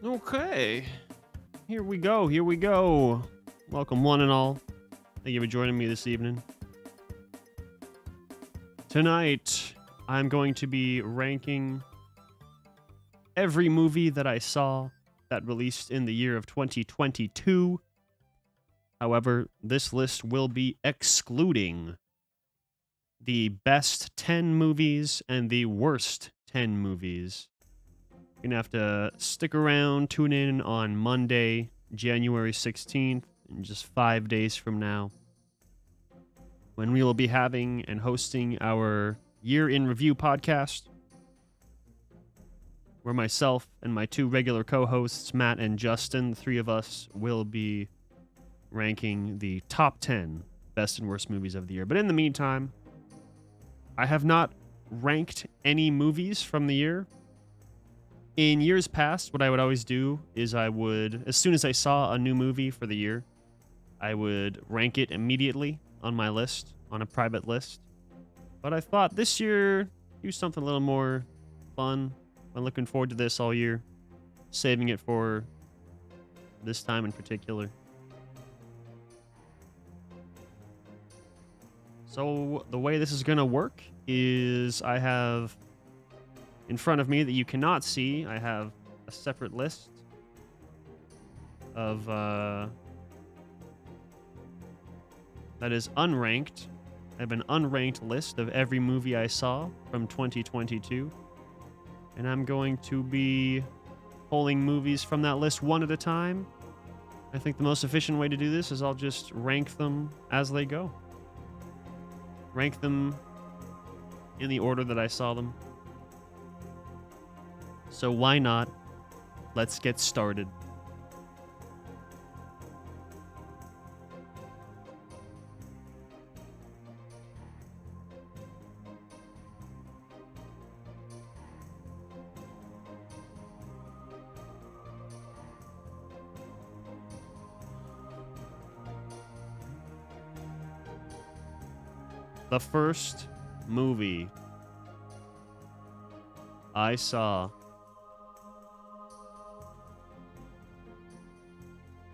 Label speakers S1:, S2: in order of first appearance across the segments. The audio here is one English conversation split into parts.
S1: Okay. Here we go. Here we go. Welcome, one and all. Thank you for joining me this evening. Tonight, I'm going to be ranking every movie that I saw that released in the year of 2022. However, this list will be excluding the best 10 movies and the worst 10 movies. You're going to have to stick around, tune in on Monday, January 16th, in just 5 days from now, when we will be having and hosting our Year in Review podcast, where myself and my two regular co-hosts, Matt and Justin, the three of us, will be ranking the top 10 best and worst movies of the year. But in the meantime, I have not ranked any movies from the year. In years past, what I would always do is I would, as soon as I saw a new movie for the year, I would rank it immediately on my list, on a private list. But I thought this year, do something a little more fun. I'm looking forward to this all year, saving it for this time in particular. So the way this is going to work is I have in front of me that you cannot see, I have a separate list of that is unranked. I have an unranked list of every movie I saw from 2022. And I'm going to be pulling movies from that list one at a time. I think the most efficient way to do this is I'll just rank them as they go. Rank them in the order that I saw them. So why not? Let's get started. The first movie I saw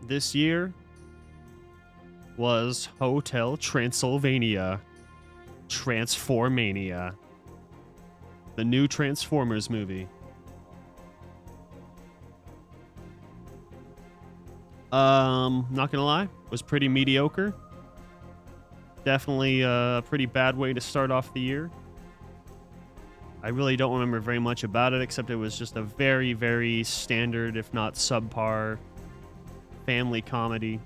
S1: this year was Hotel Transylvania. Transformania. The new Transformers movie. Not gonna lie, was pretty mediocre. Definitely a pretty bad way to start off the year. I really don't remember very much about it, except it was just a very, very standard, if not subpar, family comedy.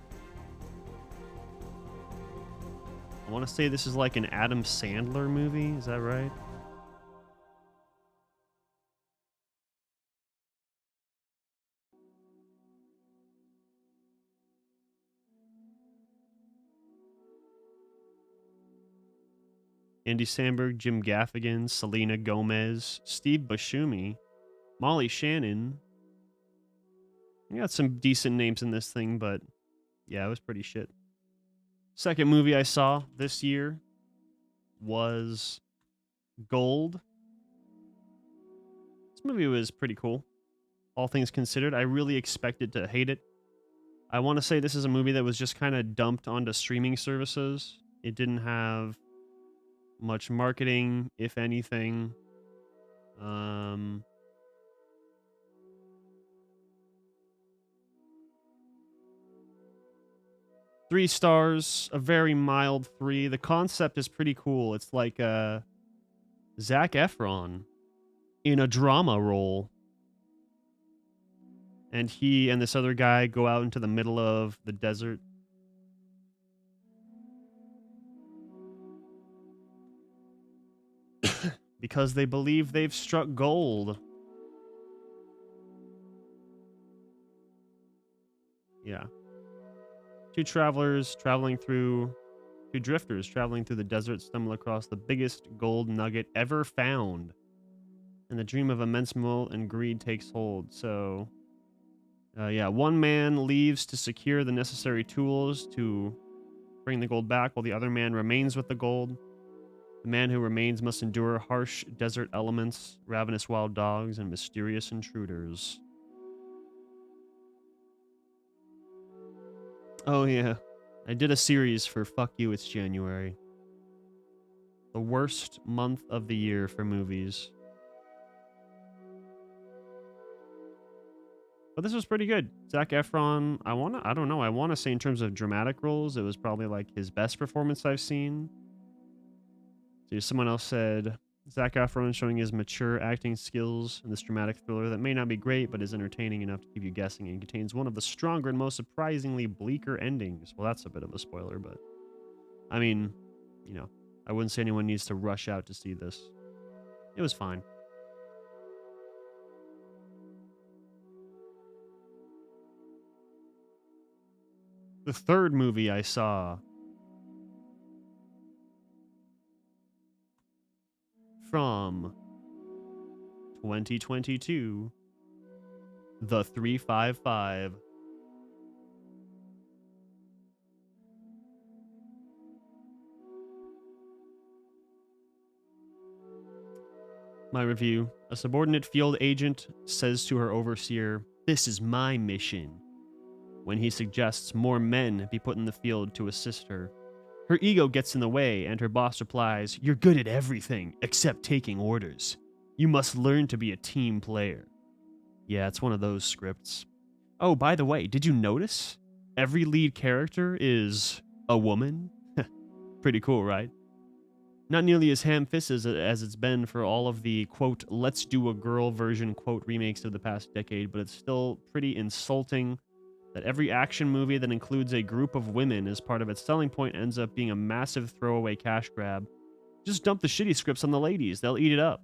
S1: I want to say this is like an Adam Sandler movie. Is that right? Andy Samberg, Jim Gaffigan, Selena Gomez, Steve Buscemi, Molly Shannon. We got some decent names in this thing, but yeah, it was pretty shit. Second movie I saw this year was Gold. This movie was pretty cool, all things considered. I really expected to hate it. I want to say this is a movie that was just kind of dumped onto streaming services. It didn't have much marketing, if anything. 3 stars, a very mild 3. The concept is pretty cool. It's like Zac Efron in a drama role. And he and this other guy go out into the middle of the desert. Because they believe they've struck gold. Yeah. Two drifters traveling through the desert stumble across the biggest gold nugget ever found. And the dream of immense wealth and greed takes hold. So, one man leaves to secure the necessary tools to bring the gold back, while the other man remains with the gold. The man who remains must endure harsh desert elements, ravenous wild dogs, and mysterious intruders. Oh, yeah. I did a series for Fuck You, It's January. The worst month of the year for movies. But this was pretty good. Zac Efron, I don't know, I want to say in terms of dramatic roles, it was probably like his best performance I've seen. So someone else said, Zac Efron showing his mature acting skills in this dramatic thriller that may not be great, but is entertaining enough to keep you guessing and contains one of the stronger and most surprisingly bleaker endings. Well, that's a bit of a spoiler, but I mean, you know, I wouldn't say anyone needs to rush out to see this. It was fine. The third movie I saw from 2022, The 355. My review. A subordinate field agent says to her overseer, "This is my mission," when he suggests more men be put in the field to assist her. Her ego gets in the way, and her boss replies, "You're good at everything except taking orders. You must learn to be a team player." Yeah, it's one of those scripts. Oh, by the way, did you notice? Every lead character is a woman? Pretty cool, right? Not nearly as ham-fisted as it's been for all of the, quote, let's do a girl version, quote, remakes of the past decade, but it's still pretty insulting that every action movie that includes a group of women as part of its selling point ends up being a massive throwaway cash grab. Just dump the shitty scripts on the ladies. They'll eat it up.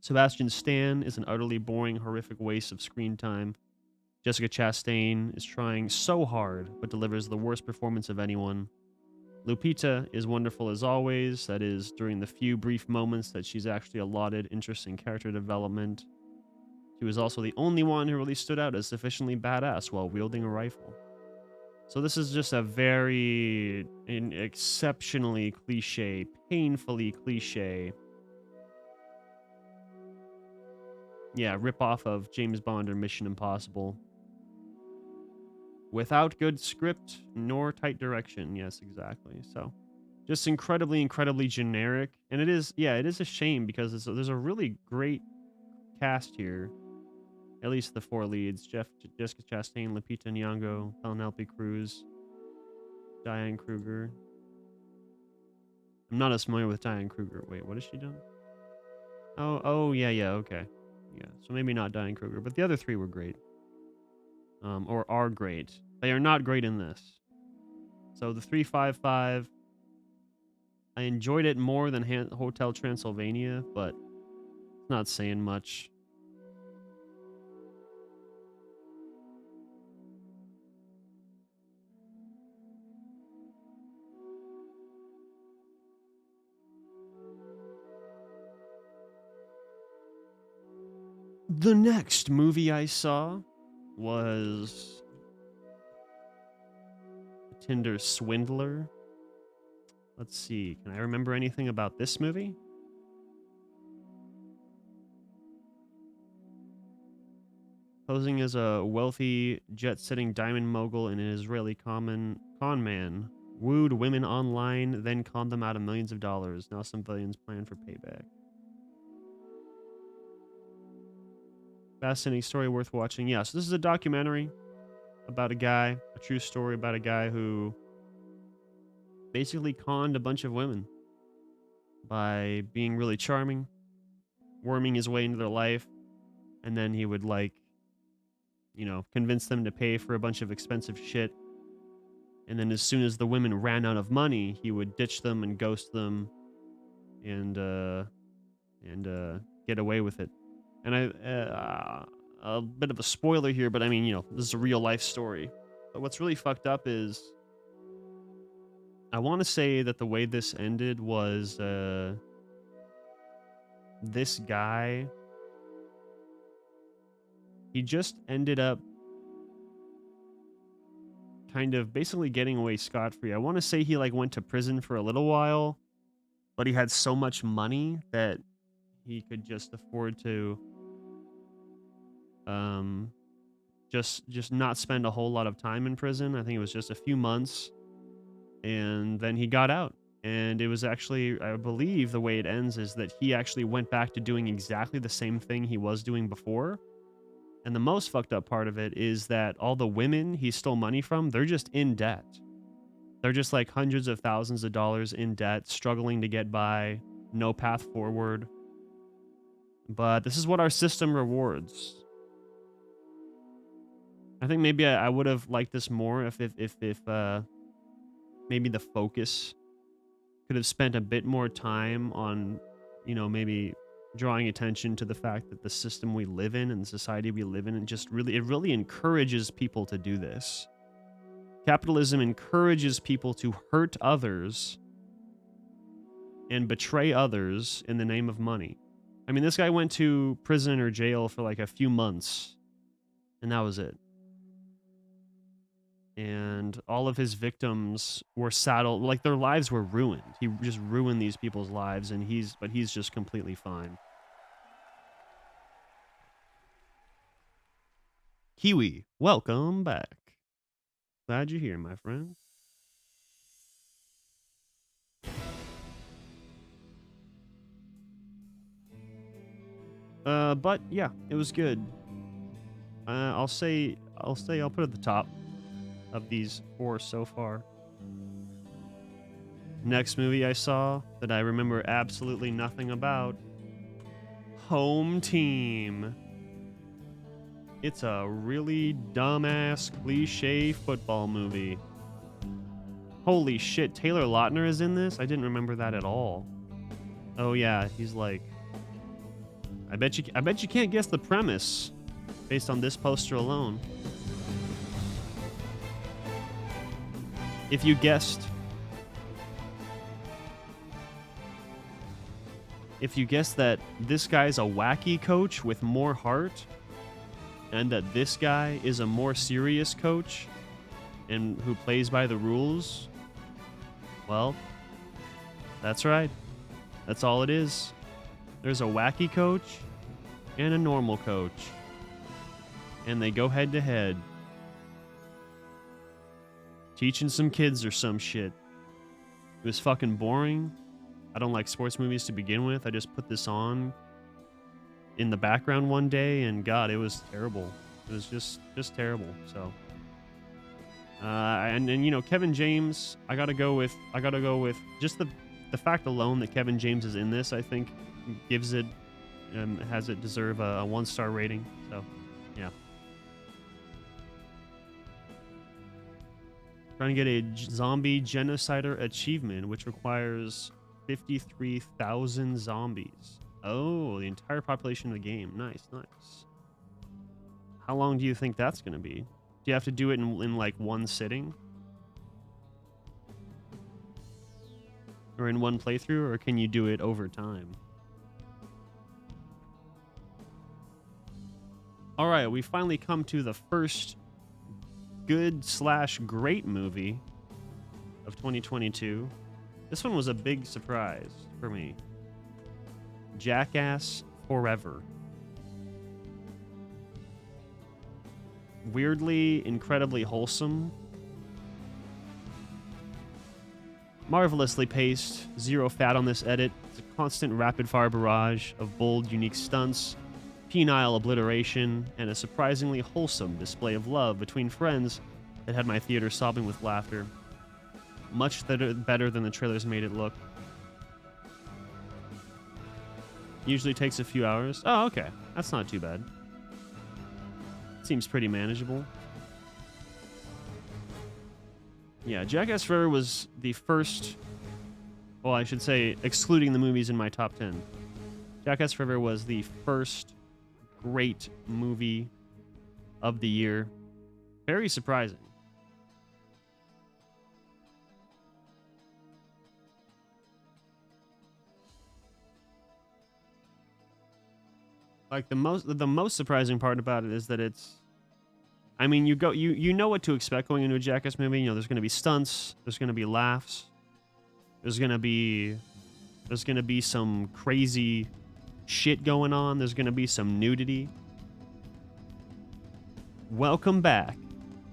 S1: Sebastian Stan is an utterly boring, horrific waste of screen time. Jessica Chastain is trying so hard, but delivers the worst performance of anyone. Lupita is wonderful as always, that is, during the few brief moments that she's actually allotted interesting character development. She was also the only one who really stood out as sufficiently badass while wielding a rifle. So this is just a very exceptionally cliche, painfully cliche, rip-off of James Bond or Mission Impossible. Without good script nor tight direction. Yes, exactly. So just incredibly, incredibly generic. And it is a shame because there's a really great cast here. At least the four leads: Jessica Chastain, Lupita Nyong'o, Penelope Cruz, Diane Kruger. I'm not as familiar with Diane Kruger. Wait, what has she done? Oh, yeah, okay. Yeah, so maybe not Diane Kruger, but the other three were great. Or are great. They are not great in this. So the 355, I enjoyed it more than Hotel Transylvania, but it's not saying much. The next movie I saw was Tinder Swindler. Let's see. Can I remember anything about this movie? Posing as a wealthy, jet-setting diamond mogul and an Israeli con man, wooed women online, then conned them out of millions of dollars. Now some villains plan for payback. Fascinating story worth watching. Yeah, so this is a documentary about a true story about a guy who basically conned a bunch of women by being really charming, worming his way into their life, and then he would convince them to pay for a bunch of expensive shit. And then as soon as the women ran out of money, he would ditch them and ghost them and get away with it. And a bit of a spoiler here, but I mean, this is a real life story. But what's really fucked up is I want to say that the way this ended was this guy, he just ended up kind of basically getting away scot-free. I want to say he went to prison for a little while, but he had so much money that he could just afford to just not spend a whole lot of time in prison. I think it was just a few months, and then he got out. And it was actually, I believe the way it ends is that he actually went back to doing exactly the same thing he was doing before. And the most fucked up part of it is that all the women he stole money from, they're just in debt. They're just like hundreds of thousands of dollars in debt, struggling to get by, no path forward. But this is what our system rewards. I think maybe I would have liked this more if maybe the focus could have spent a bit more time on, maybe drawing attention to the fact that the system we live in and the society we live in, it really encourages people to do this. Capitalism encourages people to hurt others and betray others in the name of money. I mean, this guy went to prison or jail for like a few months, and that was it. And all of his victims were saddled, like their lives were ruined. He just ruined these people's lives, and he's just completely fine. Kiwi, welcome back. Glad you're here, my friend. But yeah, it was good. I'll say I'll put it at the top of these 4 so far. Next movie I saw that I remember absolutely nothing about, Home Team. It's a really dumbass cliche football movie. Holy shit, Taylor Lautner is in this? I didn't remember that at all. Oh yeah, he's like, I bet you can't guess the premise based on this poster alone. If you guessed that this guy's a wacky coach with more heart, and that this guy is a more serious coach and who plays by the rules, well, that's right. That's all it is. There's a wacky coach and a normal coach, and they go head to head, teaching some kids or some shit. It was fucking boring. I don't like sports movies to begin with. I just put this on in the background one day, and God, it was terrible. It was just terrible. So, and Kevin James, I gotta go with just the fact alone that Kevin James is in this, I think gives it has it deserve a 1-star rating. So, yeah. Trying to get a zombie genocider achievement, which requires 53,000 zombies. Oh, the entire population of the game. Nice, nice. How long do you think that's going to be? Do you have to do it in like one sitting? Or in one playthrough? Or can you do it over time? Alright, we finally come to the first good/great movie of 2022. This one was a big surprise for me. Jackass Forever. Weirdly, incredibly wholesome. Marvelously paced, zero fat on this edit. It's a constant rapid-fire barrage of bold, unique stunts, penile obliteration, and a surprisingly wholesome display of love between friends that had my theater sobbing with laughter. Much better than the trailers made it look. Usually takes a few hours. Oh, okay. That's not too bad. Seems pretty manageable. Yeah, Jackass Forever was the first... Well, I should say, excluding the movies in my top 10. Jackass Forever was the first great movie of the year. Very surprising. Like the most surprising part about it is that it's, I mean, you know what to expect going into a Jackass movie. There's going to be stunts, there's going to be laughs, there's going to be some crazy shit going on, there's going to be some nudity. Welcome back,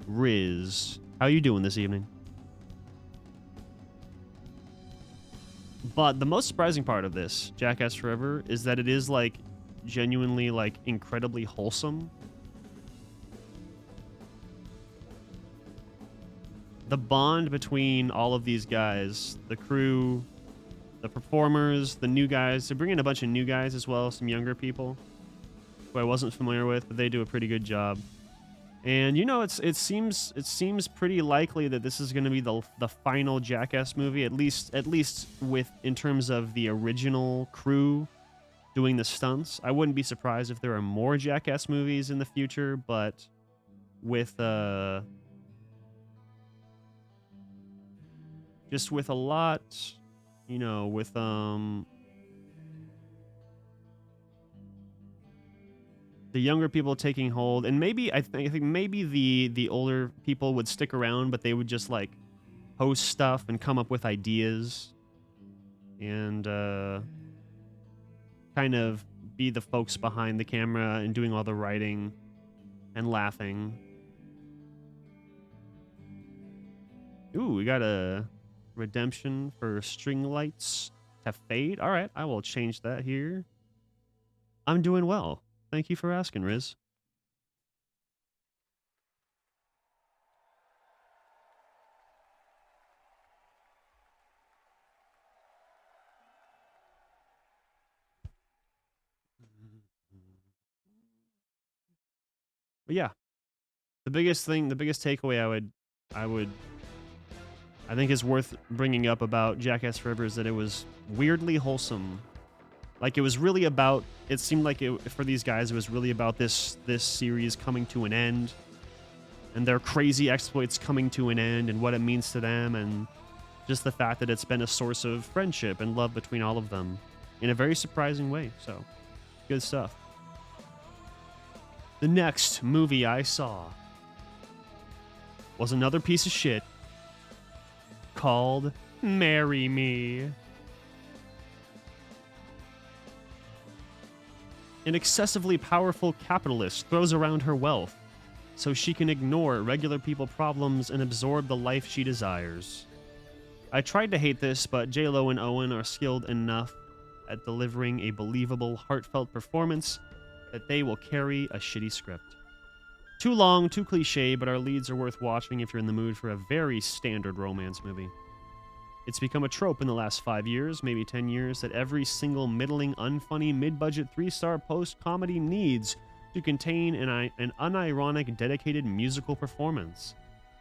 S1: Riz. How you doing this evening? But the most surprising part of this, Jackass Forever, is that it is, like, genuinely, like, incredibly wholesome. The bond between all of these guys, the crew, the performers, the new guys, they bring in a bunch of new guys as well, some younger people who I wasn't familiar with, but they do a pretty good job. And you know, it seems pretty likely that this is going to be the final Jackass movie, at least with in terms of the original crew doing the stunts. I wouldn't be surprised if there are more Jackass movies in the future, but with just with a lot, you know, with the younger people taking hold, and maybe I think maybe the older people would stick around, but they would just like host stuff and come up with ideas and kind of be the folks behind the camera and doing all the writing and laughing. Ooh, we got a redemption for string lights to fade. All right, I will change that here. I'm doing well. Thank you for asking, Riz. But yeah, the biggest takeaway I think is worth bringing up about Jackass Forever is that it was weirdly wholesome. Like, it was really about, it seemed like for these guys, it was really about this series coming to an end and their crazy exploits coming to an end and what it means to them, and just the fact that it's been a source of friendship and love between all of them in a very surprising way. So, good stuff. The next movie I saw was another piece of shit called Marry Me. An excessively powerful capitalist throws around her wealth so she can ignore regular people problems and absorb the life she desires. I tried to hate this, but J-Lo and Owen are skilled enough at delivering a believable, heartfelt performance that they will carry a shitty script. Too long, too cliche, but our leads are worth watching if you're in the mood for a very standard romance movie. It's become a trope in the last 5 years, maybe 10 years, that every single middling, unfunny, mid-budget 3-star post-comedy needs to contain an unironic, dedicated musical performance,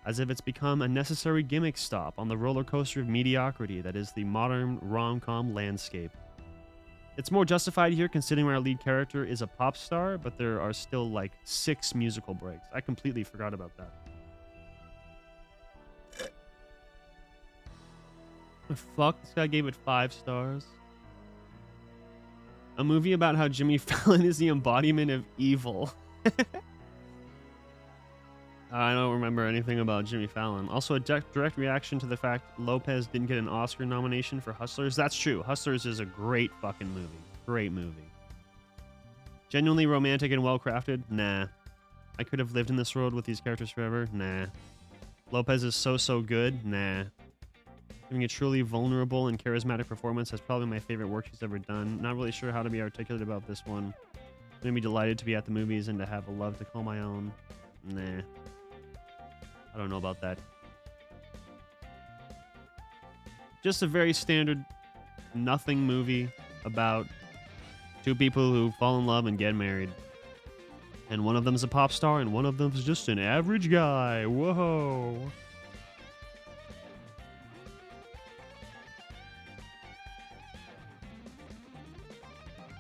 S1: as if it's become a necessary gimmick stop on the roller coaster of mediocrity that is the modern rom-com landscape. It's more justified here considering our lead character is a pop star, but there are still like 6 musical breaks. I completely forgot about that. Fuck, this guy gave it 5 stars. A movie about how Jimmy Fallon is the embodiment of evil. I don't remember anything about Jimmy Fallon. Also, a direct reaction to the fact Lopez didn't get an Oscar nomination for Hustlers. That's true. Hustlers is a great fucking movie. Great movie. Genuinely romantic and well-crafted? Nah. I could have lived in this world with these characters forever? Nah. Lopez is so good? Nah. Giving a truly vulnerable and charismatic performance. That's probably my favorite work she's ever done. Not really sure how to be articulate about this one. I'm gonna be delighted to be at the movies and to have a love to call my own. Nah. I don't know about that. Just a very standard nothing movie about 2 people who fall in love and get married. And one of them's a pop star and one of them's just an average guy. Whoa.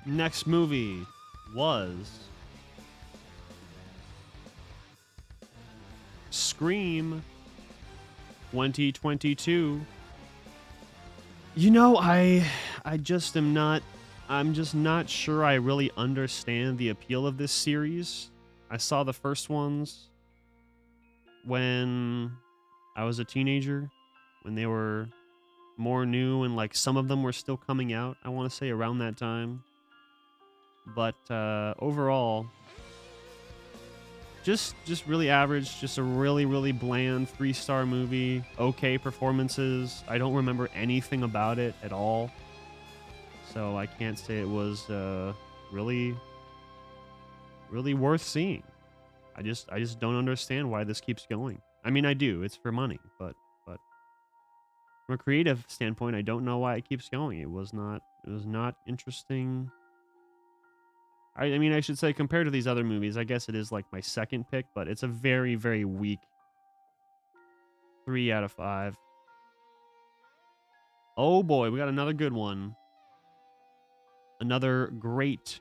S1: Next movie was Scream 2022. You know, I'm just not sure I really understand the appeal of this series. I saw the first ones when I was a teenager, when they were more new and like some of them were still coming out, I want to say around that time. But overall, just really average. Just a really bland 3-star movie. Okay performances. I don't remember anything about it at all, so I can't say it was really worth seeing. I just don't understand why this keeps going. I mean, I do. It's for money, but from a creative standpoint, I don't know why it keeps going. It was not interesting. I mean, I should say compared to these other movies, I guess it is like my second pick, but it's a very weak 3 out of 5. Oh boy, we got another good one. Another great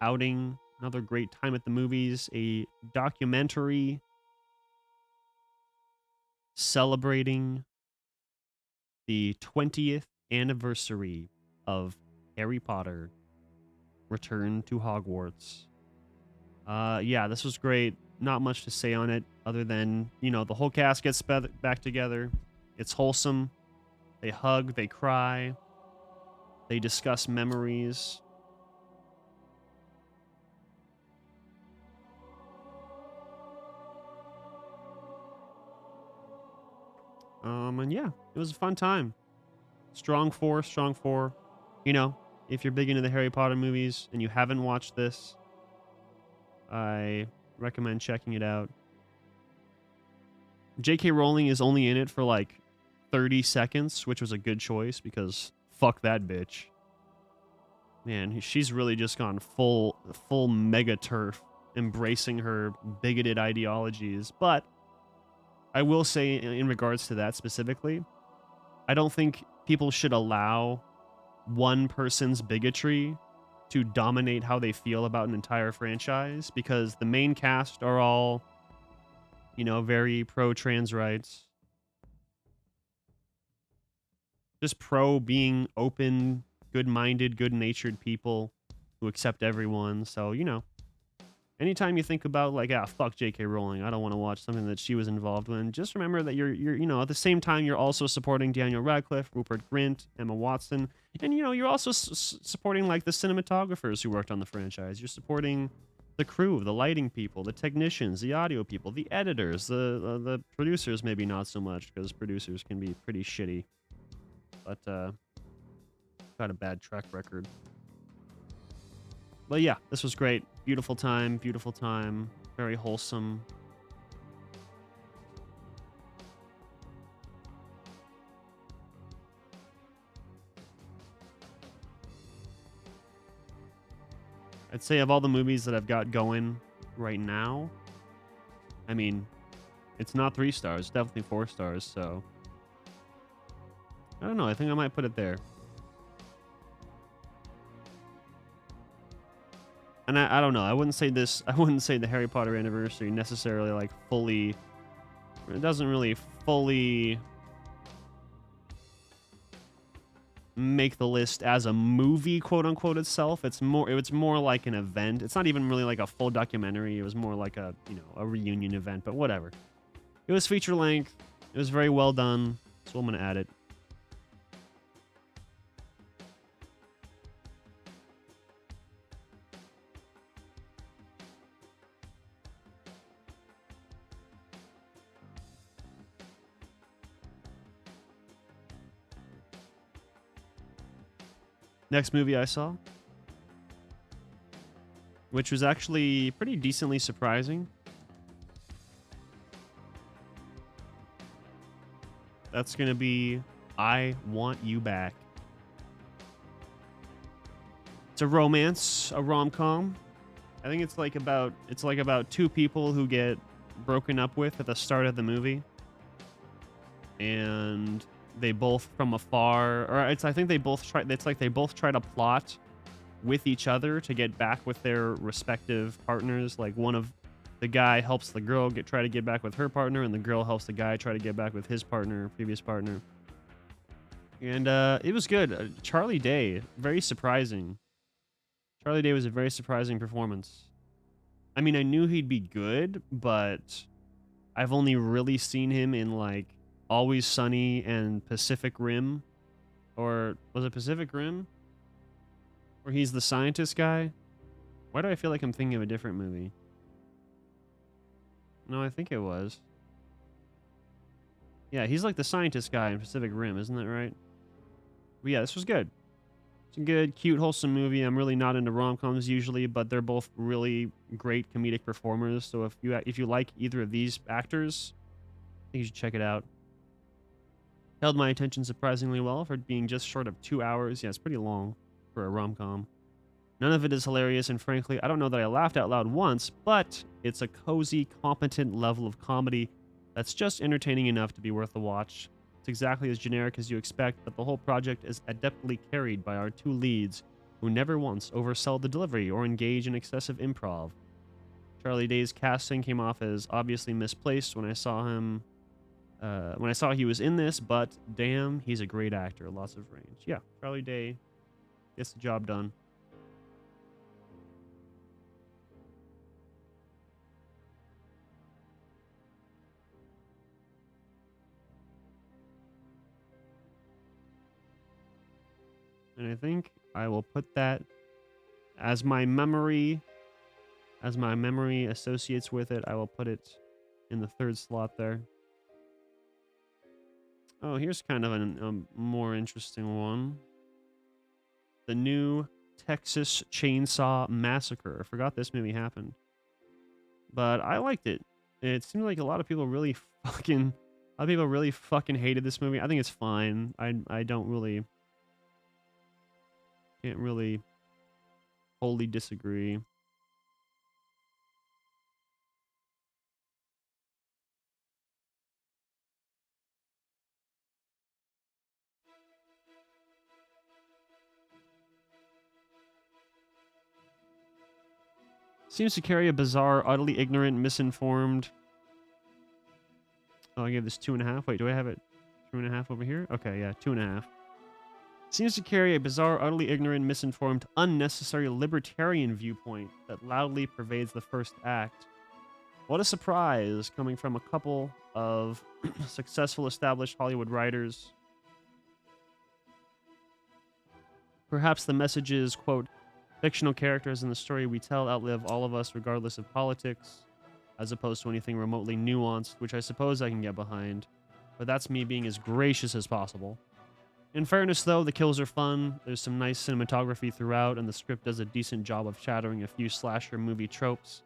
S1: outing, another great time at the movies, a documentary celebrating the 20th anniversary of Harry Potter Return to Hogwarts. Yeah, this was great. Not much to say on it other than, you know, the whole cast gets back together. It's wholesome. They hug, they cry, they discuss memories. And yeah, it was a fun time. Strong four. You know, if you're big into the Harry Potter movies and you haven't watched this, I recommend checking it out. J.K. Rowling is only in it for like 30 seconds, which was a good choice because fuck that bitch. Man, she's really just gone full mega turf, embracing her bigoted ideologies. But I will say, in regards to that specifically, I don't think people should allow one person's bigotry to dominate how they feel about an entire franchise, because the main cast are all, you know, very pro trans rights, just pro being open, good-minded, good-natured people who accept everyone. So, you know, anytime you think about like, fuck J.K. Rowling, I don't want to watch something that she was involved in, just remember that you're you know, at the same time you're also supporting Daniel Radcliffe, Rupert Grint, Emma Watson, and you know, you're also supporting like the cinematographers who worked on the franchise. You're supporting the crew, the lighting people, the technicians, the audio people, the editors, the producers. Maybe not so much, because producers can be pretty shitty, but got a bad track record. But yeah, this was great. Beautiful time, very wholesome. I'd say of all the movies that I've got going right now, I mean, it's not 3 stars, it's definitely 4 stars, so I don't know, I think I might put it there. And I don't know, I wouldn't say the Harry Potter anniversary necessarily like fully, it doesn't really fully make the list as a movie, quote unquote, itself. It's more like an event. It's not even really like a full documentary. It was more like a, you know, a reunion event, but whatever. It was feature length. It was very well done, so I'm gonna add it. Next movie I saw, which was actually pretty decently surprising. That's gonna be I Want You Back. It's a romance, a rom-com. I think it's like about two people who get broken up with at the start of the movie, and they both from afar, or I think they both try. It's like they both try to plot with each other to get back with their respective partners. Like one of the guy helps the girl try to get back with her partner, and the girl helps the guy try to get back with his partner, previous partner. And it was good. Charlie Day, very surprising. Charlie Day was a very surprising performance. I mean, I knew he'd be good, but I've only really seen him in like Always Sunny and Pacific Rim. Or was it Pacific Rim? Where he's the scientist guy? Why do I feel like I'm thinking of a different movie? No, I think it was. Yeah, he's like the scientist guy in Pacific Rim, isn't that right? But yeah, this was good. It's a good, cute, wholesome movie. I'm really not into rom-coms usually, but they're both really great comedic performers. So if you like either of these actors, I think you should check it out. Held my attention surprisingly well for being just short of 2 hours. Yeah, it's pretty long for a rom-com. None of it is hilarious, and frankly, I don't know that I laughed out loud once, but it's a cozy, competent level of comedy that's just entertaining enough to be worth a watch. It's exactly as generic as you expect, but the whole project is adeptly carried by our two leads, who never once oversell the delivery or engage in excessive improv. Charlie Day's casting came off as obviously misplaced when I saw him, when I saw he was in this, but damn, he's a great actor. Lots of range. Yeah, Charlie Day gets the job done. And I think I will put that as my memory associates with it. I will put it in the third slot there. Oh, here's kind of a more interesting one. The new Texas Chainsaw Massacre. I forgot this movie happened, but I liked it. It seemed like a lot of people really fucking hated this movie. I think it's fine. I don't really, can't really wholly disagree. Seems to carry a bizarre, utterly ignorant, misinformed. Oh, I gave this 2.5. Wait, do I have it 2.5 over here? Okay, yeah, 2.5. Seems to carry a bizarre, utterly ignorant, misinformed, unnecessary libertarian viewpoint that loudly pervades the first act. What a surprise coming from a couple of successful established Hollywood writers. Perhaps the message is, quote, fictional characters in the story we tell outlive all of us regardless of politics, as opposed to anything remotely nuanced, which I suppose I can get behind. But that's me being as gracious as possible. In fairness, though, the kills are fun, there's some nice cinematography throughout, and the script does a decent job of shattering a few slasher movie tropes.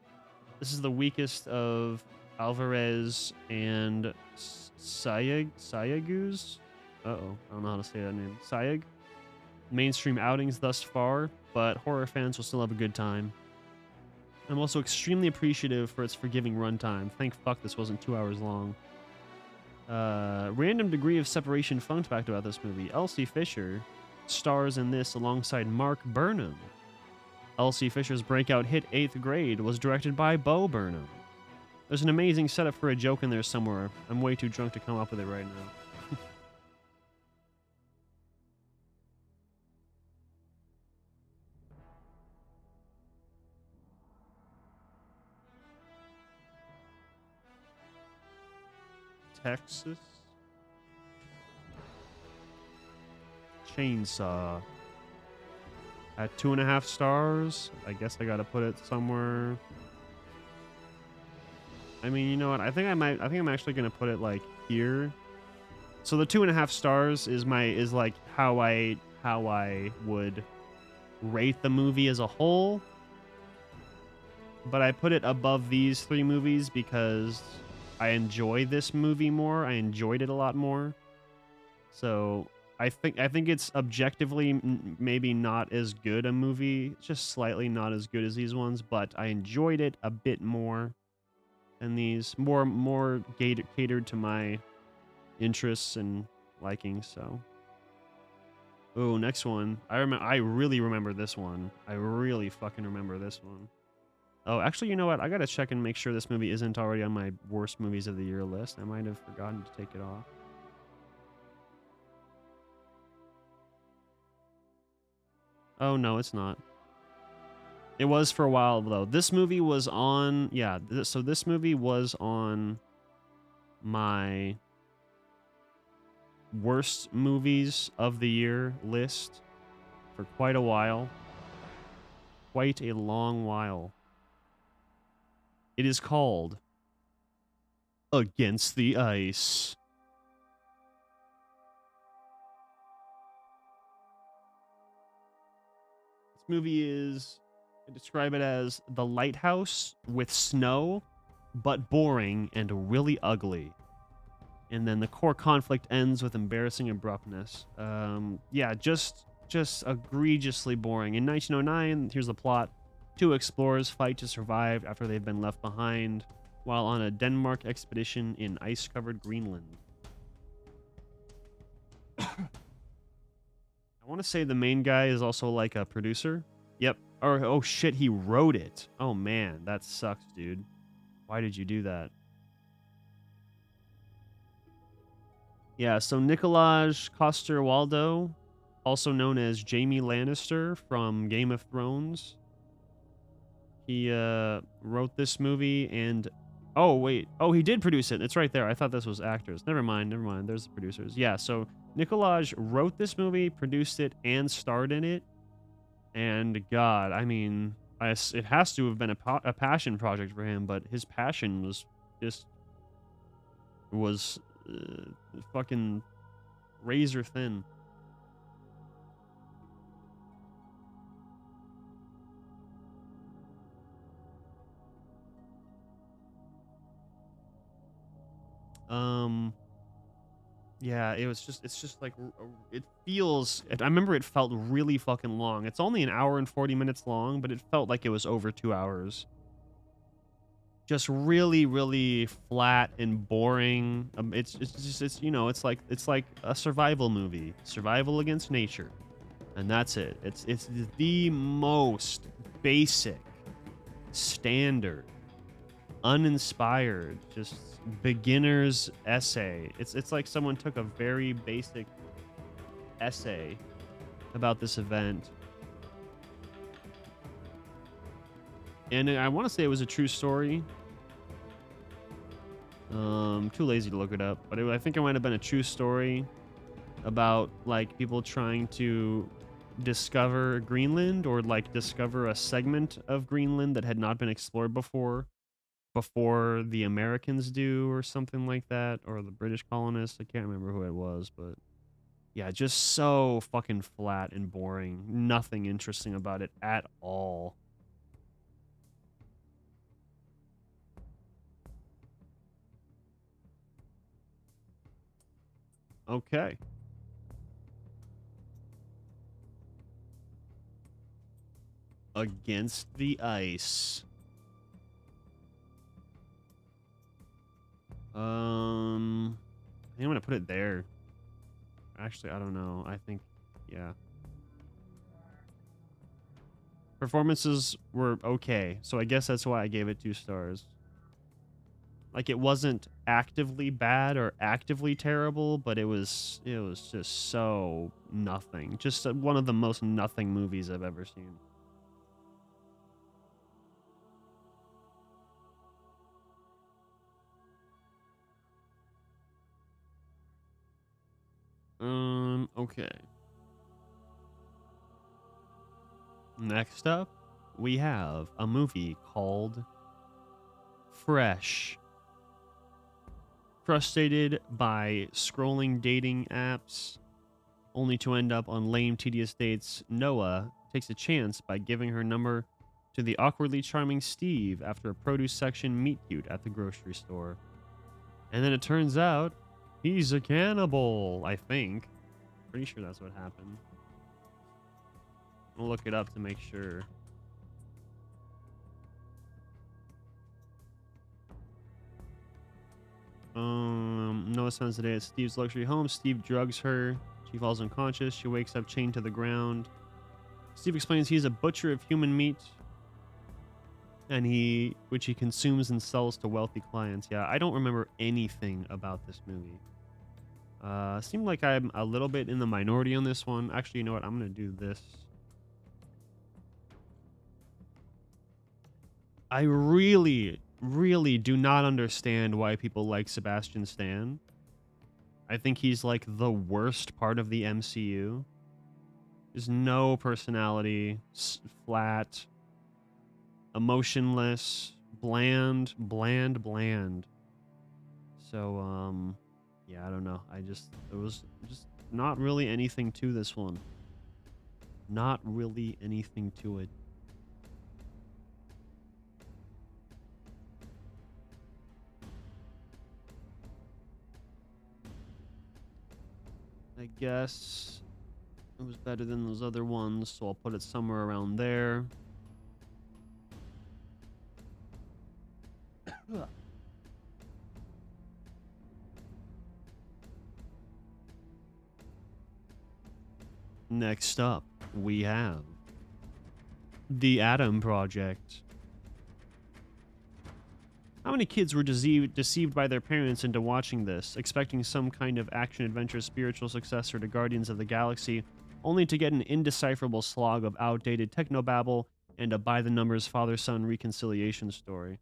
S1: This is the weakest of Alvarez and Sayagu's? Uh-oh, I don't know how to say that name. Sayag? Mainstream outings thus far, but horror fans will still have a good time. I'm also extremely appreciative for its forgiving runtime. Thank fuck this wasn't 2 hours long. Random degree of separation fun fact about this movie. Elsie Fisher stars in this alongside Mark Burnham. Elsie Fisher's breakout hit 8th Grade was directed by Bo Burnham. There's an amazing setup for a joke in there somewhere. I'm way too drunk to come up with it right now. Texas Chainsaw. At 2.5 stars. I guess I gotta put it somewhere. I mean, you know what? I think I'm actually gonna put it like here. So the 2.5 stars is like how I would rate the movie as a whole. But I put it above these three movies because I enjoy this movie more. I enjoyed it a lot more. So I think it's objectively maybe not as good a movie. It's just slightly not as good as these ones, but I enjoyed it a bit more than these. More catered to my interests and likings. So, oh, next one. I really remember this one. I really fucking remember this one. Oh, actually, you know what? I gotta check and make sure this movie isn't already on my worst movies of the year list. I might have forgotten to take it off. Oh, no, it's not. It was for a while, though. This movie was on... Yeah, so this movie was on my worst movies of the year list for quite a while. Quite a long while. It is called Against the Ice. This movie is, I describe it as The Lighthouse with snow, but boring and really ugly. And then the core conflict ends with embarrassing abruptness. Yeah, just egregiously boring. In 1909, here's the plot. Two explorers fight to survive after they've been left behind while on a Denmark expedition in ice-covered Greenland. I want to say the main guy is also like a producer. Yep. Or, oh shit, he wrote it. Oh man, that sucks, dude. Why did you do that? Yeah, so Nikolaj Coster-Waldau, also known as Jaime Lannister from Game of Thrones. He wrote this movie and... Oh, wait. Oh, he did produce it. It's right there. I thought this was actors. Never mind. There's the producers. Yeah, so Nikolaj wrote this movie, produced it, and starred in it. And God, I mean, it has to have been a passion project for him, but his passion was just... was fucking razor thin. Yeah, it's just like, it feels, I remember it felt really fucking long. It's only an hour and 40 minutes long, but it felt like it was over 2 hours. Just really, really flat and boring. It's you know, it's like a survival movie, survival against nature, and that's it. It's the most basic, standard, uninspired, just beginner's essay. It's like someone took a very basic essay about this event, and I want to say it was a true story. Too lazy to look it up, but I think it might have been a true story about like people trying to discover Greenland, or like discover a segment of Greenland that had not been explored before the Americans do, or something like that, or the British colonists. I can't remember who it was, but yeah, just so fucking flat and boring. Nothing interesting about it at all. Okay. Against the Ice. I think I'm gonna put it there. Actually, I don't know. I think, yeah. Performances were okay, so I guess that's why I gave it 2 stars. Like, it wasn't actively bad or actively terrible, but it was just so nothing. Just one of the most nothing movies I've ever seen. Okay. Next up, we have a movie called Fresh. Frustrated by scrolling dating apps, only to end up on lame, tedious dates, Noah takes a chance by giving her number to the awkwardly charming Steve after a produce section meet cute at the grocery store. And then it turns out he's a cannibal, I think. Pretty sure that's what happened. I'll look it up to make sure. Noah spends the day at Steve's luxury home. Steve drugs her. She falls unconscious. She wakes up chained to the ground. Steve explains he's a butcher of human meat, and which he consumes and sells to wealthy clients. Yeah, I don't remember anything about this movie. Seemed like I'm a little bit in the minority on this one. Actually, you know what? I'm gonna do this. I really, really do not understand why people like Sebastian Stan. I think he's like the worst part of the MCU. There's no personality, flat, emotionless, bland. So, yeah, I don't know. There was just not really anything to this one. Not really anything to it. I guess it was better than those other ones, so I'll put it somewhere around there. Next up, we have The Atom Project. How many kids were deceived by their parents into watching this, expecting some kind of action-adventure spiritual successor to Guardians of the Galaxy, only to get an indecipherable slog of outdated technobabble and a by-the-numbers father-son reconciliation story?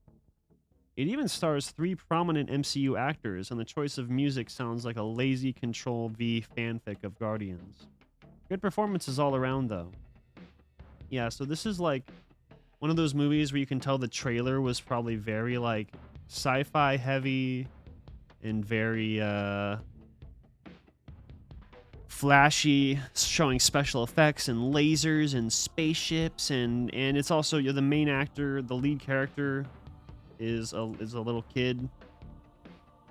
S1: It even stars 3 prominent MCU actors, and the choice of music sounds like a lazy Control-V fanfic of Guardians. Good performances all around, though. Yeah, so this is like one of those movies where you can tell the trailer was probably very like sci-fi heavy and very flashy, showing special effects and lasers and spaceships, and it's also, you're the main actor, the lead character is a little kid.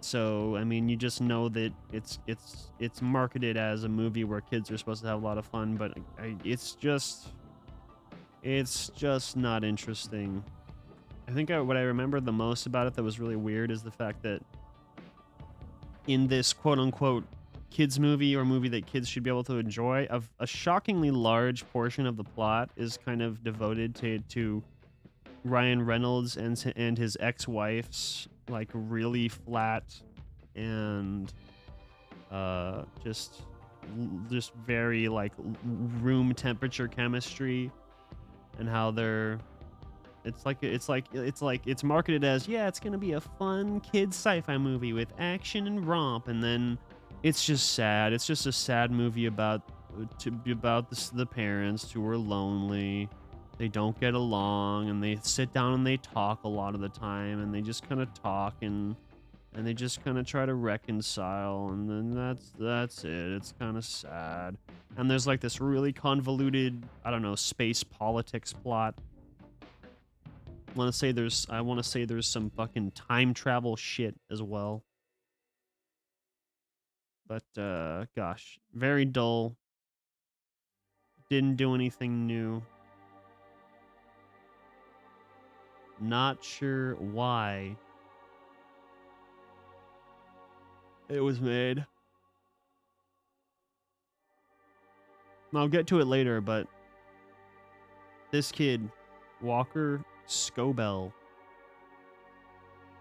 S1: So I mean, you just know that it's marketed as a movie where kids are supposed to have a lot of fun, but it's just not interesting. I think what I remember the most about it that was really weird is the fact that in this quote-unquote kids movie, or movie that kids should be able to enjoy, a shockingly large portion of the plot is kind of devoted to Ryan Reynolds and his ex-wife's like really flat and just very like room temperature chemistry, and how they're it's marketed as, yeah, it's gonna be a fun kids sci-fi movie with action and romp, and then it's just sad. It's just a sad movie about the parents who are lonely. They don't get along, and they sit down and they talk a lot of the time, and they just kind of talk and they just kind of try to reconcile, and then that's it. It's kind of sad. And there's like this really convoluted, I don't know, space politics plot. I want to say there's some fucking time travel shit as well. But gosh, very dull. Didn't do anything new. Not sure why it was made. I'll get to it later, but this kid, Walker Scobell,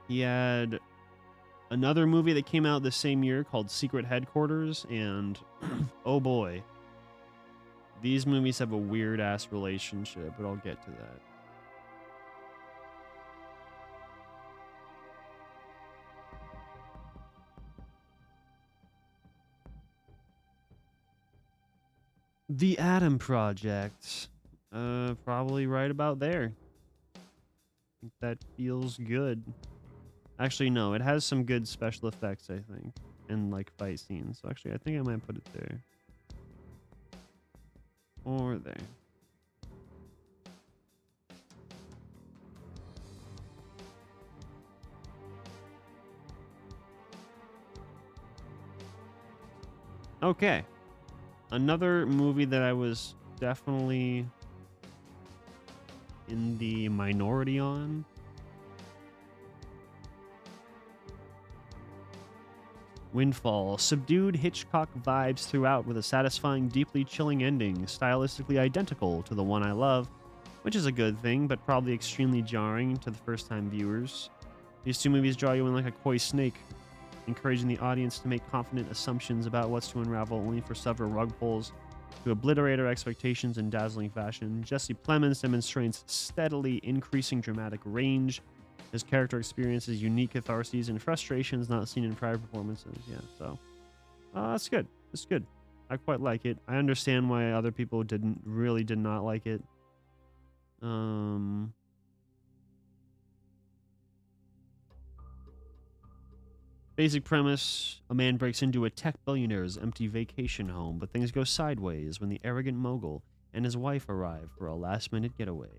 S1: he had another movie that came out the same year called Secret Headquarters, and oh boy, these movies have a weird ass relationship, but I'll get to that. The Atom Project, probably right about there. I think that feels good. Actually, no, it has some good special effects, I think, and like fight scenes. So actually, I think I might put it there. Or there. Okay. Another movie that I was definitely in the minority on. Windfall. Subdued Hitchcock vibes throughout, with a satisfying, deeply chilling ending, stylistically identical to the one I love, which is a good thing, but probably extremely jarring to the first-time viewers. These two movies draw you in like a coy snake, encouraging the audience to make confident assumptions about what's to unravel, only for several rug pulls to obliterate our expectations in dazzling fashion. Jesse Plemons demonstrates steadily increasing dramatic range. His character experiences unique catharses and frustrations not seen in prior performances. Yeah, so that's good. It's good. I quite like it. I understand why other people did not like it. Basic premise, a man breaks into a tech billionaire's empty vacation home, but things go sideways when the arrogant mogul and his wife arrive for a last-minute getaway.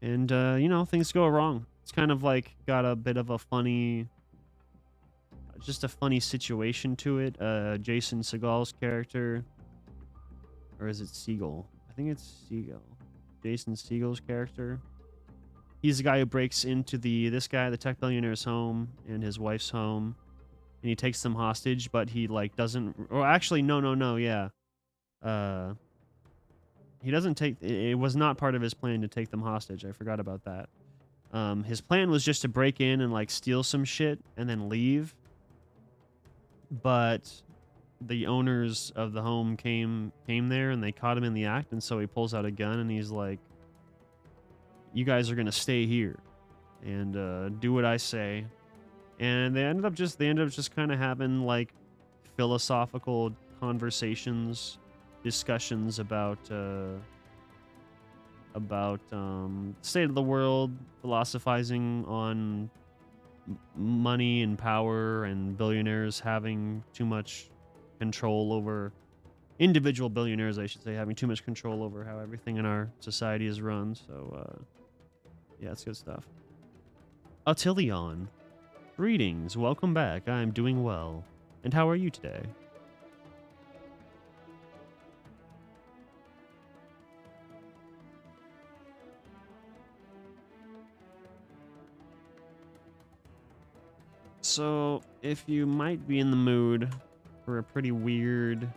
S1: And, you know, things go wrong. It's kind of like got a bit of a funny, just a funny situation to it. Jason Segal's character, or is it Segel? I think it's Segel. Jason Segal's character. He's the guy who breaks into the tech billionaire's home and his wife's home, and he takes them hostage, but he like doesn't. Or actually, no, yeah. He doesn't take. It was not part of his plan to take them hostage. I forgot about that. His plan was just to break in and like steal some shit and then leave. But the owners of the home came there and they caught him in the act, and so he pulls out a gun and he's like, "You guys are gonna stay here and do what I say." And they ended up just kind of having like philosophical conversations, discussions about state of the world, philosophizing on money and power and billionaires having too much control over individual billionaires, I should say, having too much control over how everything in our society is run. So yeah, it's good stuff. Attilion. Greetings, welcome back. I'm doing well. And how are you today? So, if you might be in the mood for a pretty weird,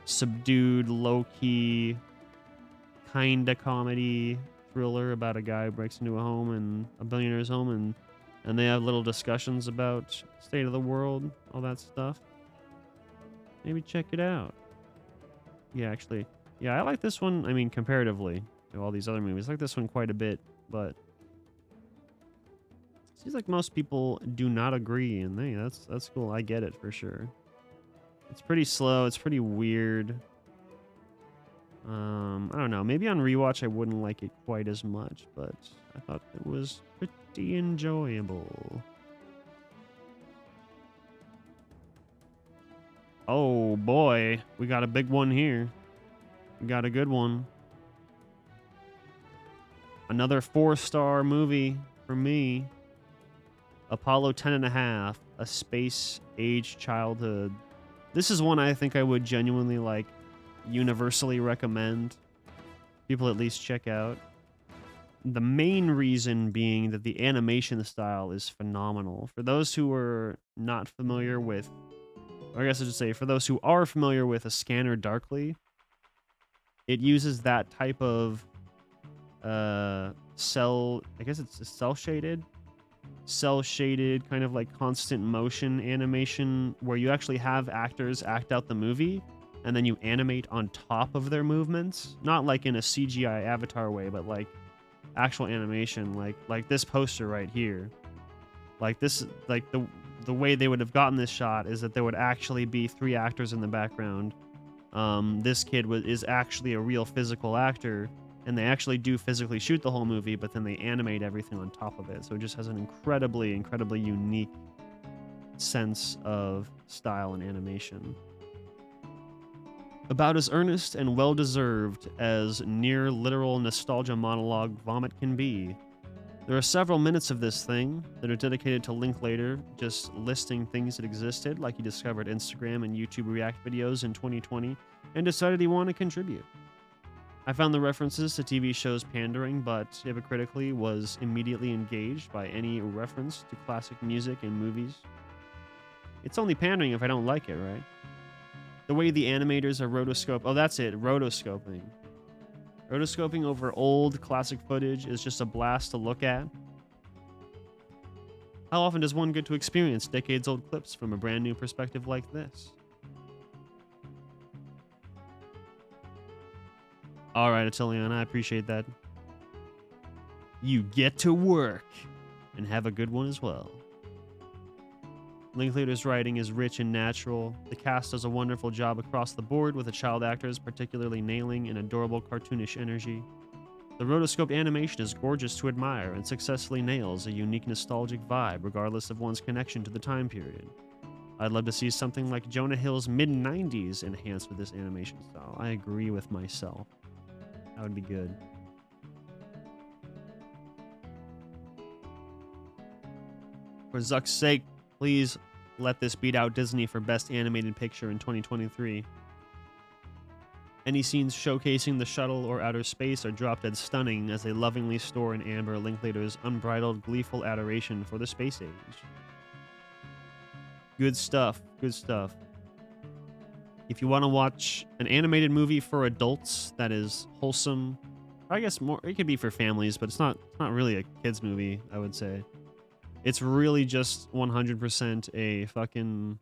S1: subdued, low-key, kinda comedy thriller about a guy who breaks into a home and a billionaire's home and they have little discussions about state of the world, all that stuff, maybe check it out. Yeah, actually, yeah, I like this one. I mean, comparatively to all these other movies, I like this one quite a bit, but it seems like most people do not agree, and hey, that's cool. I get it for sure. It's pretty slow. It's pretty weird. I don't know. Maybe on rewatch I wouldn't like it quite as much, but I thought it was pretty enjoyable. Oh boy, we got a big one here. We got a good one. Another 4-star movie for me. Apollo 10.5, A Space-Age Childhood. This is one I think I would genuinely like universally recommend people at least check out. The main reason being that the animation style is phenomenal. For those who are not familiar with, or I guess I should say, for those who are familiar with A Scanner Darkly, it uses that type of cell, I guess it's cell-shaded, kind of like constant motion animation where you actually have actors act out the movie and then you animate on top of their movements, not like in a CGI Avatar way, but like actual animation, like this poster right here. Like this, like the way they would have gotten this shot is that there would actually be 3 actors in the background. This kid is actually a real physical actor, and they actually do physically shoot the whole movie, but then they animate everything on top of it. So it just has an incredibly, incredibly unique sense of style and animation. About as earnest and well-deserved as near literal nostalgia monologue vomit can be. There are several minutes of this thing that are dedicated to Linklater just listing things that existed, like he discovered Instagram and YouTube React videos in 2020 and decided he wanted to contribute. I found the references to TV shows pandering, but hypocritically was immediately engaged by any reference to classic music and movies. It's only pandering if I don't like it, right? The way the animators are rotoscoping. Rotoscoping over old classic footage is just a blast to look at. How often does one get to experience decades-old clips from a brand new perspective like this? All right, Attilion, I appreciate that. You get to work and have a good one as well. Linklater's writing is rich and natural. The cast does a wonderful job across the board, with the child actors particularly nailing an adorable cartoonish energy. The rotoscoped animation is gorgeous to admire and successfully nails a unique nostalgic vibe regardless of one's connection to the time period. I'd love to see something like Jonah Hill's mid-90s enhanced with this animation style. I agree with myself. That would be good. For Zuck's sake, please let this beat out Disney for Best Animated Picture in 2023. Any scenes showcasing the shuttle or outer space are drop-dead stunning as they lovingly store in amber Linklater's unbridled, gleeful adoration for the space age. Good stuff. Good stuff. If you want to watch an animated movie for adults that is wholesome, I guess more it could be for families, but it's not really a kids movie, I would say. It's really just 100% a fucking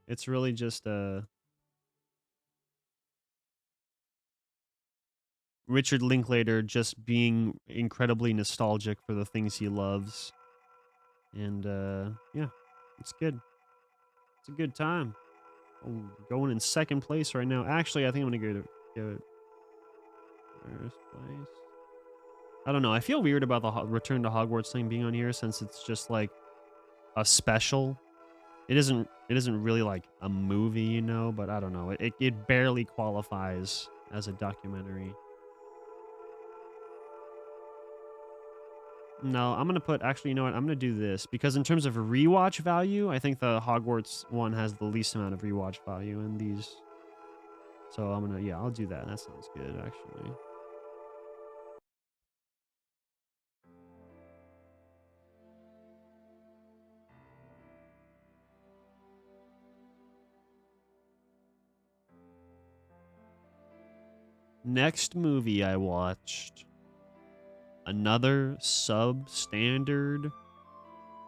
S1: it's really just a Richard Linklater just being incredibly nostalgic for the things he loves. And yeah, it's good. It's a good time. I'm going in second place right now. Actually, I think I'm gonna go to first place. I don't know. I feel weird about the Return to Hogwarts thing being on here since it's just like a special. It isn't really like a movie, you know. But I don't know. It barely qualifies as a documentary. No, I'm gonna put. Actually, you know what? I'm gonna do this because in terms of rewatch value, I think the Hogwarts one has the least amount of rewatch value in these. So I'm gonna, yeah, I'll do that. That sounds good, actually. Next movie I watched. Another substandard,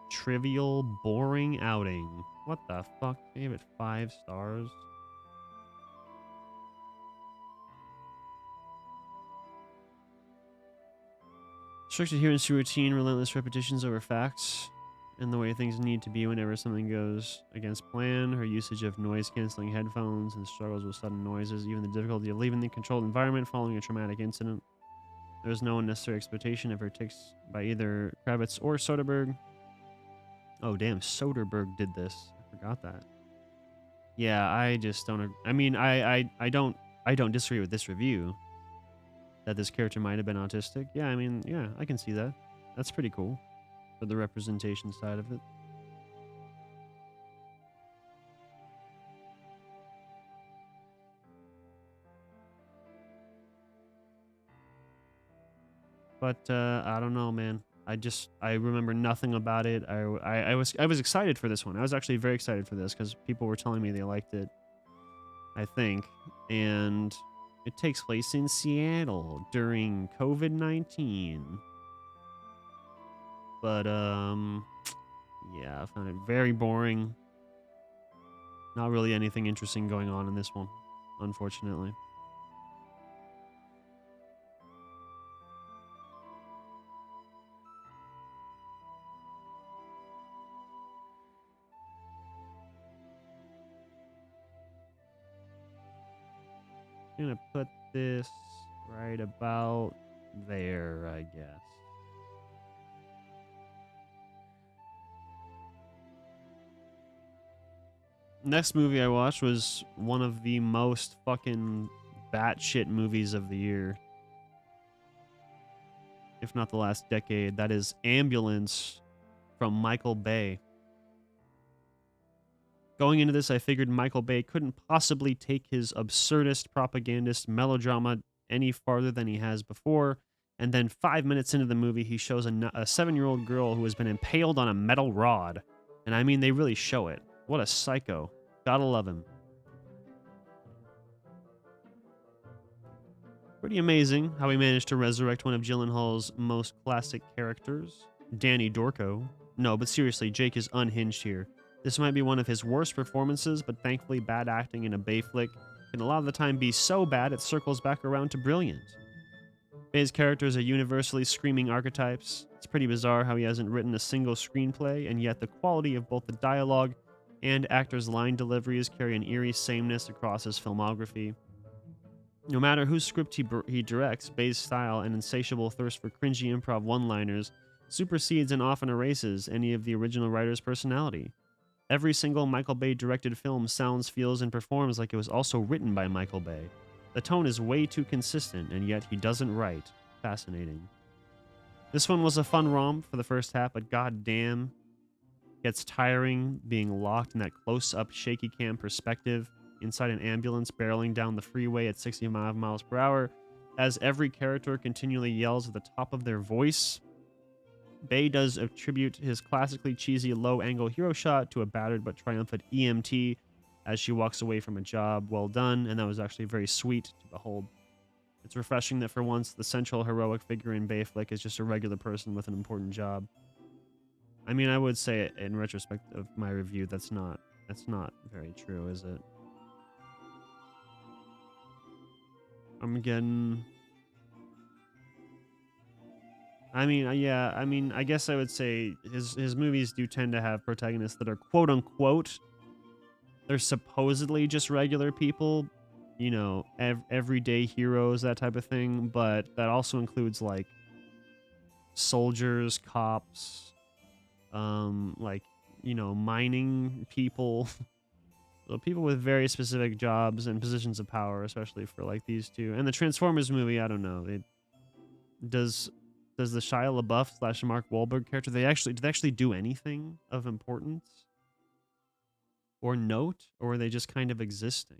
S1: trivial, boring outing. What the fuck? I gave it 5 stars. Strict adherence to routine, relentless repetitions over facts, and the way things need to be whenever something goes against plan. Her usage of noise-canceling headphones and struggles with sudden noises, even the difficulty of leaving the controlled environment following a traumatic incident. There is no unnecessary exploitation of her ticks by either Kravitz or Soderbergh. Oh, damn, Soderbergh did this. I forgot that. Yeah, I just don't. I mean, I don't disagree with this review. That this character might have been autistic. Yeah, I mean, yeah, I can see that. That's pretty cool for the representation side of it. But I don't know, man. I remember nothing about it. I was excited for this one. I was actually very excited for this because people were telling me they liked it. I think, and it takes place in Seattle during COVID-19. But yeah, I found it very boring. Not really anything interesting going on in this one, unfortunately. I'm gonna put this right about there, I guess. Next movie I watched was one of the most fucking batshit movies of the year, if not the last decade. That is Ambulance from Michael Bay. Going into this, I figured Michael Bay couldn't possibly take his absurdist propagandist melodrama any farther than he has before. And then 5 minutes into the movie, he shows a 7-year-old girl who has been impaled on a metal rod. And I mean, they really show it. What a psycho. Gotta love him. Pretty amazing how he managed to resurrect one of Gyllenhaal's most classic characters, Danny Dorco. No, but seriously, Jake is unhinged here. This might be one of his worst performances, but thankfully bad acting in a Bay flick can a lot of the time be so bad it circles back around to brilliant. Bay's characters are universally screaming archetypes. It's pretty bizarre how he hasn't written a single screenplay, and yet the quality of both the dialogue and actors' line deliveries carry an eerie sameness across his filmography. No matter whose script he directs, Bay's style and insatiable thirst for cringy improv one-liners supersedes and often erases any of the original writer's personality. Every single Michael Bay directed film sounds, feels, and performs like it was also written by Michael Bay. The tone is way too consistent, and yet he doesn't write. Fascinating. This one was a fun romp for the first half, but goddamn, gets tiring being locked in that close-up shaky cam perspective inside an ambulance barreling down the freeway at 65 miles per hour as every character continually yells at the top of their voice. Bay does attribute his classically cheesy low-angle hero shot to a battered but triumphant EMT as she walks away from a job well done, and that was actually very sweet to behold. It's refreshing that for once the central heroic figure in Bay Flick is just a regular person with an important job. I mean, I would say in retrospect of my review, that's not very true, is it? I'm getting... I mean, yeah, I mean, I guess I would say his movies do tend to have protagonists that are quote unquote, they're supposedly just regular people, you know, everyday heroes, that type of thing, but that also includes like soldiers, cops, like, you know, mining people, so people with very specific jobs and positions of power, especially for like these two. And the Transformers movie, I don't know, it does the Shia LaBeouf / Mark Wahlberg character, do they actually do anything of importance or note, or are they just kind of existing?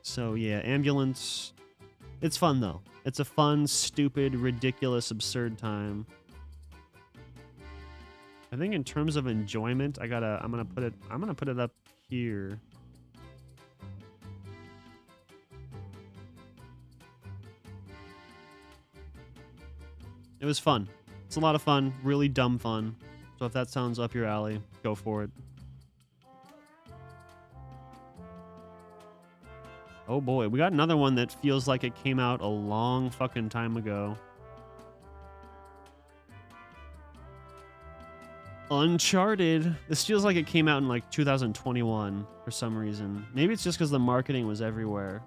S1: So yeah, Ambulance, it's fun though. It's a fun, stupid, ridiculous, absurd time. I think in terms of enjoyment, I'm gonna put it up here. It was fun. It's a lot of fun, really dumb fun. So if that sounds up your alley, go for it. Oh boy, we got another one that feels like it came out a long fucking time ago. Uncharted. This feels like it came out in like 2021 for some reason. Maybe it's just because the marketing was everywhere.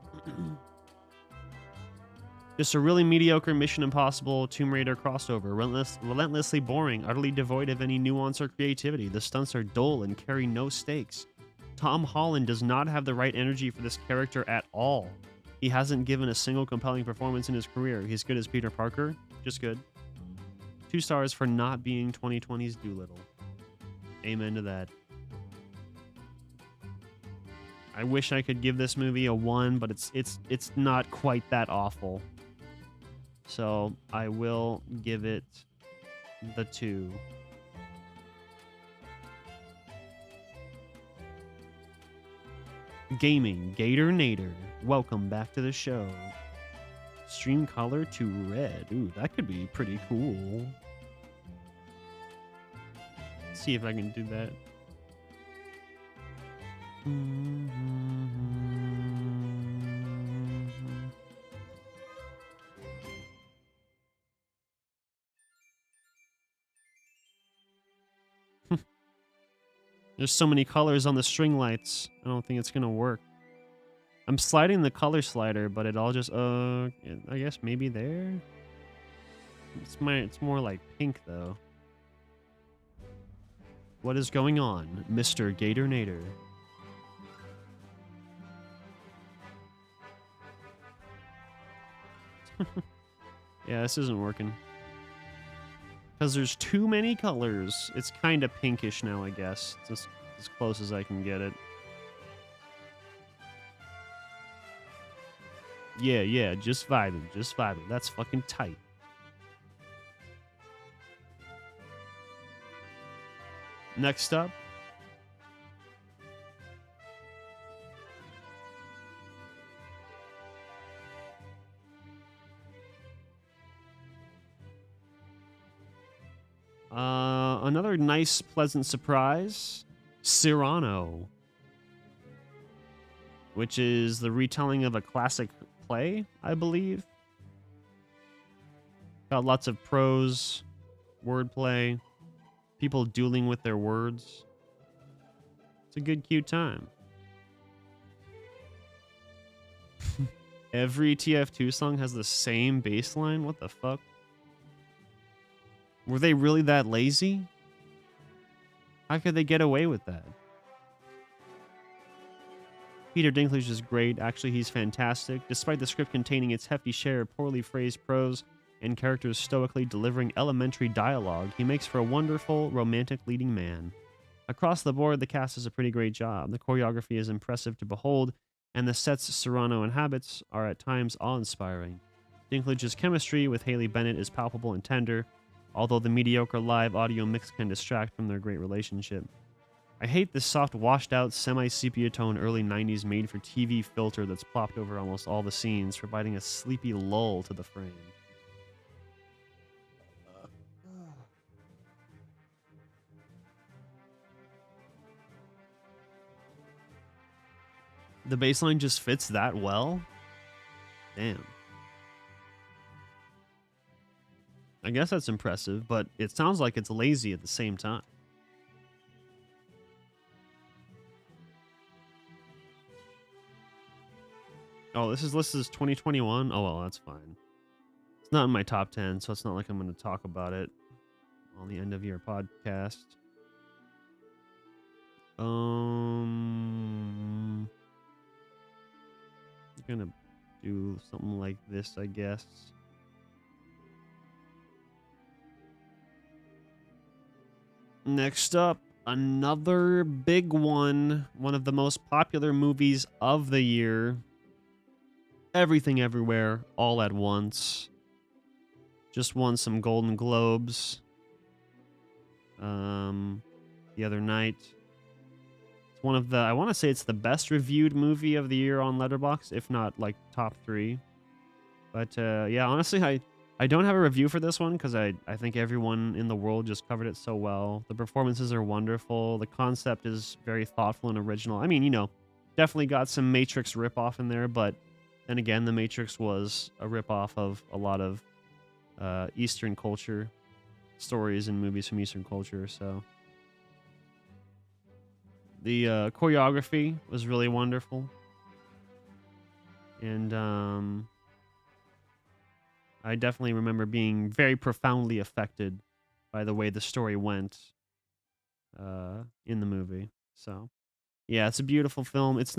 S1: Just a really mediocre Mission Impossible Tomb Raider crossover. Relentlessly boring, utterly devoid of any nuance or creativity. The stunts are dull and carry no stakes. Tom Holland does not have the right energy for this character at all. He hasn't given a single compelling performance in his career. He's good as Peter Parker, just good. 2 stars for not being 2020's Doolittle. Amen to that. I wish I could give this movie a 1, but it's not quite that awful. So I will give it the 2. Gaming, Gator Nader, welcome back to the show. Stream color to red. Ooh, that could be pretty cool. Let's see if I can do that. There's so many colors on the string lights. I don't think it's gonna work. I'm sliding the color slider, but it all just I guess maybe there. It's more like pink though. What is going on, Mr. Gator Nader? Yeah, this isn't working. Because there's too many colors. It's kind of pinkish now, I guess. It's as close as I can get it. Yeah, just vibing, just vibing. That's fucking tight. Next up. Another nice, pleasant surprise. Cyrano. Which is the retelling of a classic play, I believe. Got lots of prose, wordplay, people dueling with their words. It's a good, cute time. Every TF2 song has the same bass line? What the fuck? Were they really that lazy? How could they get away with that? Peter Dinklage is great. Actually, he's fantastic. Despite the script containing its hefty share of poorly phrased prose and characters stoically delivering elementary dialogue, he makes for a wonderful, romantic leading man. Across the board, the cast does a pretty great job. The choreography is impressive to behold, and the sets Serrano inhabits are at times awe-inspiring. Dinklage's chemistry with Haley Bennett is palpable and tender, although the mediocre live audio mix can distract from their great relationship. I hate this soft, washed-out, semi-sepia tone early 90s made-for-TV filter that's plopped over almost all the scenes, providing a sleepy lull to the frame. The bassline just fits that well? Damn. I guess that's impressive, but it sounds like it's lazy at the same time. Oh, this is listed as 2021? Oh, well, that's fine. It's not in my top 10, so it's not like I'm going to talk about it on the end of your podcast. I'm gonna do something like this, I guess. Next up, another big one of the most popular movies of the year. Everything Everywhere All at Once. Just won some Golden Globes the other night. It's one of the, I want to say it's the best reviewed movie of the year on Letterboxd, if not like top 3. But yeah, honestly, I don't have a review for this one because I think everyone in the world just covered it so well. The performances are wonderful. The concept is very thoughtful and original. I mean, you know, definitely got some Matrix ripoff in there, but then again, the Matrix was a ripoff of a lot of Eastern culture stories and movies from Eastern culture, so... The choreography was really wonderful. And I definitely remember being very profoundly affected by the way the story went in the movie. So, yeah, it's a beautiful film. It's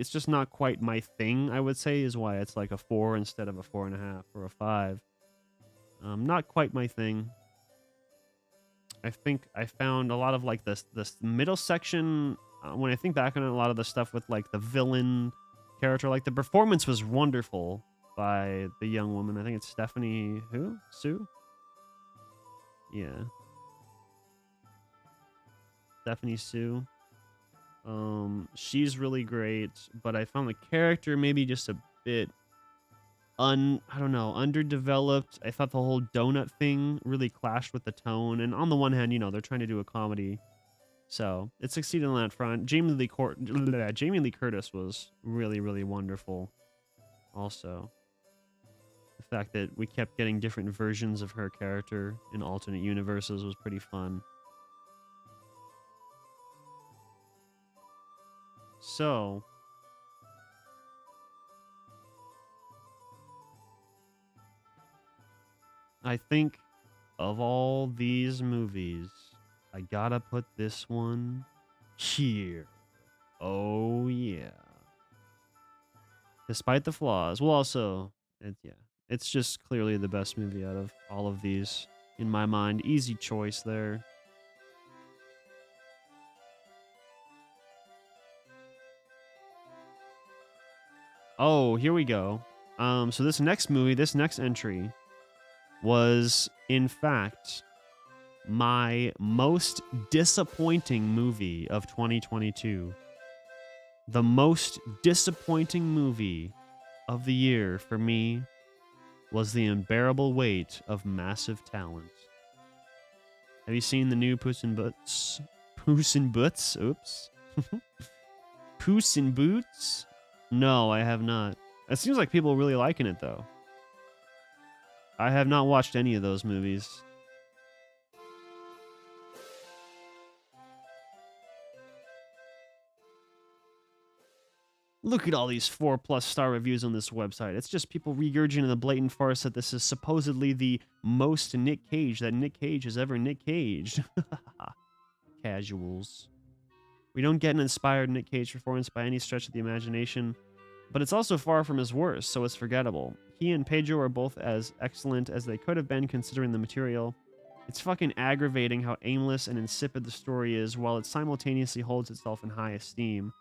S1: just not quite my thing, I would say, is why it's like a 4 instead of a 4.5 or a 5. Not quite my thing. I think I found a lot of like this middle section, when I think back on it, a lot of the stuff with like the villain character, like the performance was wonderful by the young woman. I think it's Stephanie Sue? Yeah. Stephanie Sue. She's really great, but I found the character maybe just a bit I don't know, underdeveloped. I thought the whole donut thing really clashed with the tone. And on the one hand, you know, they're trying to do a comedy, so it succeeded on that front. Jamie Lee Curtis was really, really wonderful. Also, the fact that we kept getting different versions of her character in alternate universes was pretty fun. So, I think of all these movies, I gotta put this one here. Oh, yeah. Despite the flaws. Well, also, it's just clearly the best movie out of all of these, in my mind. Easy choice there. Oh, here we go. So this next entry, was, in fact, my most disappointing movie of 2022. The most disappointing movie of the year for me was The Unbearable Weight of Massive Talent. Have you seen the new Puss in Boots? Puss in Boots? Oops. Puss in Boots? No, I have not. It seems like people are really liking it, though. I have not watched any of those movies. Look at all these 4+ star reviews on this website. It's just people regurgitating the blatant farce that this is supposedly the most Nick Cage that Nick Cage has ever Nick Caged. Casuals. We don't get an inspired Nick Cage performance by any stretch of the imagination, but it's also far from his worst, so it's forgettable. He and Pedro are both as excellent as they could have been considering the material. It's fucking aggravating how aimless and insipid the story is, while it simultaneously holds itself in high esteem.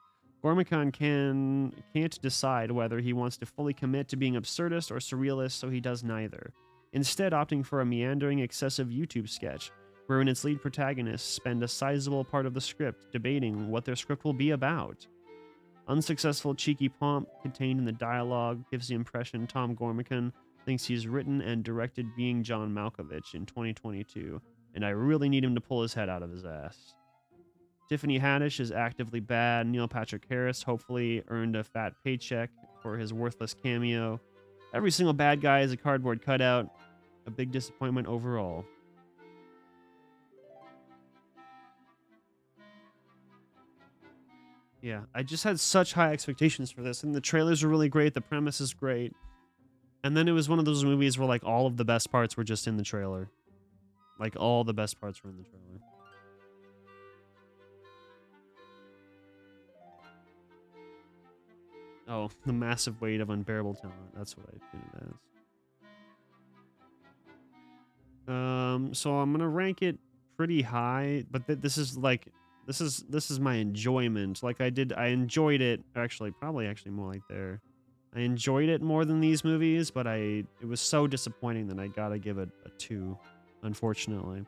S1: Gormican can't decide whether he wants to fully commit to being absurdist or surrealist, so he does neither, instead opting for a meandering, excessive YouTube sketch, wherein its lead protagonists spend a sizable part of the script debating what their script will be about. Unsuccessful cheeky pomp contained in the dialogue gives the impression Tom Gormican thinks he's written and directed Being John Malkovich in 2022, and I really need him to pull his head out of his ass. Tiffany Haddish is actively bad. Neil Patrick Harris hopefully earned a fat paycheck for his worthless cameo. Every single bad guy is a cardboard cutout. A big disappointment overall. Yeah, I just had such high expectations for this, and the trailers were really great. The premise is great. And then it was one of those movies where, like, all of the best parts were just in the trailer. Like, all the best parts were in the trailer. Oh, the massive weight of unbearable talent. That's what I did it as. So I'm gonna rank it pretty high, but this is like, this is my enjoyment. Like I enjoyed it. Actually, probably more like there. I enjoyed it more than these movies, but it was so disappointing that I gotta give it a 2, unfortunately.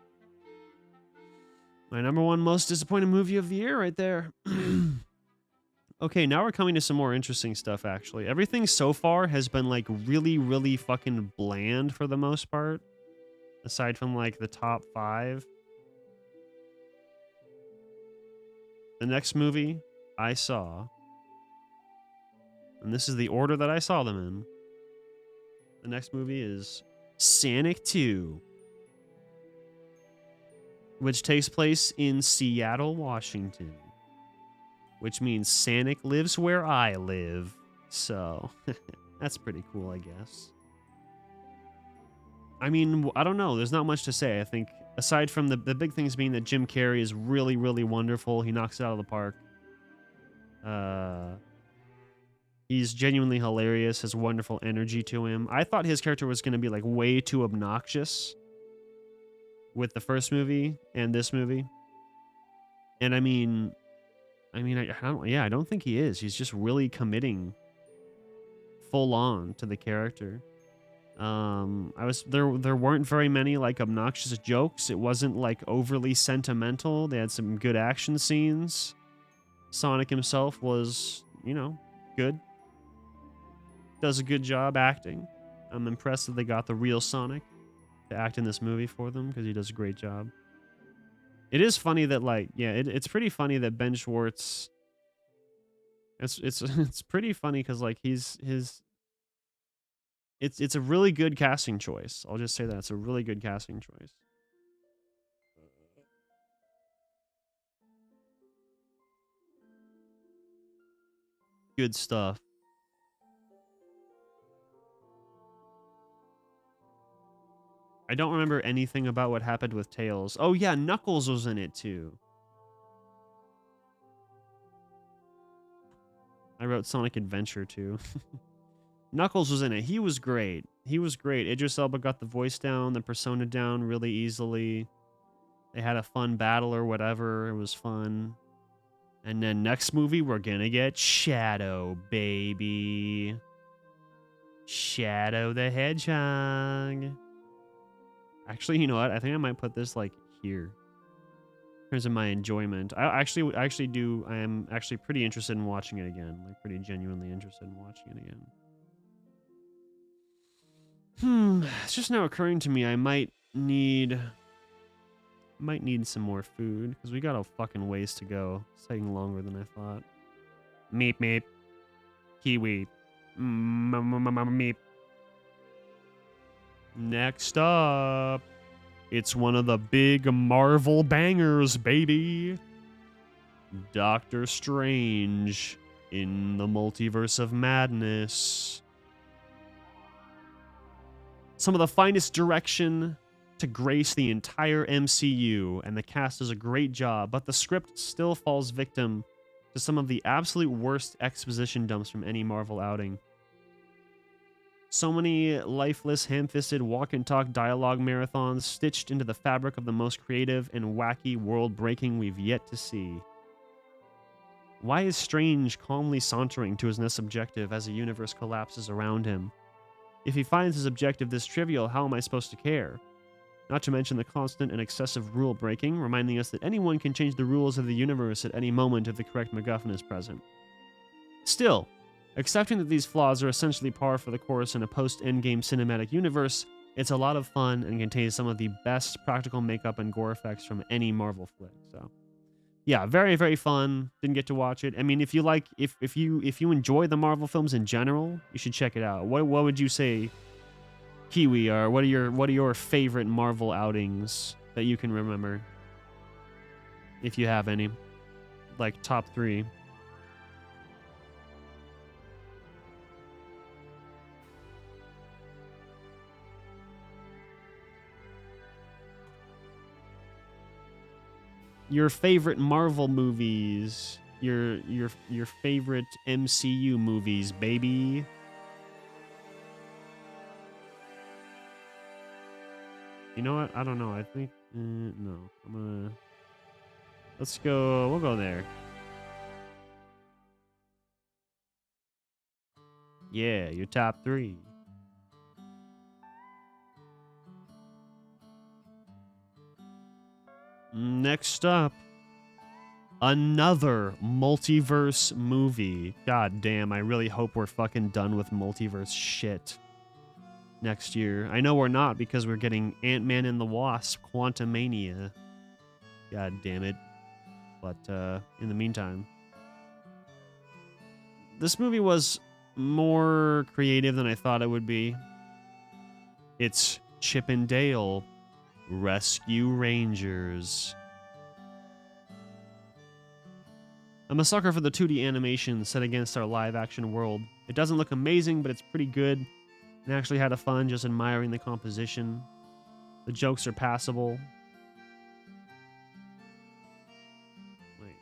S1: My number 1 most disappointing movie of the year right there. Okay, now we're coming to some more interesting stuff, actually. Everything so far has been, like, really, really fucking bland for the most part. Aside from, like, the top 5. The next movie I saw, and this is the order that I saw them in. The next movie is Sonic 2, which takes place in Seattle, Washington, which means Sonic lives where I live. So, that's pretty cool, I guess. I mean, I don't know. There's not much to say. I think, aside from the big things being that Jim Carrey is really, really wonderful. He knocks it out of the park. He's genuinely hilarious, has wonderful energy to him. I thought his character was going to be, like, way too obnoxious with the first movie and this movie. And I don't think he is. He's just really committing full on to the character. There weren't very many, like, obnoxious jokes. It wasn't, like, overly sentimental. They had some good action scenes. Sonic himself was, good. Does a good job acting. I'm impressed that they got the real Sonic to act in this movie for them, because he does a great job. It is funny that, like, yeah, it's pretty funny that Ben Schwartz. It's pretty funny because, like, it's a really good casting choice. I'll just say that it's a really good casting choice. Good stuff. I don't remember anything about what happened with Tails. Oh yeah, Knuckles was in it too. I wrote Sonic Adventure too. Knuckles was in it. He was great. Idris Elba got the voice down, the persona down really easily. They had a fun battle or whatever. It was fun. And then next movie, we're gonna get Shadow, baby. Shadow the Hedgehog. Actually, you know what? I think I might put this, like, here. In terms of my enjoyment. I am actually pretty interested in watching it again. Like, pretty genuinely interested in watching it again. It's just now occurring to me I might need some more food, because we got a fucking ways to go. It's taking longer than I thought. Meep meep. Kiwi. Meep. Next up, it's one of the big Marvel bangers, baby. Doctor Strange In the multiverse of madness. Some of the finest direction to grace the entire MCU, and the cast does a great job, but the script still falls victim to some of the absolute worst exposition dumps from any Marvel outing. So many lifeless, ham-fisted, walk-and-talk dialogue marathons stitched into the fabric of the most creative and wacky world-breaking we've yet to see. Why is Strange calmly sauntering to his next objective as the universe collapses around him? If he finds his objective this trivial, how am I supposed to care? Not to mention the constant and excessive rule breaking, reminding us that anyone can change the rules of the universe at any moment if the correct MacGuffin is present. Still, accepting that these flaws are essentially par for the course in a post-Endgame cinematic universe, it's a lot of fun and contains some of the best practical makeup and gore effects from any Marvel flick. So, yeah, very, very fun. Didn't get to watch it. I mean, if you like, if you enjoy the Marvel films in general, you should check it out. What would you say, Kiwi, are what are your favorite Marvel outings that you can remember, if you have any, like top 3? Your favorite Marvel movies, your favorite MCU movies, baby. You know what? I don't know. I think no. Let's go. We'll go there. Yeah, your top 3. Next up, another multiverse movie. God damn, I really hope we're fucking done with multiverse shit next year. I know we're not, because we're getting Ant-Man and the Wasp: Quantumania. God damn it. But in the meantime, this movie was more creative than I thought it would be. It's Chip and Dale Rescue Rangers. I'm a sucker for the 2D animation set against our live-action world. It doesn't look amazing, but it's pretty good, and actually had a fun just admiring the composition. The jokes are passable. Wait,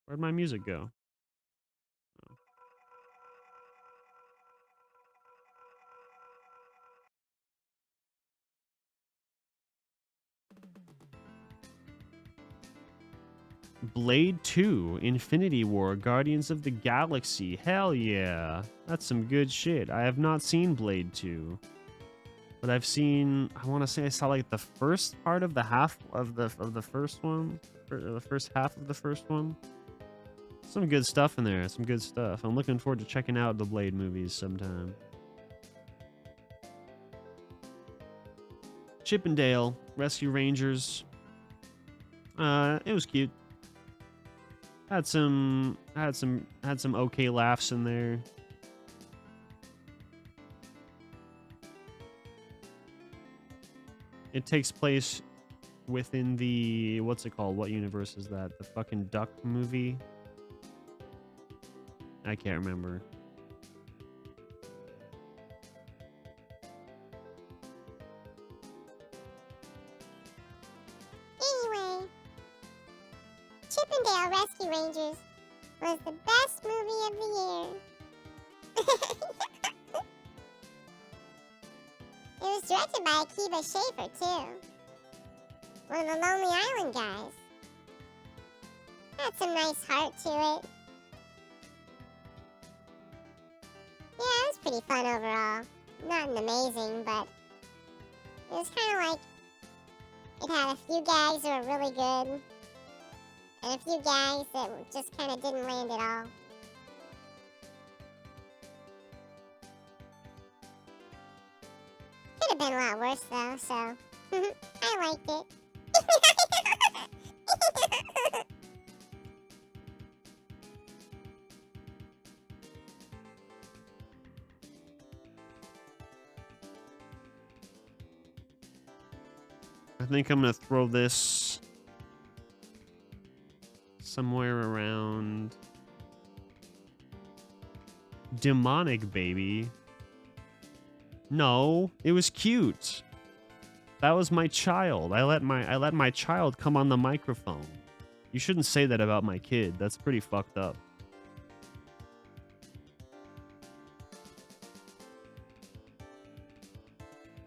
S1: where'd my music go? Oh. Blade 2, Infinity War, Guardians of the Galaxy. Hell yeah. That's some good shit. I have not seen Blade 2. But I've seen, I want to say I saw like the first part of the half of the first one, or the first half of the first one. Some good stuff in there, some good stuff. I'm looking forward to checking out the Blade movies sometime. Chip and Dale Rescue Rangers. It was cute. Had some okay laughs in there. It takes place within the, what's it called? What universe is that? The fucking Duck movie? I can't remember.
S2: Anyway, Chip and Dale Rescue Rangers was the best movie of the year. It was directed by Akiva Schaffer, too. One of the Lonely Island guys. Had some nice heart to it. Yeah, it was pretty fun overall. Nothing amazing, but it was kind of like it had a few gags that were really good, and a few gags that just kind of didn't land at all. Could have been a lot worse, though, so I liked it.
S1: I think I'm gonna throw this somewhere around demonic, baby. No, it was cute. That was my child. I let my child come on the microphone. You shouldn't say that about my kid. That's pretty fucked up.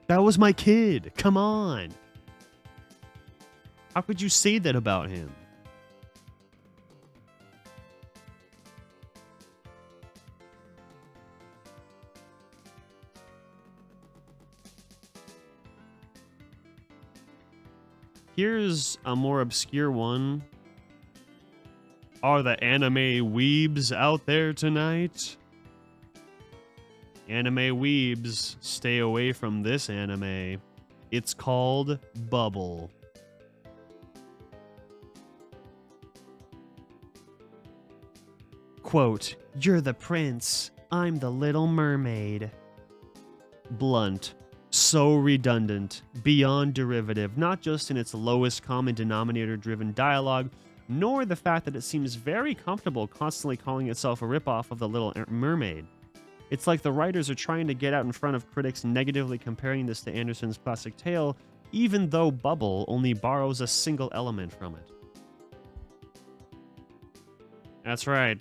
S1: That was my kid. Come on. How could you say that about him? Here's a more obscure one. Are the anime weebs out there tonight? Anime weebs, stay away from this anime. It's called Bubble. Quote, "You're the prince, I'm the little mermaid." Blunt. So redundant, beyond derivative, not just in its lowest common denominator-driven dialogue, nor the fact that it seems very comfortable constantly calling itself a ripoff of The Little Mermaid. It's like the writers are trying to get out in front of critics negatively comparing this to Anderson's classic tale, even though Bubble only borrows a single element from it. That's right.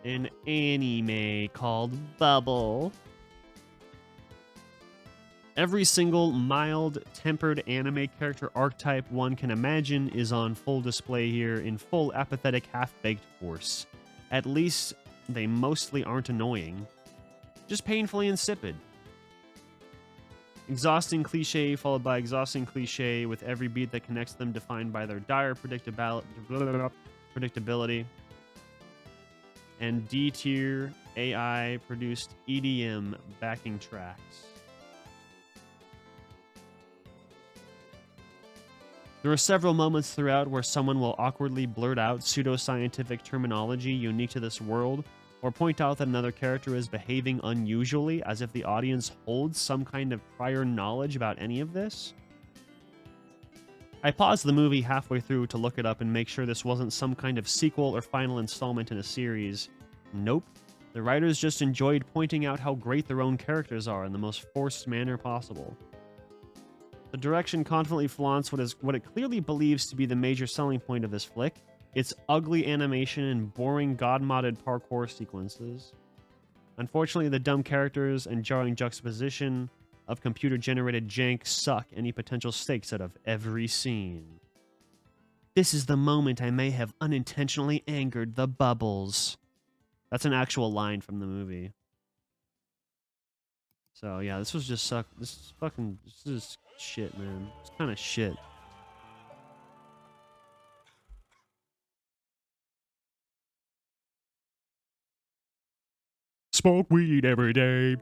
S1: An anime called Bubble. Every single mild-tempered anime character archetype one can imagine is on full display here in full apathetic half-baked force. At least they mostly aren't annoying, just painfully insipid. Exhausting cliche followed by exhausting cliche with every beat that connects them defined by their dire predictability. And D-tier AI-produced EDM backing tracks. There are several moments throughout where someone will awkwardly blurt out pseudoscientific terminology unique to this world, or point out that another character is behaving unusually as if the audience holds some kind of prior knowledge about any of this. I paused the movie halfway through to look it up and make sure this wasn't some kind of sequel or final installment in a series. Nope. The writers just enjoyed pointing out how great their own characters are in the most forced manner possible. The direction confidently flaunts what it clearly believes to be the major selling point of this flick: its ugly animation and boring god-modded parkour sequences. Unfortunately, the dumb characters and jarring juxtaposition of computer-generated jank suck any potential stakes out of every scene. This is the moment I may have unintentionally angered the bubbles. That's an actual line from the movie. So yeah, this was just suck. This is shit, man. It's kind of shit. Smoke weed every day.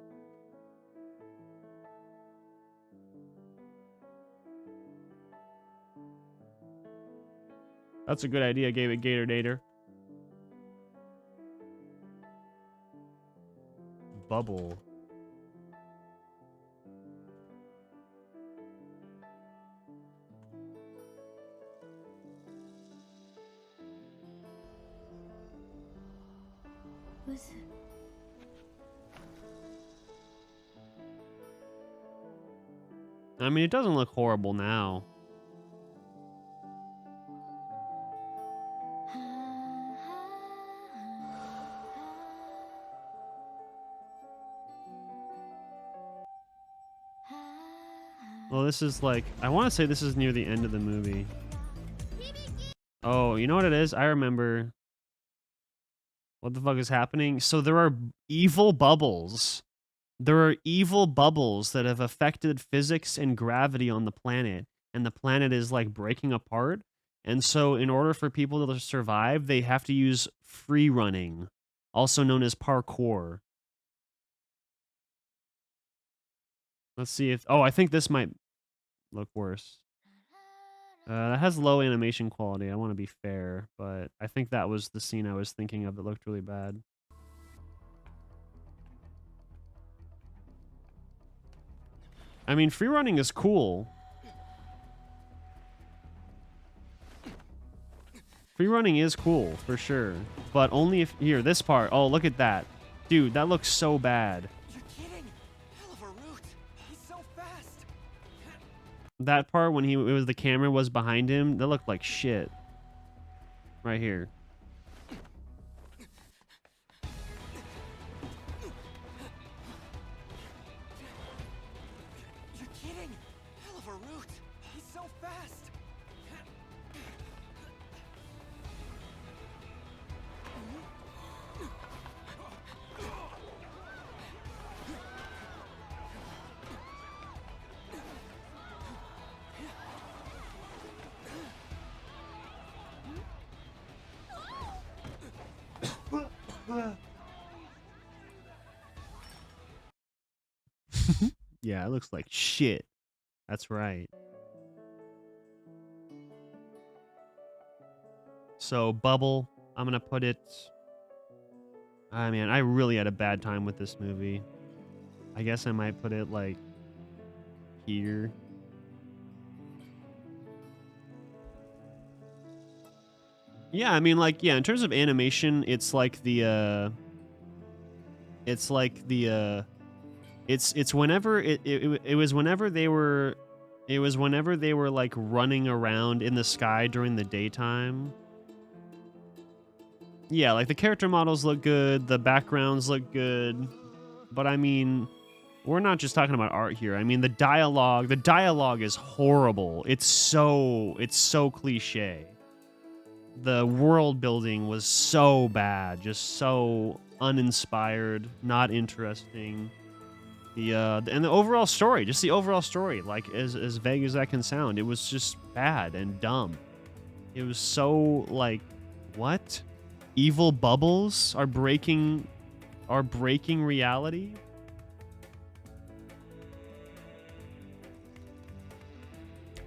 S1: That's a good idea, gave it Gator Dater. Bubble. I mean, it doesn't look horrible now. Well, this is like, I want to say this is near the end of the movie. Oh, you know what it is? I remember. What the fuck is happening? So there are evil bubbles. There are evil bubbles that have affected physics and gravity on the planet, and the planet is like breaking apart. And so in order for people to survive, they have to use free running, also known as parkour. Let's see if... Oh, I think this might look worse. It has low animation quality. I want to be fair, but I think that was the scene I was thinking of that looked really bad. I mean, free running is cool. Free running is cool, for sure. But only if... Here, this part. Oh, look at that. Dude, that looks so bad.
S3: You're kidding. Hell of a route. He's so fast.
S1: That part when the camera was behind him, that looked like shit. Right here.
S3: You're kidding. Hell of a route. He's so fast.
S1: Yeah, it looks like shit. That's right. So, Bubble, I'm gonna put it... Ah, man, I really had a bad time with this movie. I guess I might put it, like, here. Yeah, I mean, like, yeah, in terms of animation, it's like the, it's whenever it was whenever they were like running around in the sky during the daytime. Yeah, like the character models look good, the backgrounds look good, but I mean, we're not just talking about art here. I mean, the dialogue is horrible. It's so cliche. The world building was so bad, just so uninspired, not interesting. And the overall story, just the overall story, like as vague as that can sound, it was just bad and dumb. It was so like, what? Evil bubbles are breaking reality?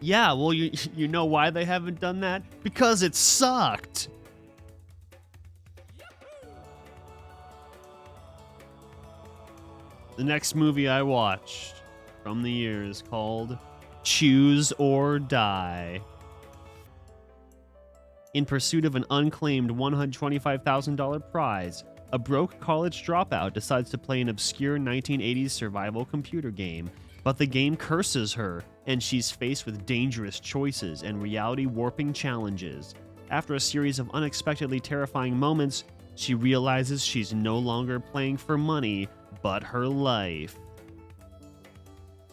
S1: Yeah, well, you know why they haven't done that? Because it sucked. The next movie I watched from the year is called Choose or Die. In pursuit of an unclaimed $125,000 prize, a broke college dropout decides to play an obscure 1980s survival computer game, but the game curses her, and she's faced with dangerous choices and reality-warping challenges. After a series of unexpectedly terrifying moments, she realizes she's no longer playing for money, but her life.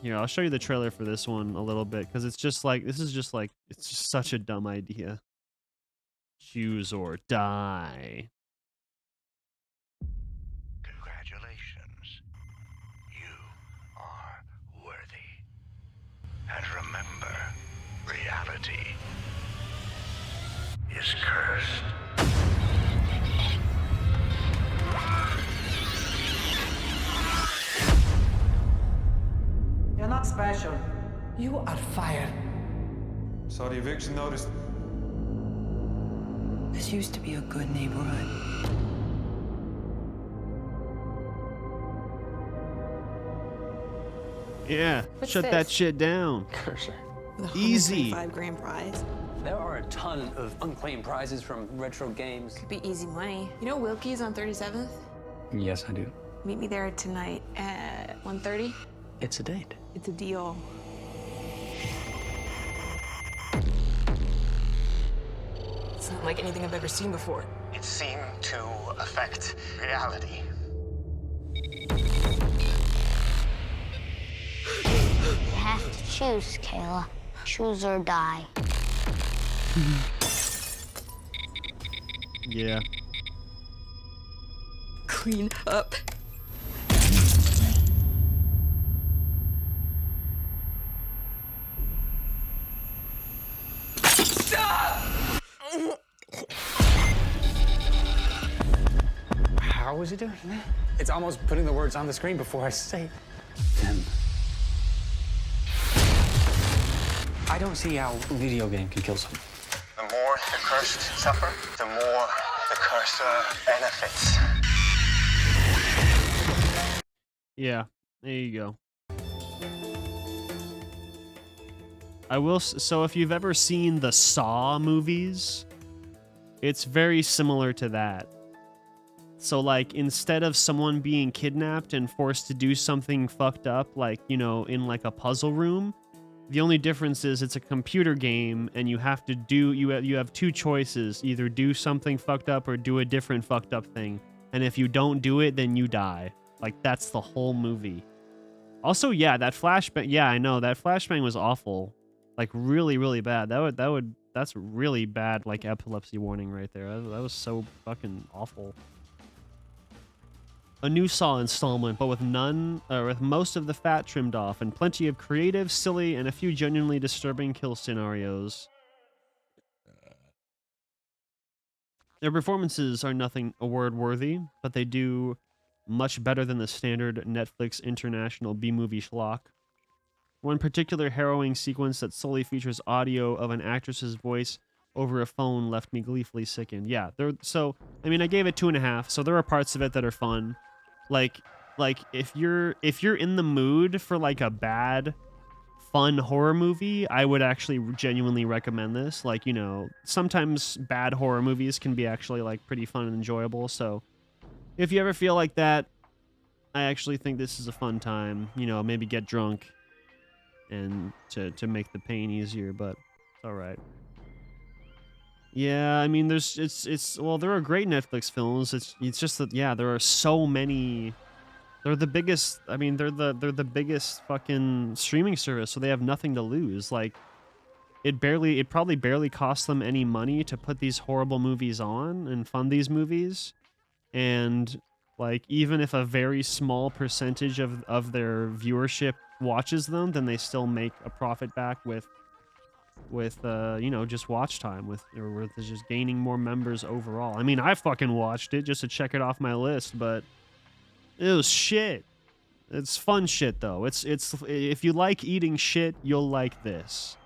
S1: Here, I'll show you the trailer for this one a little bit, because it's just such a dumb idea. Choose or die.
S4: Congratulations. You are worthy. And remember, reality is cursed.
S5: You're not special. You are fired.
S6: Saw the eviction notice.
S5: This used to be a good neighborhood.
S1: Yeah, shut that shit down.
S7: Cursor.
S1: Easy.
S8: $5,000 prize.
S7: There are a ton of unclaimed prizes from retro games.
S8: Could be easy money. You know Wilkie's on 37th?
S7: Yes, I do.
S8: Meet me there tonight at 1:30.
S7: It's a date.
S8: It's a deal. It's not like anything I've ever seen before.
S4: It seemed to affect reality.
S2: You have to choose, Kayla. Choose or die.
S1: Yeah.
S8: Clean up.
S7: How was he doing that? It's almost putting the words on the screen before I say them. I don't see how a video game can kill someone.
S4: The more the cursed suffer, the more the cursor benefits.
S1: Yeah, there you go. So if you've ever seen the Saw movies, It's very similar to that. So, like, instead of someone being kidnapped and forced to do something fucked up, like, you know, in like a puzzle room, the only difference is it's a computer game and you have to do, you have two choices, either do something fucked up or do a different fucked up thing. And if you don't do it, then you die. Like, that's the whole movie. Also, yeah, that flashbang, yeah, I know, that flashbang was awful. Like, really, really bad. That's really bad, like, epilepsy warning right there. That was so fucking awful. A new Saw installment, but with most of the fat trimmed off, and plenty of creative, silly, and a few genuinely disturbing kill scenarios. Their performances are nothing award-worthy, but they do much better than the standard Netflix international B-movie schlock. One particular harrowing sequence that solely features audio of an actress's voice over a phone left me gleefully sickened. Yeah, so, I mean, I gave it 2.5, so there are parts of it that are fun. Like if you're in the mood for like a bad, fun horror movie, I would actually genuinely recommend this. Like, you know, sometimes bad horror movies can be actually like pretty fun and enjoyable. So if you ever feel like that, I actually think this is a fun time. You know, maybe get drunk and to make the pain easier, but it's all right. Yeah, I mean, well, there are great Netflix films. It's just that, yeah, there are so many. They're the biggest. I mean, they're the biggest fucking streaming service, so they have nothing to lose. Like, it probably barely costs them any money to put these horrible movies on and fund these movies, and like, even if a very small percentage of their viewership watches them, then they still make a profit back with you know, just watch time, with just gaining more members overall. I mean, I fucking watched it just to check it off my list, but it was shit. It's fun shit though. It's if you like eating shit, you'll like this.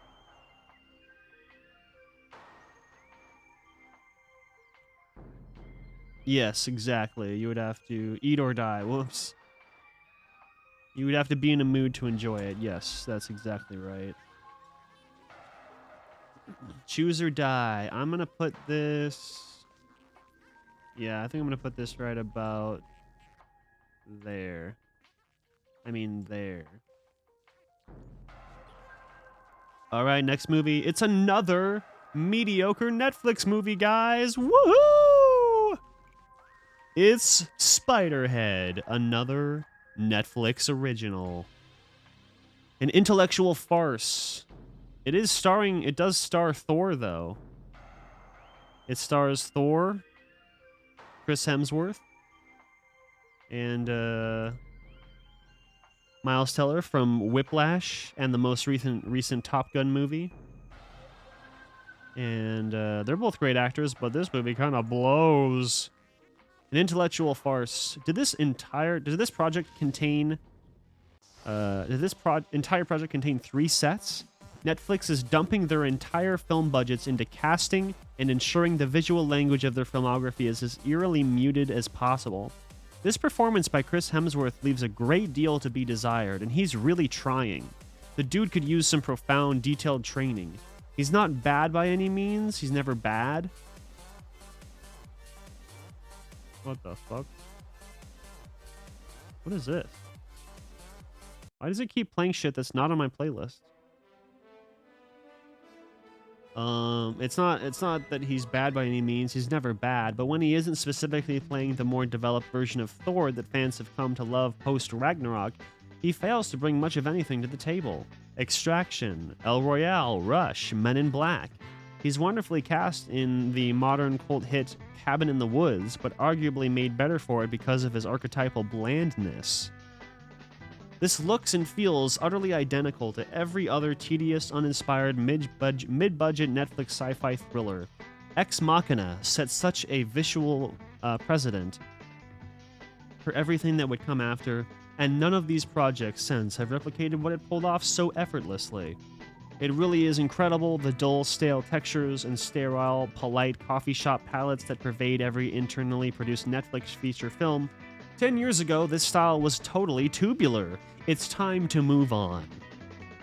S1: Yes, exactly. You would have to eat or die. Whoops. You would have to be in a mood to enjoy it. Yes, that's exactly right. Choose or die. I'm gonna put this. Yeah, I think I'm gonna put this right about there. I mean, there. All right, next movie. It's another mediocre Netflix movie, guys. Woohoo! It's Spiderhead, another Netflix original. An intellectual farce. It does star Thor, though. It stars Thor, Chris Hemsworth, and Miles Teller from Whiplash and the most recent Top Gun movie. And they're both great actors, but this movie kind of blows. An intellectual farce. Did this entire project contain contain 3 sets? Netflix is dumping their entire film budgets into casting and ensuring the visual language of their filmography is as eerily muted as possible. This performance by Chris Hemsworth leaves a great deal to be desired, and he's really trying. The dude could use some profound, detailed training. He's not bad by any means. He's never bad. What the fuck? What is this? Why does it keep playing shit that's not on my playlist? It's not that he's bad by any means. He's never bad, but when he isn't specifically playing the more developed version of Thor that fans have come to love post-Ragnarok, he fails to bring much of anything to the table. Extraction, El Royale, Rush, Men in Black. He's wonderfully cast in the modern cult hit Cabin in the Woods, but arguably made better for it because of his archetypal blandness. This looks and feels utterly identical to every other tedious, uninspired, mid-budget Netflix sci-fi thriller. Ex Machina set such a visual precedent for everything that would come after, and none of these projects since have replicated what it pulled off so effortlessly. It really is incredible, the dull, stale textures and sterile, polite coffee shop palettes that pervade every internally produced Netflix feature film. 10 years ago, this style was totally tubular. It's time to move on.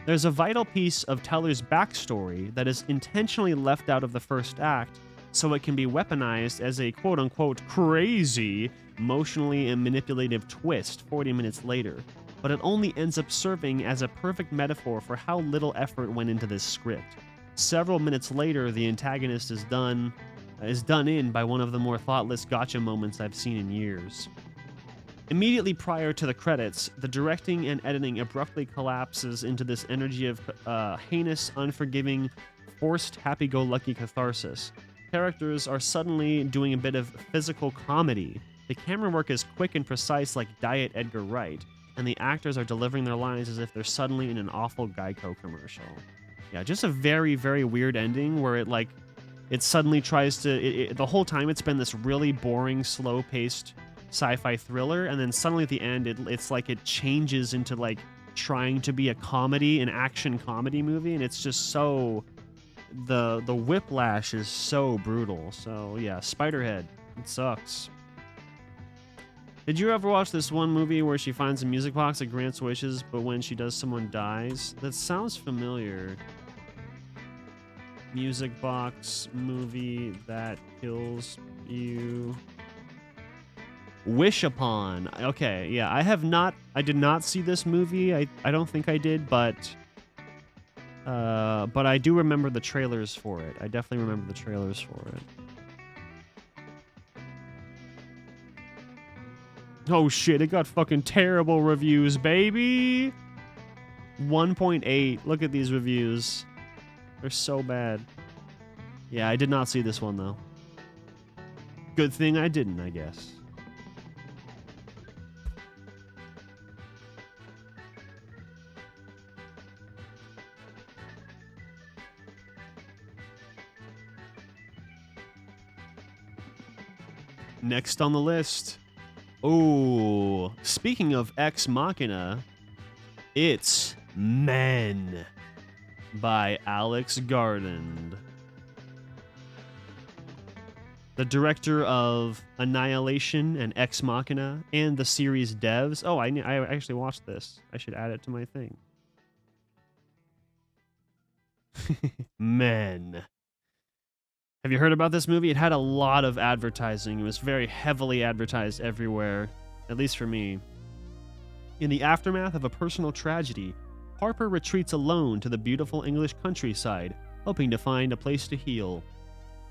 S1: There's a vital piece of Teller's backstory that is intentionally left out of the first act, so it can be weaponized as a quote-unquote crazy, emotionally and manipulative twist 40 minutes later, but it only ends up serving as a perfect metaphor for how little effort went into this script. Several minutes later, the antagonist is done in by one of the more thoughtless gotcha moments I've seen in years. Immediately prior to the credits, the directing and editing abruptly collapses into this energy of heinous, unforgiving, forced happy-go-lucky catharsis. Characters are suddenly doing a bit of physical comedy. The camera work is quick and precise like Diet Edgar Wright, and the actors are delivering their lines as if they're suddenly in an awful Geico commercial. Yeah, just a very, very weird ending where it suddenly tries to... the whole time it's been this really boring, slow-paced sci-fi thriller, and then suddenly at the end it's like it changes into like trying to be a comedy, an action comedy movie, and it's just so... The whiplash is so brutal. So yeah, Spiderhead. It sucks. Did you ever watch this one movie where she finds a music box that grants wishes, but when she does, someone dies? That sounds familiar. Music box movie that kills you. Wish Upon. Okay, yeah, I did not see this movie. I don't think I did, but I do remember the trailers for it. I definitely remember the trailers for it. Oh shit, it got fucking terrible reviews, baby! 1.8. Look at these reviews. They're so bad. Yeah, I did not see this one, though. Good thing I didn't, I guess. Next on the list. Oh, speaking of Ex Machina, it's Men by Alex Garland. The director of Annihilation and Ex Machina and the series Devs. Oh, I actually watched this. I should add it to my thing. Men. Have you heard about this movie? It had a lot of advertising. It was very heavily advertised everywhere, at least for me. In the aftermath of a personal tragedy, Harper retreats alone to the beautiful English countryside, hoping to find a place to heal.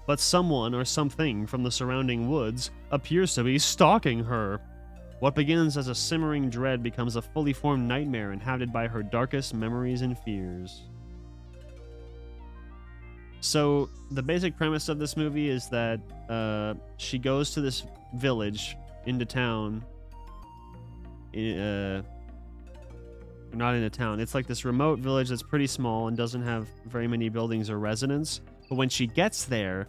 S1: But someone or something from the surrounding woods appears to be stalking her. What begins as a simmering dread becomes a fully formed nightmare inhabited by her darkest memories and fears. So the basic premise of this movie is that she goes to this village into town. Not into town. It's like this remote village that's pretty small and doesn't have very many buildings or residents. But when she gets there,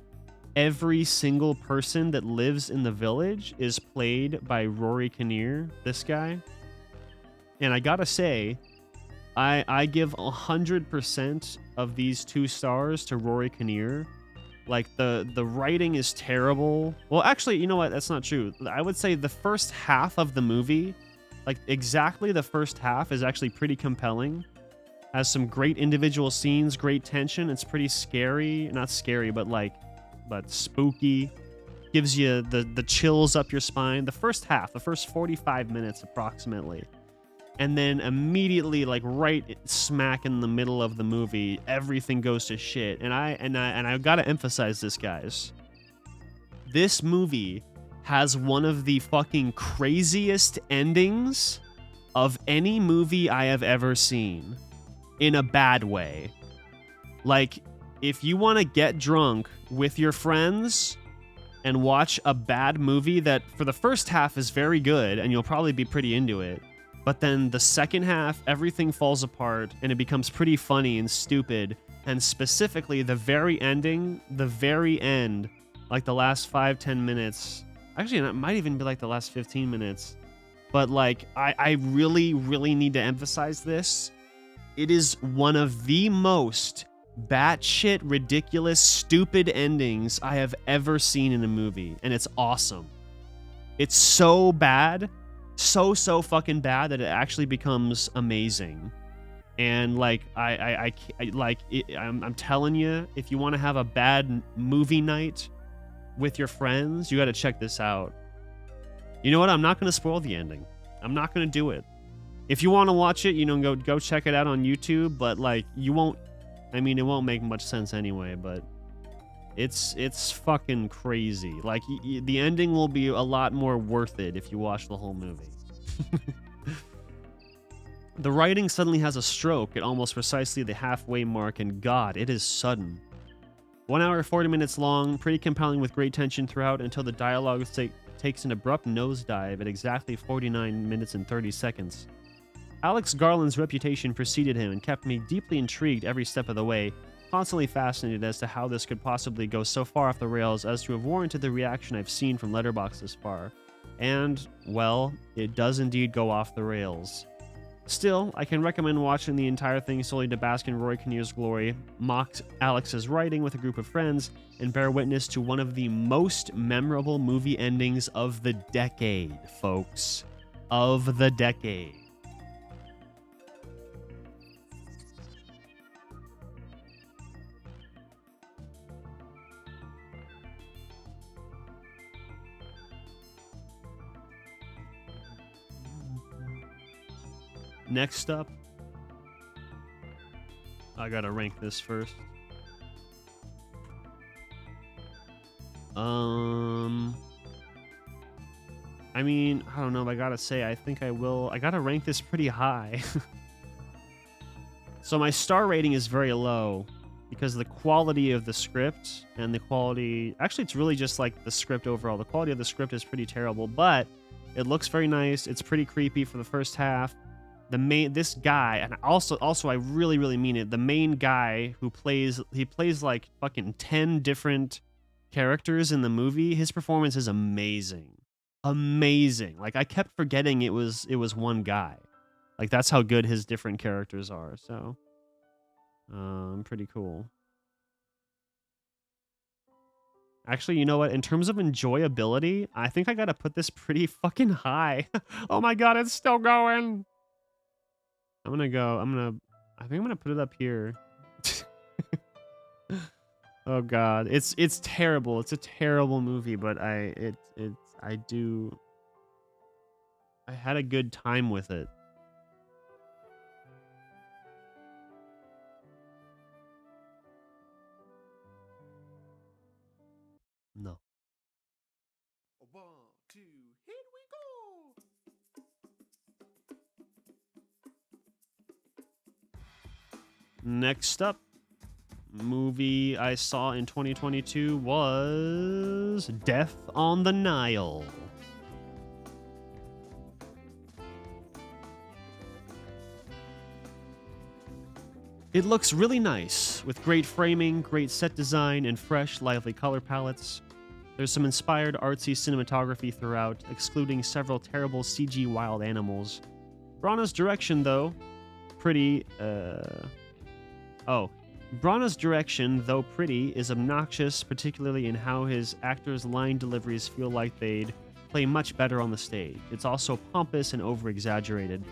S1: every single person that lives in the village is played by Rory Kinnear, this guy. And I gotta say, I give 100% of these 2 stars to Rory Kinnear. Like, the writing is terrible. Well, actually, you know what? That's not true. I would say the first half of the movie, like exactly the first half, is actually pretty compelling. Has some great individual scenes, great tension. It's pretty scary. Not scary, but spooky. Gives you the chills up your spine. The first half, the first 45 minutes approximately. And then immediately, like right smack in the middle of the movie, everything goes to shit. And I gotta emphasize this, guys. This movie has one of the fucking craziest endings of any movie I have ever seen. In a bad way. Like, if you want to get drunk with your friends and watch a bad movie that for the first half is very good and you'll probably be pretty into it, but then the second half, everything falls apart and it becomes pretty funny and stupid. And specifically, the very ending, the very end, like the last 5-10 minutes, actually, it might even be like the last 15 minutes. But like, I really, really need to emphasize this. It is one of the most batshit ridiculous, stupid endings I have ever seen in a movie. And it's awesome. It's so bad. So fucking bad that it actually becomes amazing. And like I'm telling you, if you want to have a bad movie night with your friends, you got to check this out. You know what? I'm not going to spoil the ending. I'm not going to do it. If you want to watch it, you know, go check it out on YouTube, but like you won't, I mean, it won't make much sense anyway, but it's fucking crazy. Like the ending will be a lot more worth it if you watch the whole movie. The writing suddenly has a stroke at almost precisely the halfway mark, and God, it is sudden. 1 hour 40 minutes long, pretty compelling with great tension throughout until the dialogue takes an abrupt nosedive at exactly 49 minutes and 30 seconds. Alex Garland's reputation preceded him and kept me deeply intrigued every step of the way, constantly fascinated as to how this could possibly go so far off the rails as to have warranted the reaction I've seen from Letterboxd this far. And, well, it does indeed go off the rails. Still, I can recommend watching the entire thing solely to bask in Roy Kinnear's glory, mock Alex's writing with a group of friends, and bear witness to one of the most memorable movie endings of the decade, folks. Of the decade. Next up, I gotta rank this first. I mean, I don't know, but I gotta say, I think I will. I gotta rank this pretty high. So my star rating is very low because the quality of the script and the quality, actually, it's really just like the script overall. The quality of the script is pretty terrible, but it looks very nice. It's pretty creepy for the first half. This guy, and also I really mean it, the main guy who plays like fucking 10 different characters in the movie. His performance is amazing. Like I kept forgetting it was one guy. Like that's how good his different characters are. So pretty cool. Actually, you know what? In terms of enjoyability, I think I gotta put this pretty fucking high. Oh my god, it's still going. I think I'm gonna put it up here. Oh god, it's terrible. It's a terrible movie, but I had a good time with it. No.
S3: 1, 2, here we go.
S1: Next up, movie I saw in 2022 was Death on the Nile. It looks really nice, with great framing, great set design, and fresh, lively color palettes. There's some inspired artsy cinematography throughout, excluding several terrible CG wild animals. Branagh's direction, though, pretty, Branagh's direction, though pretty, is obnoxious, particularly in how his actors' line deliveries feel like they'd play much better on the stage. It's also pompous and over-exaggerated.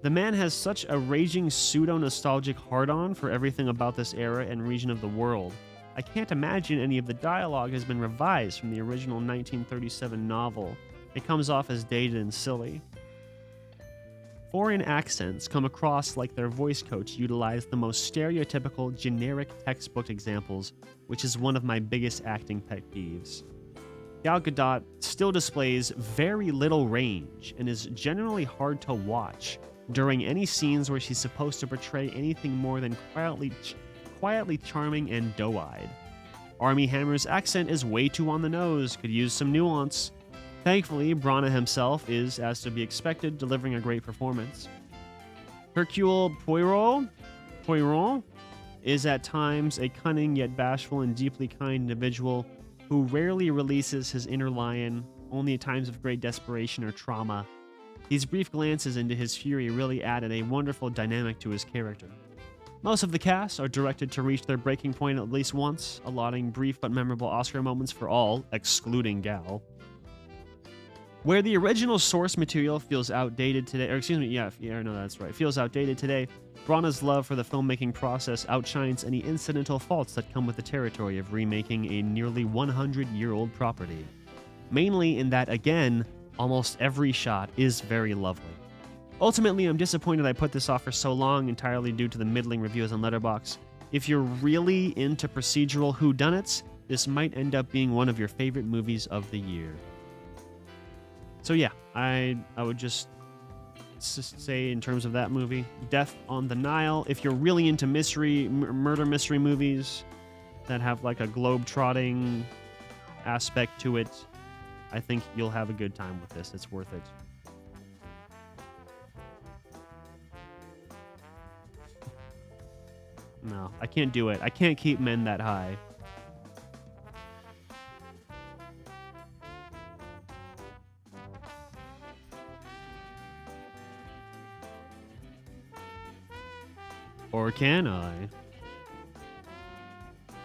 S1: The man has such a raging pseudo-nostalgic hard-on for everything about this era and region of the world. I can't imagine any of the dialogue has been revised from the original 1937 novel. It comes off as dated and silly. Foreign accents come across like their voice coach utilized the most stereotypical, generic textbook examples, which is one of my biggest acting pet peeves. Gal Gadot still displays very little range and is generally hard to watch during any scenes where she's supposed to portray anything more than quietly charming and doe-eyed. Armie Hammer's accent is way too on the nose, could use some nuance. Thankfully, Branagh himself is, as to be expected, delivering a great performance. Hercule Poirot is at times a cunning yet bashful and deeply kind individual who rarely releases his inner lion, only at times of great desperation or trauma. These brief glances into his fury really added a wonderful dynamic to his character. Most of the cast are directed to reach their breaking point at least once, allotting brief but memorable Oscar moments for all, excluding Gal. Where the original source material feels outdated today, or excuse me, no, that's right, feels outdated today, Branagh's love for the filmmaking process outshines any incidental faults that come with the territory of remaking a nearly 100-year-old property. Mainly in that, again, almost every shot is very lovely. Ultimately, I'm disappointed I put this off for so long, entirely due to the middling reviews on Letterboxd. If you're really into procedural whodunits, this might end up being one of your favorite movies of the year. So yeah, I would just say in terms of that movie, Death on the Nile. If you're really into murder mystery movies that have like a globe-trotting aspect to it, I think you'll have a good time with this. It's worth it. No, I can't do it. I can't keep men that high. Or can I?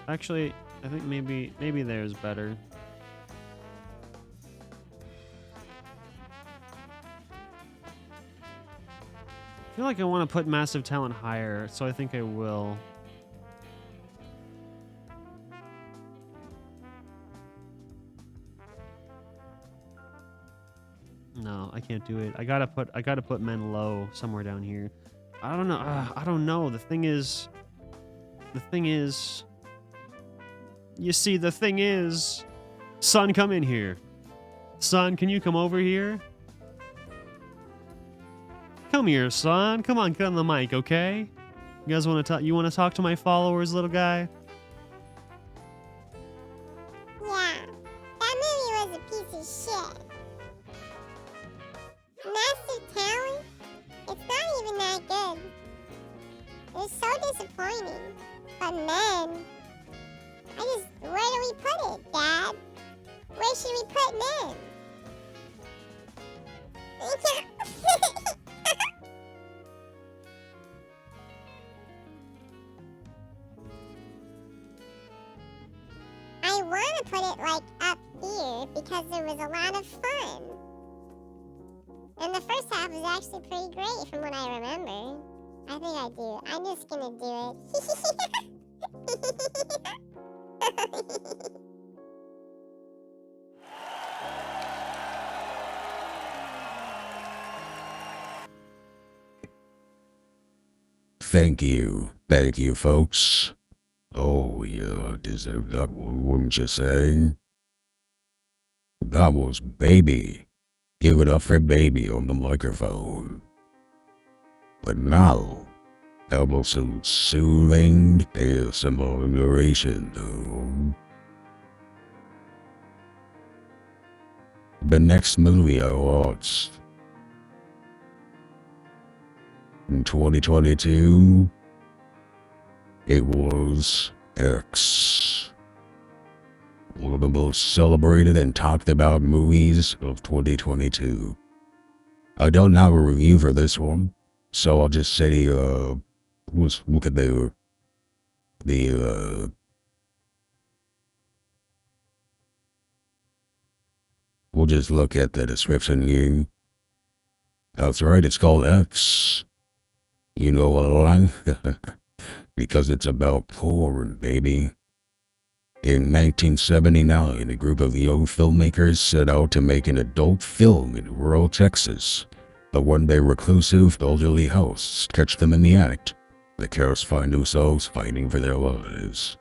S1: Actually, I think maybe there's better. I feel like I want to put Massive Talent higher, so I think I will. No, I can't do it. I gotta put Men low somewhere down here. I don't know. I don't know. The thing is, you see, the thing is, son, come in here. Son, can you come over here? Come here, son. Come on, get on the mic, okay? You guys want to talk? You want to talk to my followers, little guy?
S2: Yeah, that movie was a piece of shit. Massive Talent? It's not even that good. It's so disappointing. But man, where do we put it, Dad? Where should we put men? I want to put it like up here because it was a lot of fun. And the first half was actually pretty great from what I remember. I think I do. I'm just gonna do it.
S9: Thank you, folks. Oh, you deserve that one, wouldn't you say? That was Baby. Give it up for Baby on the microphone. But now, how about some soothing ASMR narration, though? The next movie I watched in 2022, it was X. One of the most celebrated and talked about movies of 2022. I don't have a review for this one, so I'll just say, let's look at we'll just look at the description here. That's right, it's called X. You know why? Because it's about porn, baby. In 1979, a group of young filmmakers set out to make an adult film in rural Texas. But one day, reclusive, elderly hosts catch them in the act. The characters find themselves fighting for their lives.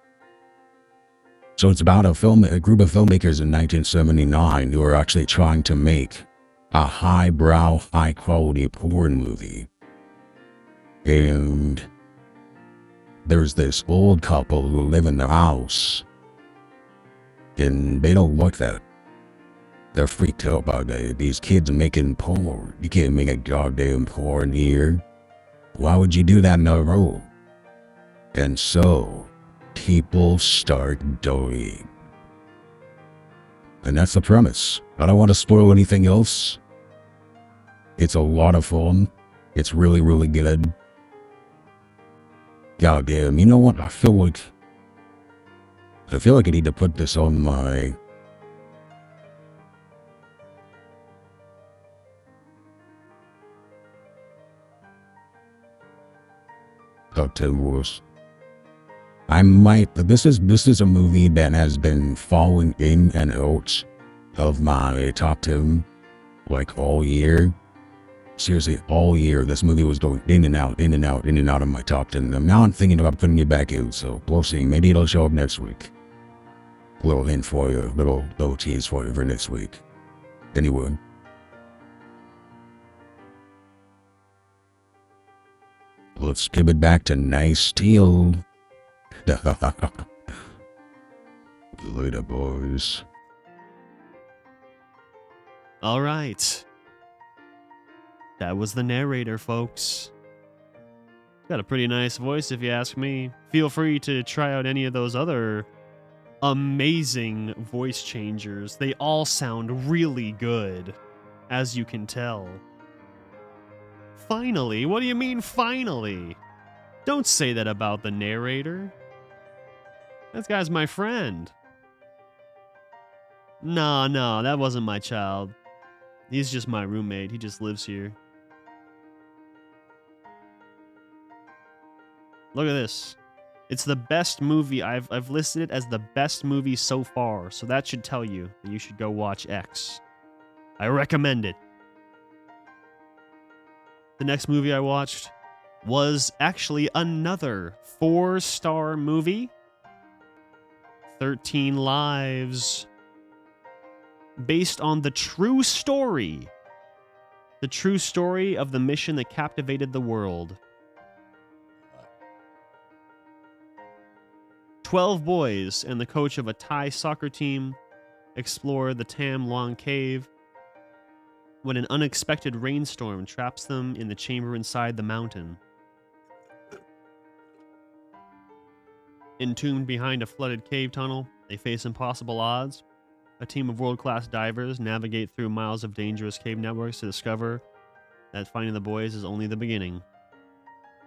S9: So it's about a group of filmmakers in 1979 who are actually trying to make a highbrow, high-quality porn movie. And there's this old couple who live in their house, and they don't like that. They're freaked out by these kids making porn. You can't make a goddamn porn here. Why would you do that in a room? And so, people start dying. And that's the premise. I don't want to spoil anything else. It's a lot of fun. It's really, really good. Goddamn, you know what? I feel like I need to put this on my top 10 worst. This is a movie that has been falling in and out of my top 10 like all year. Seriously, all year this movie was going in and out, in and out, in and out of my top 10. And now I'm thinking about putting it back in, so we'll see. Maybe it'll show up next week. Little hint for you, little tease for you for next week. Anyway. Let's give it back to Nice Steel. Later, boys.
S1: All right. That was the narrator, folks. Got a pretty nice voice, if you ask me. Feel free to try out any of those other amazing voice changers. They all sound really good, as you can tell. Finally? What do you mean, finally? Don't say that about the narrator. That guy's my friend. No, that wasn't my child. He's just my roommate. He just lives here. Look at this. It's the best movie. I've listed it as the best movie so far, so that should tell you that you should go watch X. I recommend it. The next movie I watched was actually another 4-star movie. 13 Lives. Based on the true story. The true story of the mission that captivated the world. 12 boys and the coach of a Thai soccer team explore the Tam Luang Cave when an unexpected rainstorm traps them in the chamber inside the mountain. Entombed behind a flooded cave tunnel, they face impossible odds. A team of world-class divers navigate through miles of dangerous cave networks to discover that finding the boys is only the beginning.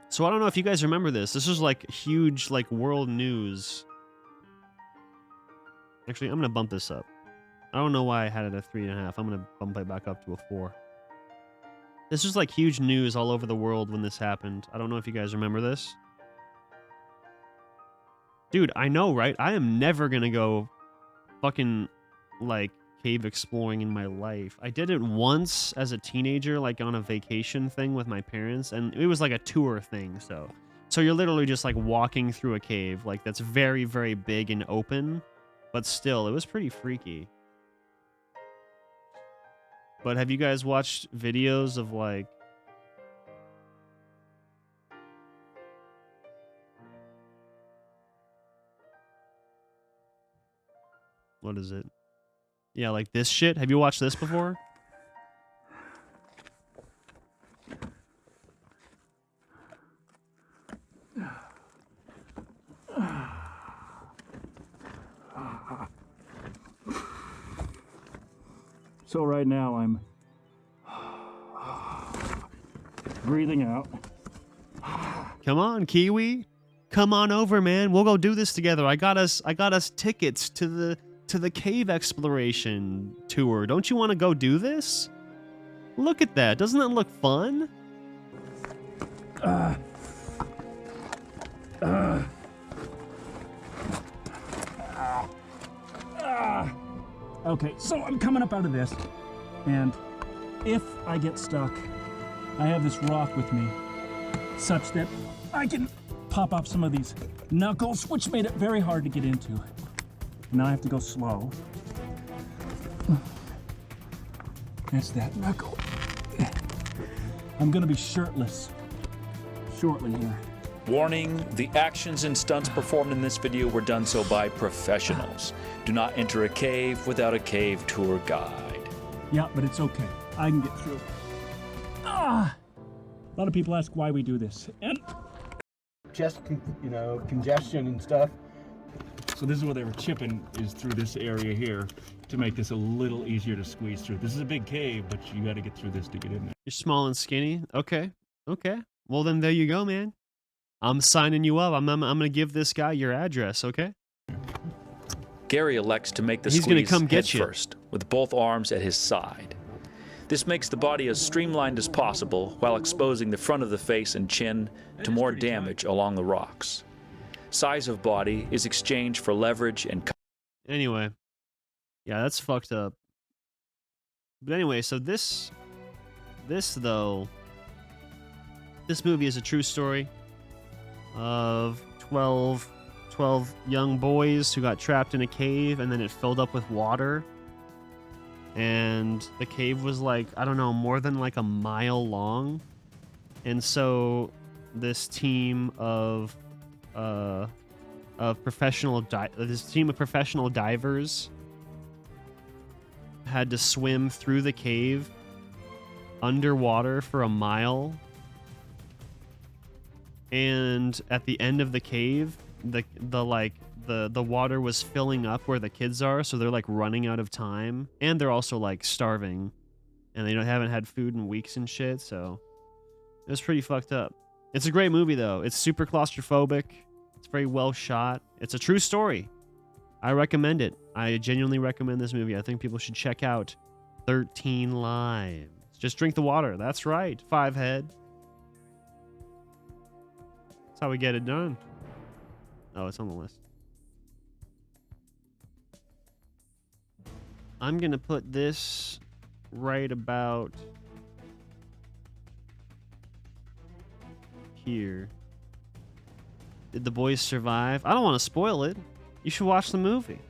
S1: So I don't know if you guys remember this. This was like huge, like world news. Actually, I'm going to bump this up. I don't know why I had it at 3.5. I'm going to bump it back up to a 4. This was like huge news all over the world when this happened. I don't know if you guys remember this. Dude, I know, right? I am never going to go fucking like cave exploring in my life. I did it once as a teenager, like on a vacation thing with my parents, and it was like a tour thing. So you're literally just like walking through a cave, like that's very, very big and open, but still, it was pretty freaky. But have you guys watched videos of like what is it? Yeah, like this shit. Have you watched this before?
S10: So right now I'm breathing out.
S1: Come on, Kiwi. Come on over, man. We'll go do this together. I got us tickets to the cave exploration tour. Don't you want to go do this? Look at that. Doesn't that look fun?
S10: Okay, so I'm coming up out of this, and if I get stuck, I have this rock with me, such that I can pop off some of these knuckles, which made it very hard to get into. Now I have to go slow. That's that knuckle. I'm gonna be shirtless shortly here.
S11: Warning, the actions and stunts performed in this video were done so by professionals. Do not enter a cave without a cave tour guide.
S10: Yeah, but it's okay. I can get through. A lot of people ask why we do this. And chest, congestion and stuff. So this is what they were chipping, is through this area here to make this a little easier to squeeze through. This is a big cave, but you got to get through this to get in there.
S1: You're small and skinny. Okay. Well, then there you go, man. I'm signing you up. I'm gonna give this guy your address, okay?
S11: Gary elects to make the
S1: He's gonna
S11: squeeze
S1: come get
S11: head
S1: you
S11: first, with both arms at his side. This makes the body as streamlined as possible while exposing the front of the face and chin to more damage along the rocks. Size of body is exchanged for leverage and...
S1: Anyway. Yeah, that's fucked up. But anyway, so this though, this movie is a true story of 12 young boys who got trapped in a cave, and then it filled up with water. And the cave was like, I don't know, more than like a mile long. And so this team of professional divers had to swim through the cave underwater for a mile. And at the end of the cave, the water was filling up where the kids are, so they're like running out of time, and they're also like starving, and they haven't had food in weeks and shit. So it was pretty fucked up. It's a great movie though. It's super claustrophobic. It's very well shot. It's a true story. I recommend it. I genuinely recommend this movie. I think people should check out 13 Lives. Just drink the water. That's right. 5 head. That's how we get it done. Oh, it's on the list. I'm going to put this right about here. Did the boys survive? I don't want to spoil it. You should watch the movie.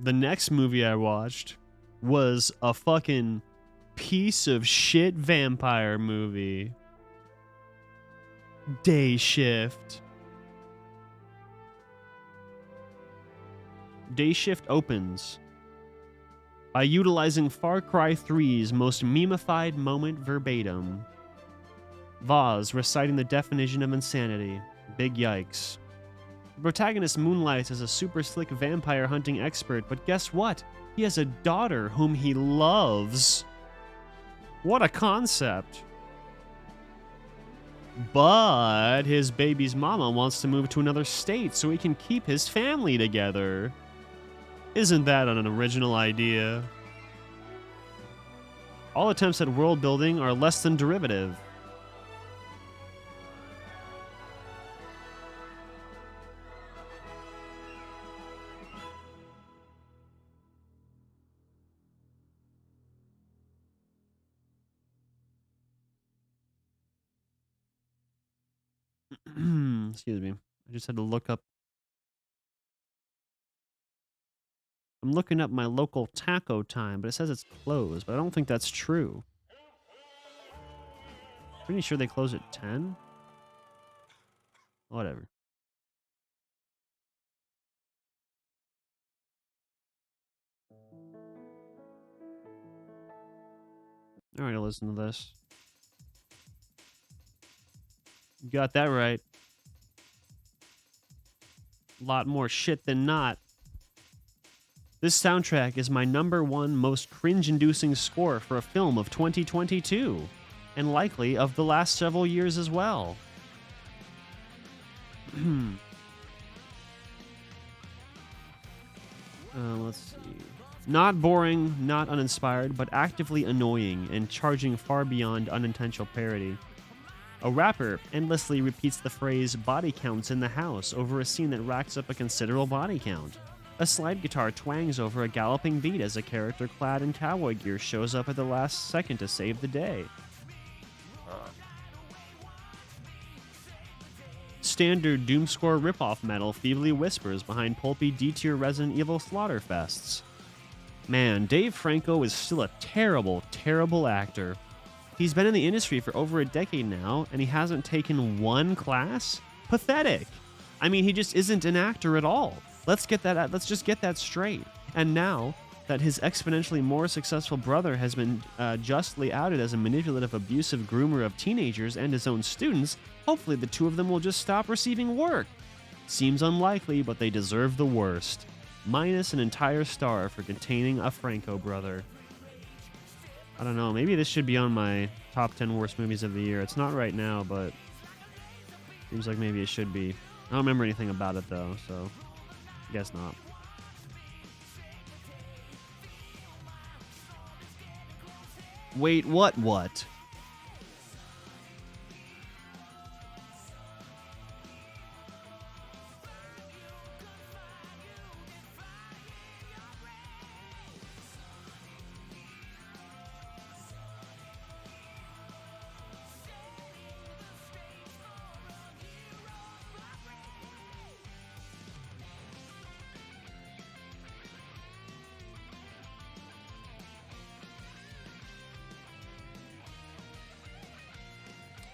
S1: The next movie I watched was a fucking piece of shit vampire movie. Day Shift. Day Shift opens by utilizing Far Cry 3's most memeified moment verbatim. Vaz reciting the definition of insanity. Big yikes. The protagonist moonlights as a super slick vampire hunting expert, but guess what? He has a daughter whom he loves. What a concept. But his baby's mama wants to move to another state so he can keep his family together. Isn't that an original idea? All attempts at world building are less than derivative. Excuse me. I just had to look up. I'm looking up my local taco time, but it says it's closed, but I don't think that's true. Pretty sure they close at 10? Whatever. Alright, I'll listen to this. You got that right. A lot more shit than not. This soundtrack is my #1 most cringe-inducing score for a film of 2022, and likely of the last several years as well. Let's see. Not boring, not uninspired, but actively annoying and charging far beyond unintentional parody. A rapper endlessly repeats the phrase "body counts in the house" over a scene that racks up a considerable body count. A slide guitar twangs over a galloping beat as a character clad in cowboy gear shows up at the last second to save the day. Standard doomscore ripoff metal feebly whispers behind pulpy D-tier Resident Evil slaughterfests. Man, Dave Franco is still a terrible, terrible actor. He's been in the industry for over a decade now, and he hasn't taken one class? Pathetic. I mean, he just isn't an actor at all. Let's just get that straight. And now that his exponentially more successful brother has been justly outed as a manipulative, abusive groomer of teenagers and his own students, hopefully the two of them will just stop receiving work. Seems unlikely, but they deserve the worst. Minus an entire star for containing a Franco brother. I don't know, maybe this should be on my top 10 worst movies of the year. It's not right now, but seems like maybe it should be. I don't remember anything about it though, so I guess not. Wait, what?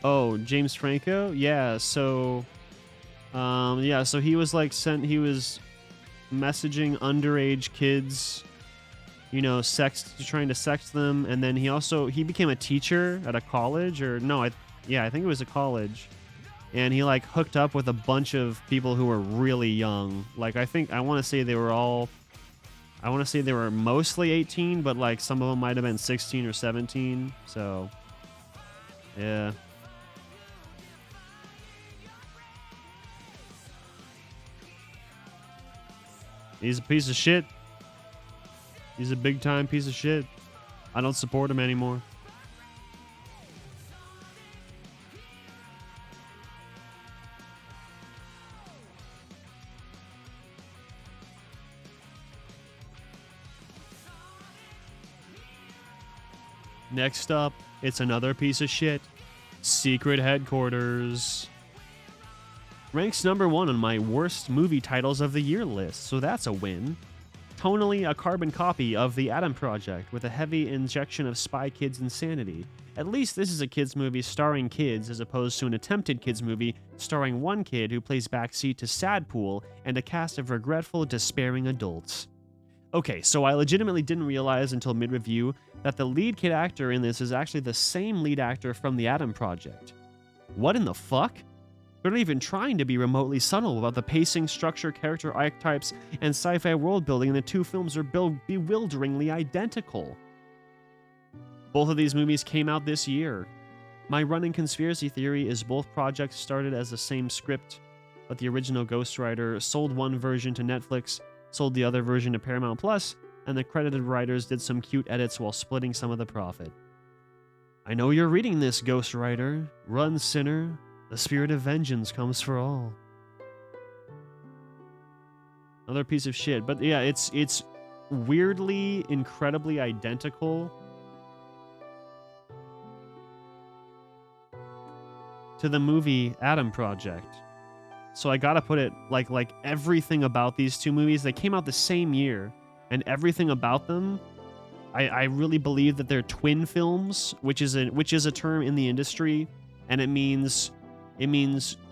S1: Oh, James Franco? Yeah, so so he was like he was messaging underage kids, you know, trying to sex them, and then he became a teacher at a college, or no, I think it was a college. And he like hooked up with a bunch of people who were really young. Like I want to say they were mostly 18, but like some of them might have been 16 or 17. So yeah. He's a piece of shit. He's a big time piece of shit. I don't support him anymore. Next up, it's another piece of shit. Secret Headquarters. Ranks number 1 on my worst movie titles of the year list, so that's a win. Tonally a carbon copy of The Adam Project with a heavy injection of Spy Kids insanity. At least this is a kids movie starring kids as opposed to an attempted kids movie starring one kid who plays backseat to Sadpool and a cast of regretful, despairing adults. Okay, so I legitimately didn't realize until mid-review that the lead kid actor in this is actually the same lead actor from The Adam Project. What in the fuck? They're not even trying to be remotely subtle about the pacing, structure, character archetypes, and sci-fi world building, and the two films are bewilderingly identical. Both of these movies came out this year. My running conspiracy theory is both projects started as the same script, but the original ghostwriter sold one version to Netflix, sold the other version to Paramount Plus, and the credited writers did some cute edits while splitting some of the profit. I know you're reading this, ghostwriter. Run, sinner. The spirit of vengeance comes for all. Another piece of shit. But yeah, it's weirdly, incredibly identical to the movie Adam Project. So I gotta put it like everything about these two movies, they came out the same year, and everything about them, I really believe that they're twin films, which is a term in the industry, and it means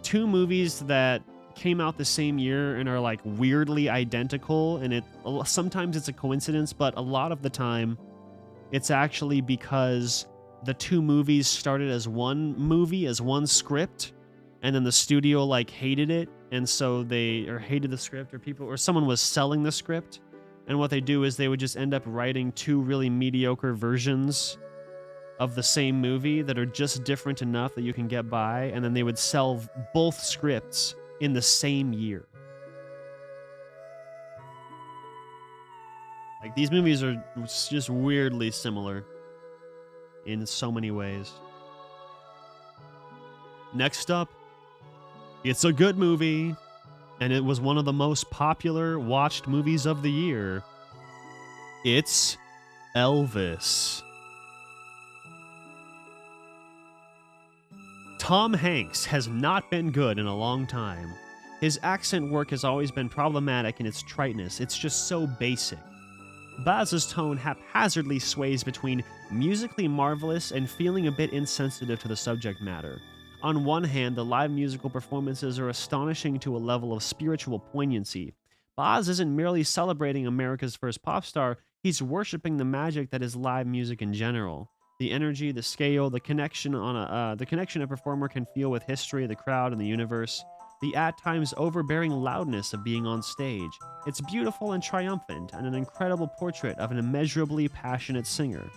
S1: two movies that came out the same year and are like weirdly identical, and sometimes it's a coincidence, but a lot of the time it's actually because the two movies started as one movie, as one script, and then the studio like hated it, and so hated the script, or someone was selling the script, and what they do is they would just end up writing two really mediocre versions of the same movie that are just different enough that you can get by, and then they would sell both scripts in the same year. Like, these movies are just weirdly similar in so many ways. Next up, it's a good movie, and it was one of the most popular watched movies of the year. It's Elvis. Tom Hanks has not been good in a long time. His accent work has always been problematic in its triteness. It's just so basic. Baz's tone haphazardly sways between musically marvelous and feeling a bit insensitive to the subject matter. On one hand, the live musical performances are astonishing to a level of spiritual poignancy. Baz isn't merely celebrating America's first pop star, he's worshipping the magic that is live music in general. The energy, the scale, the connection a performer can feel with history, the crowd, and the universe. The at times overbearing loudness of being on stage. It's beautiful and triumphant, and an incredible portrait of an immeasurably passionate singer.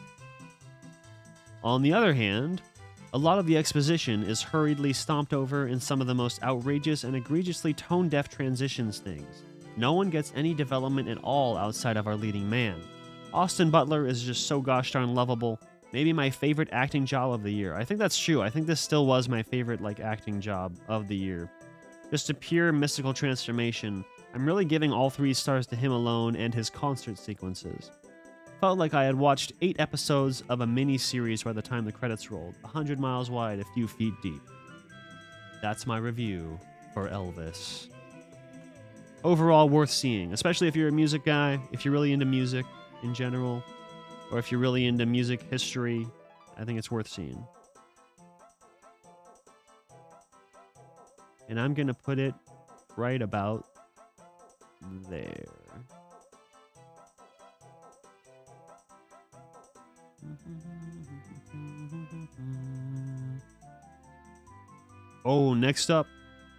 S1: On the other hand, a lot of the exposition is hurriedly stomped over in some of the most outrageous and egregiously tone-deaf transitions things. No one gets any development at all outside of our leading man. Austin Butler is just so gosh darn lovable. Maybe my favorite acting job of the year. I think that's true. I think this still was my favorite acting job of the year. Just a pure mystical transformation. I'm really giving all 3 stars to him alone and his concert sequences. Felt like I had watched 8 episodes of a mini-series by the time the credits rolled, 100 miles wide, a few feet deep. That's my review for Elvis. Overall, worth seeing, especially if you're a music guy, if you're really into music in general, or if you're really into music history. I think it's worth seeing. And I'm going to put it right about there. Oh, next up,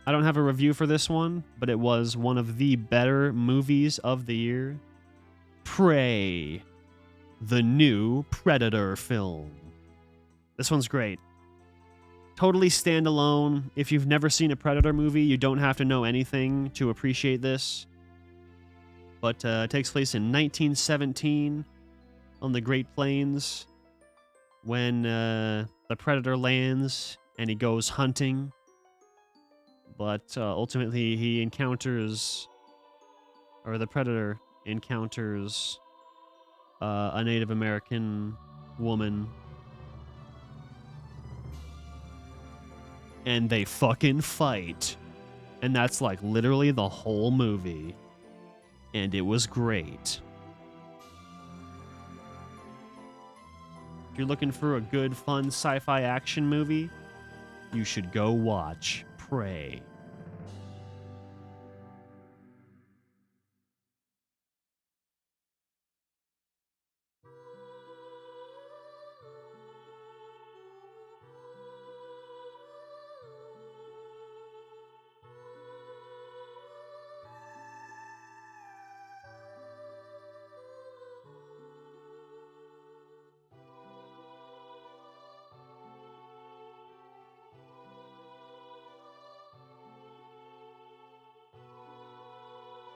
S1: I don't have a review for this one, but it was one of the better movies of the year. Prey, the new Predator film. This one's great. Totally standalone. If you've never seen a Predator movie, you don't have to know anything to appreciate this. But it takes place in 1917 on the Great Plains when the Predator lands and he goes hunting. But ultimately he encounters, or the Predator encounters a Native American woman. And they fucking fight. And that's like literally the whole movie. And it was great. If you're looking for a good, fun sci-fi action movie, you should go watch Prey.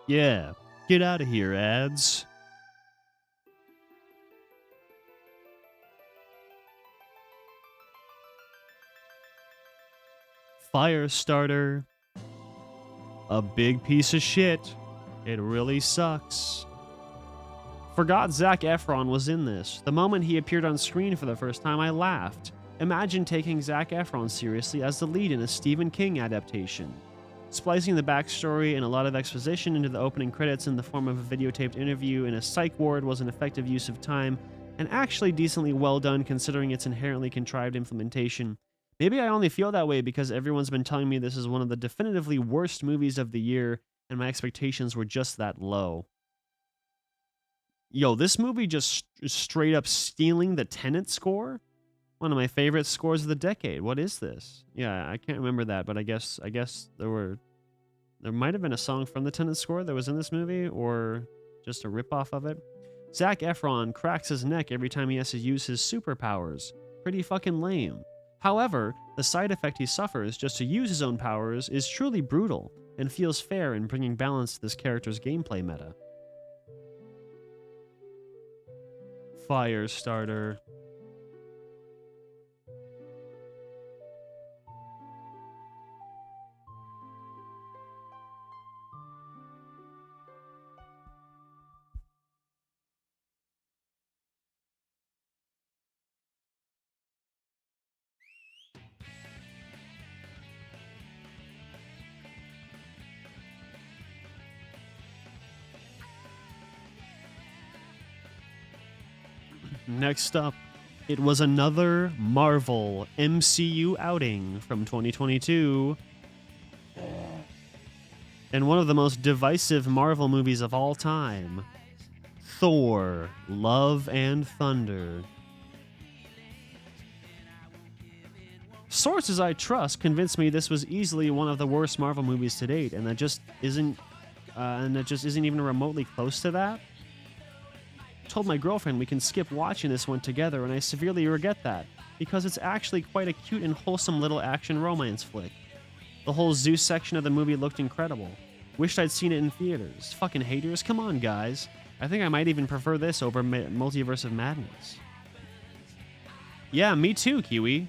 S1: Yeah, get out of here, ads. Firestarter. A big piece of shit. It really sucks. Forgot Zac Efron was in this. The moment he appeared on screen for the first time, I laughed. Imagine taking Zac Efron seriously as the lead in a Stephen King adaptation. Splicing the backstory and a lot of exposition into the opening credits in the form of a videotaped interview in a psych ward was an effective use of time, and actually decently well done considering its inherently contrived implementation. Maybe I only feel that way because everyone's been telling me this is one of the definitively worst movies of the year, and my expectations were just that low. Yo, this movie just straight up stealing the Tenet score? One of my favorite scores of the decade. What is this? Yeah, I can't remember that, but I guess there might have been a song from the Tenet score that was in this movie, or just a ripoff of it. Zac Efron cracks his neck every time he has to use his superpowers. Pretty fucking lame. However, the side effect he suffers just to use his own powers is truly brutal, and feels fair in bringing balance to this character's gameplay meta. Firestarter. Next up, it was another Marvel MCU outing from 2022. And one of the most divisive Marvel movies of all time. Thor, Love and Thunder. Sources I trust convinced me this was easily one of the worst Marvel movies to date, and that just isn't even remotely close to that. Told my girlfriend we can skip watching this one together, and I severely regret that. because it's actually quite a cute and wholesome little action romance flick. The whole Zeus section of the movie looked incredible. Wished I'd seen it in theaters. Fucking haters, come on, guys. I think I might even prefer this over Multiverse of Madness. Yeah, me too, Kiwi.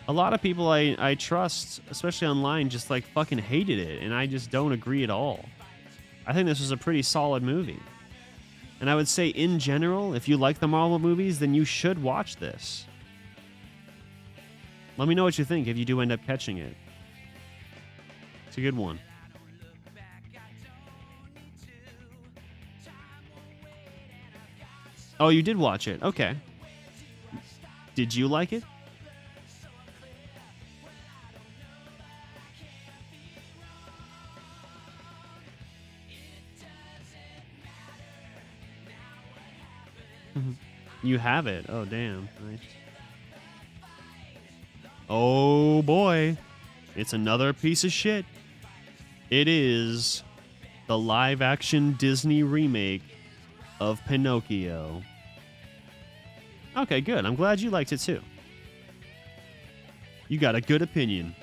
S1: A lot of people I trust, especially online, just like fucking hated it, and I just don't agree at all. I think this was a pretty solid movie. And I would say, in general, if you like the Marvel movies, then you should watch this. Let me know what you think if you do end up catching it. It's a good one. Oh, you did watch it. Okay. Did you like it? You have it. Oh, damn. Nice. Oh, boy. It's another piece of shit. It is the live-action Disney remake of Pinocchio. Okay, good. I'm glad you liked it, too. You got a good opinion.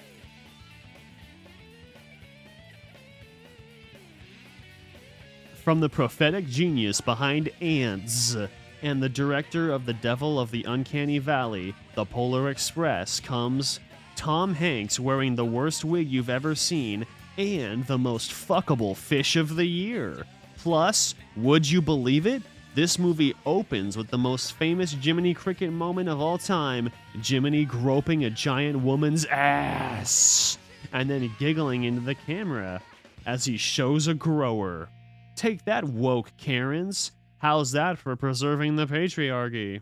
S1: From the prophetic genius behind Ants and the director of The Devil of the Uncanny Valley, The Polar Express, comes Tom Hanks wearing the worst wig you've ever seen and the most fuckable fish of the year. Plus, would you believe it? This movie opens with the most famous Jiminy Cricket moment of all time, Jiminy groping a giant woman's ass, and then giggling into the camera as he shows a grower. Take that, woke Karens. How's that for preserving the patriarchy?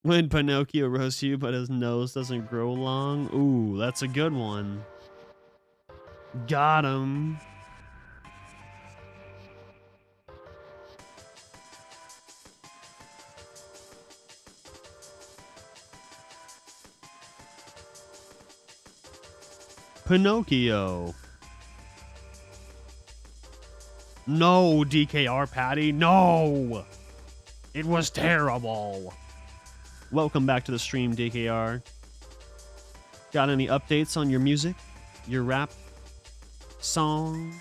S1: When Pinocchio roasts you, but his nose doesn't grow long. Ooh, that's a good one. Got him. Pinocchio. No, DKR Patty, no! It was terrible. Welcome back to the stream, DKR. Got any updates on your music? Your rap song?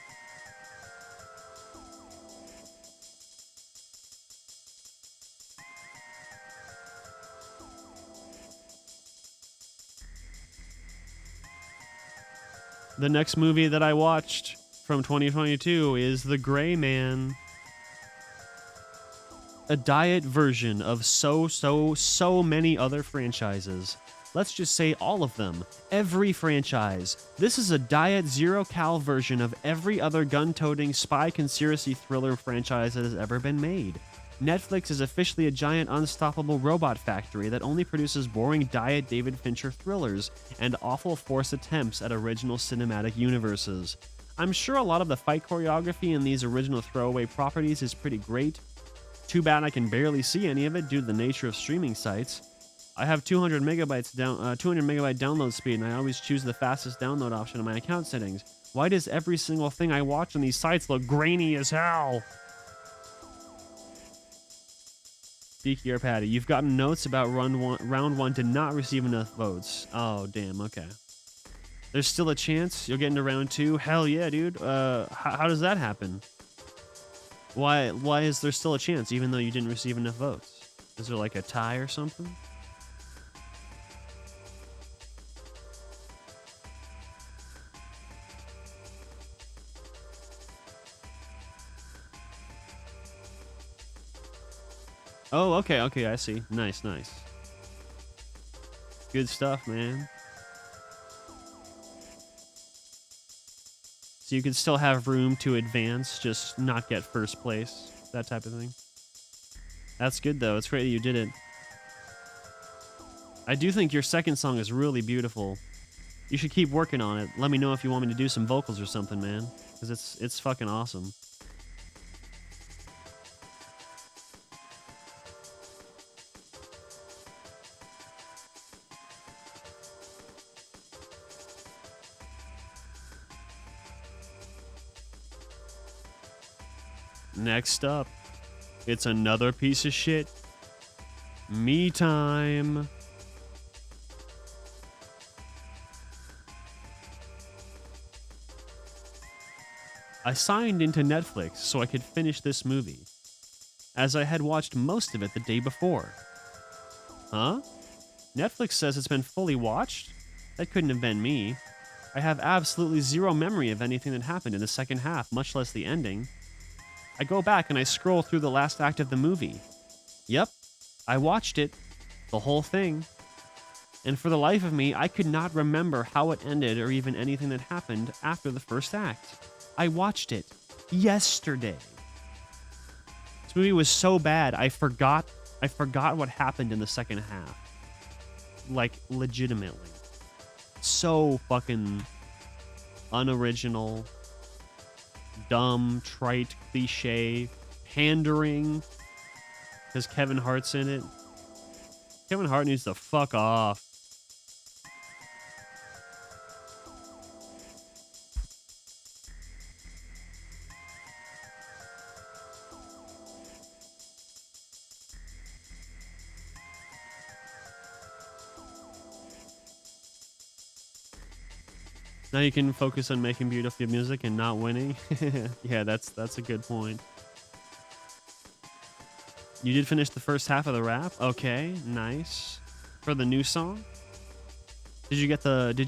S1: The next movie that I watched from 2022 is The Gray Man. A diet version of so many other franchises. Let's just say all of them. Every franchise. This is a diet zero-cal version of every other gun-toting spy conspiracy thriller franchise that has ever been made. Netflix is officially a giant unstoppable robot factory that only produces boring diet David Fincher thrillers and awful forced attempts at original cinematic universes. I'm sure a lot of the fight choreography in these original throwaway properties is pretty great. Too bad I can barely see any of it due to the nature of streaming sites. I have 200 megabyte download speed, and I always choose the fastest download option in my account settings. Why does every single thing I watch on these sites look grainy as hell? Beaky or Patty, you've gotten notes about round one did not receive enough votes. Oh, damn, okay. There's still a chance you'll get into round two? Hell yeah, dude. How does that happen? Why is there still a chance even though you didn't receive enough votes? Is there like a tie or something? Oh, okay, I see. Nice. Good stuff, man. So you can still have room to advance, just not get first place, that type of thing. That's good, though. It's great that you did it. I do think your second song is really beautiful. You should keep working on it. Let me know if you want me to do some vocals or something, man. Because it's fucking awesome. Next up, It's another piece of shit. Me time. I signed into Netflix so I could finish this movie, as I had watched most of it the day before. Huh? Netflix says it's been fully watched? That couldn't have been me. I have absolutely zero memory of anything that happened in the second half, much less the ending. I go back and I scroll through the last act of the movie. Yep, I watched it. The whole thing. And for the life of me, I could not remember how it ended or even anything that happened after the first act. I watched it yesterday. This movie was so bad, I forgot what happened in the second half. Like, legitimately. So fucking unoriginal, dumb, trite, cliche, pandering, because Kevin Hart's in it. Kevin Hart needs to fuck off. Now you can focus on making beautiful music and not winning. Yeah, that's a good point. You did finish the first half of the rap? Okay, nice. For the new song? Did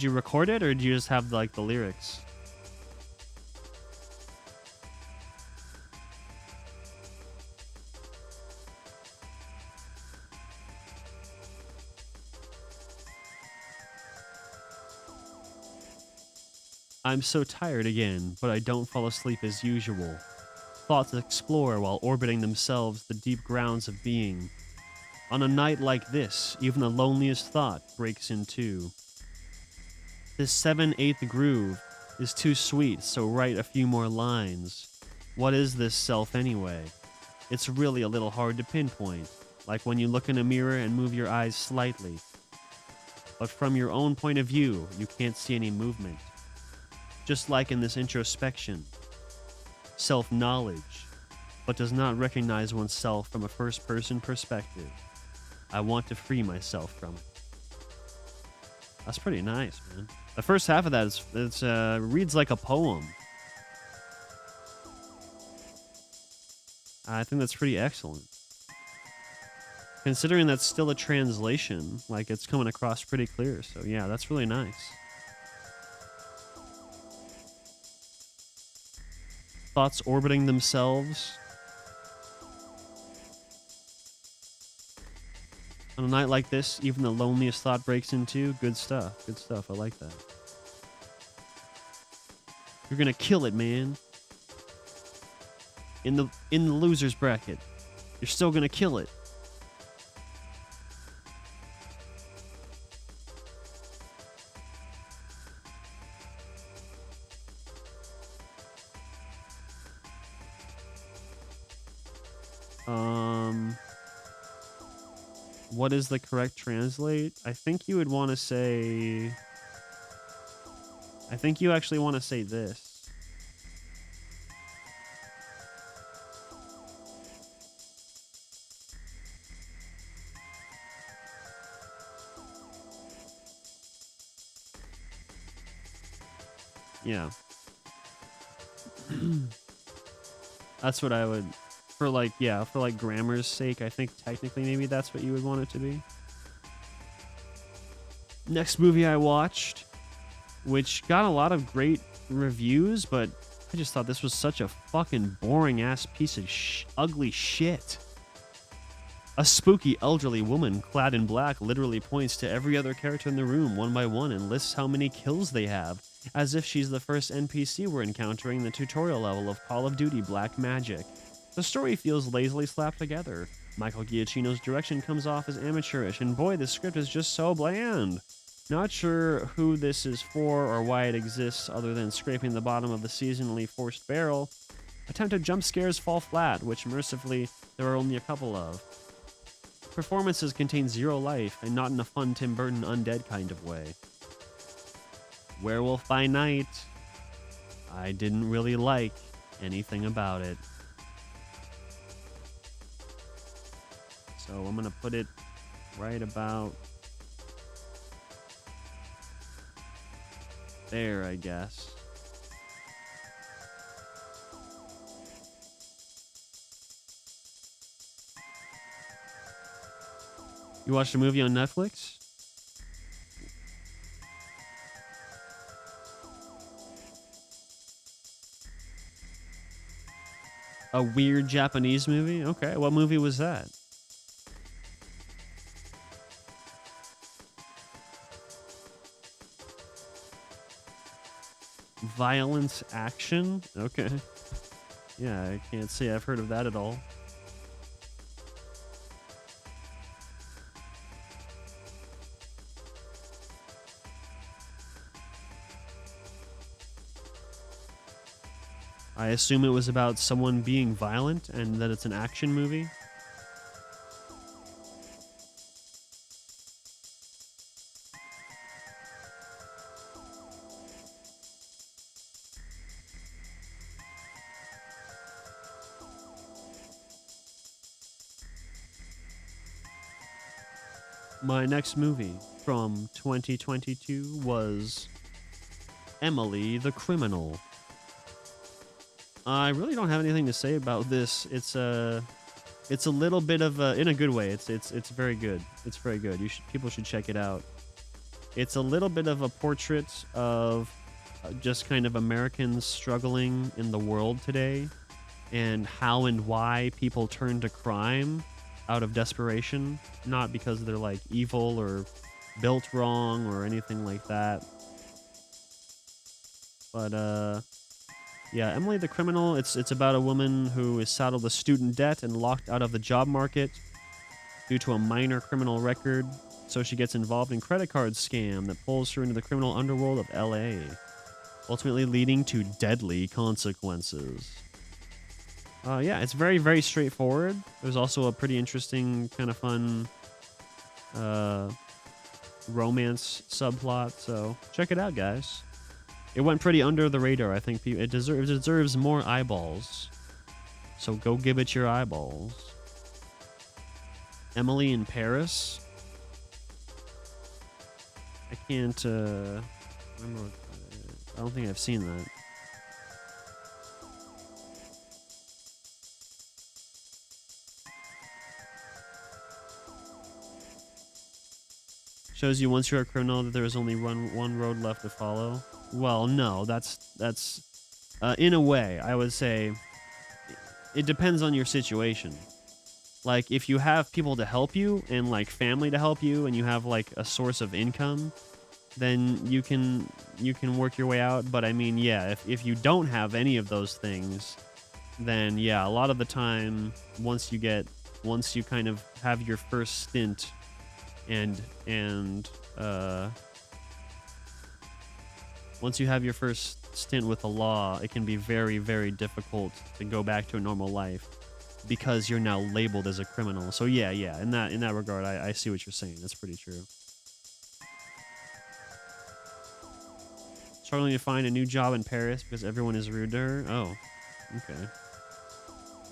S1: you record it or did you just have like the lyrics? I'm so tired again, but I don't fall asleep as usual. Thoughts explore while orbiting themselves the deep grounds of being. On a night like this, even the loneliest thought breaks in two. This 7/8 groove is too sweet, so write a few more lines. What is this self anyway? It's really a little hard to pinpoint, like when you look in a mirror and move your eyes slightly. But from your own point of view, you can't see any movement. Just like in this introspection. Self-knowledge, but does not recognize oneself from a first-person perspective. I want to free myself from it. That's pretty nice, man. The first half of that reads like a poem. I think that's pretty excellent. Considering that's still a translation, like it's coming across pretty clear. So yeah, that's really nice. Thoughts orbiting themselves. On a night like this, even the loneliest thought breaks into. Good stuff. Good stuff. I like that. You're gonna kill it, man. In the losers bracket, you're still gonna kill it. What is the correct translate? I think you would want to say... I think you actually want to say this. Yeah. That's what I would... For like grammar's sake, I think technically maybe that's what you would want it to be. Next movie I watched, which got a lot of great reviews, but I just thought this was such a fucking boring ass piece of ugly shit. A spooky elderly woman clad in black literally points to every other character in the room one by one and lists how many kills they have, as if she's the first NPC we're encountering in the tutorial level of Call of Duty Black Magic. The story feels lazily slapped together. Michael Giacchino's direction comes off as amateurish, and boy, the script is just so bland. Not sure who this is for or why it exists other than scraping the bottom of the seasonally forced barrel. Attempted jump scares fall flat, which mercifully there are only a couple of. Performances contain zero life, and not in a fun Tim Burton undead kind of way. Werewolf by Night. I didn't really like anything about it. So I'm going to put it right about there, I guess. You watched a movie on Netflix? A weird Japanese movie? Okay, what movie was that? Violence action? Okay. Yeah, I can't say I've heard of that at all. I assume it was about someone being violent and that it's an action movie. My next movie from 2022 was Emily the Criminal. I really don't have anything to say about this. It's a little bit of a, in a good way. It's very good. It's very good. People should check it out. It's a little bit of a portrait of just kind of Americans struggling in the world today, and how and why people turn to crime out of desperation, not because they're like evil or built wrong or anything like that. But yeah, Emily the Criminal, it's about a woman who is saddled with student debt and locked out of the job market due to a minor criminal record. So she gets involved in a credit card scam that pulls her into the criminal underworld of LA, ultimately leading to deadly consequences. Yeah, it's very, very straightforward. There's also a pretty interesting, kind of fun romance subplot, so check it out, guys. It went pretty under the radar. I think it deserves more eyeballs. So go give it your eyeballs. Emily in Paris. I can't remember. I don't think I've seen that. Shows you once you're a criminal that there is only one road left to follow. Well, no, that's in a way, I would say it depends on your situation. Like, if you have people to help you and like family to help you and you have like a source of income, then you can work your way out. But I mean, yeah, if you don't have any of those things, then yeah, a lot of the time, once you kind of have your first stint and once you have your first stint with the law, it can be very, very difficult to go back to a normal life because you're now labeled as a criminal. So yeah, in that regard, I see what you're saying. That's pretty true. Struggling to find a new job in Paris because everyone is rude to her. Oh, okay.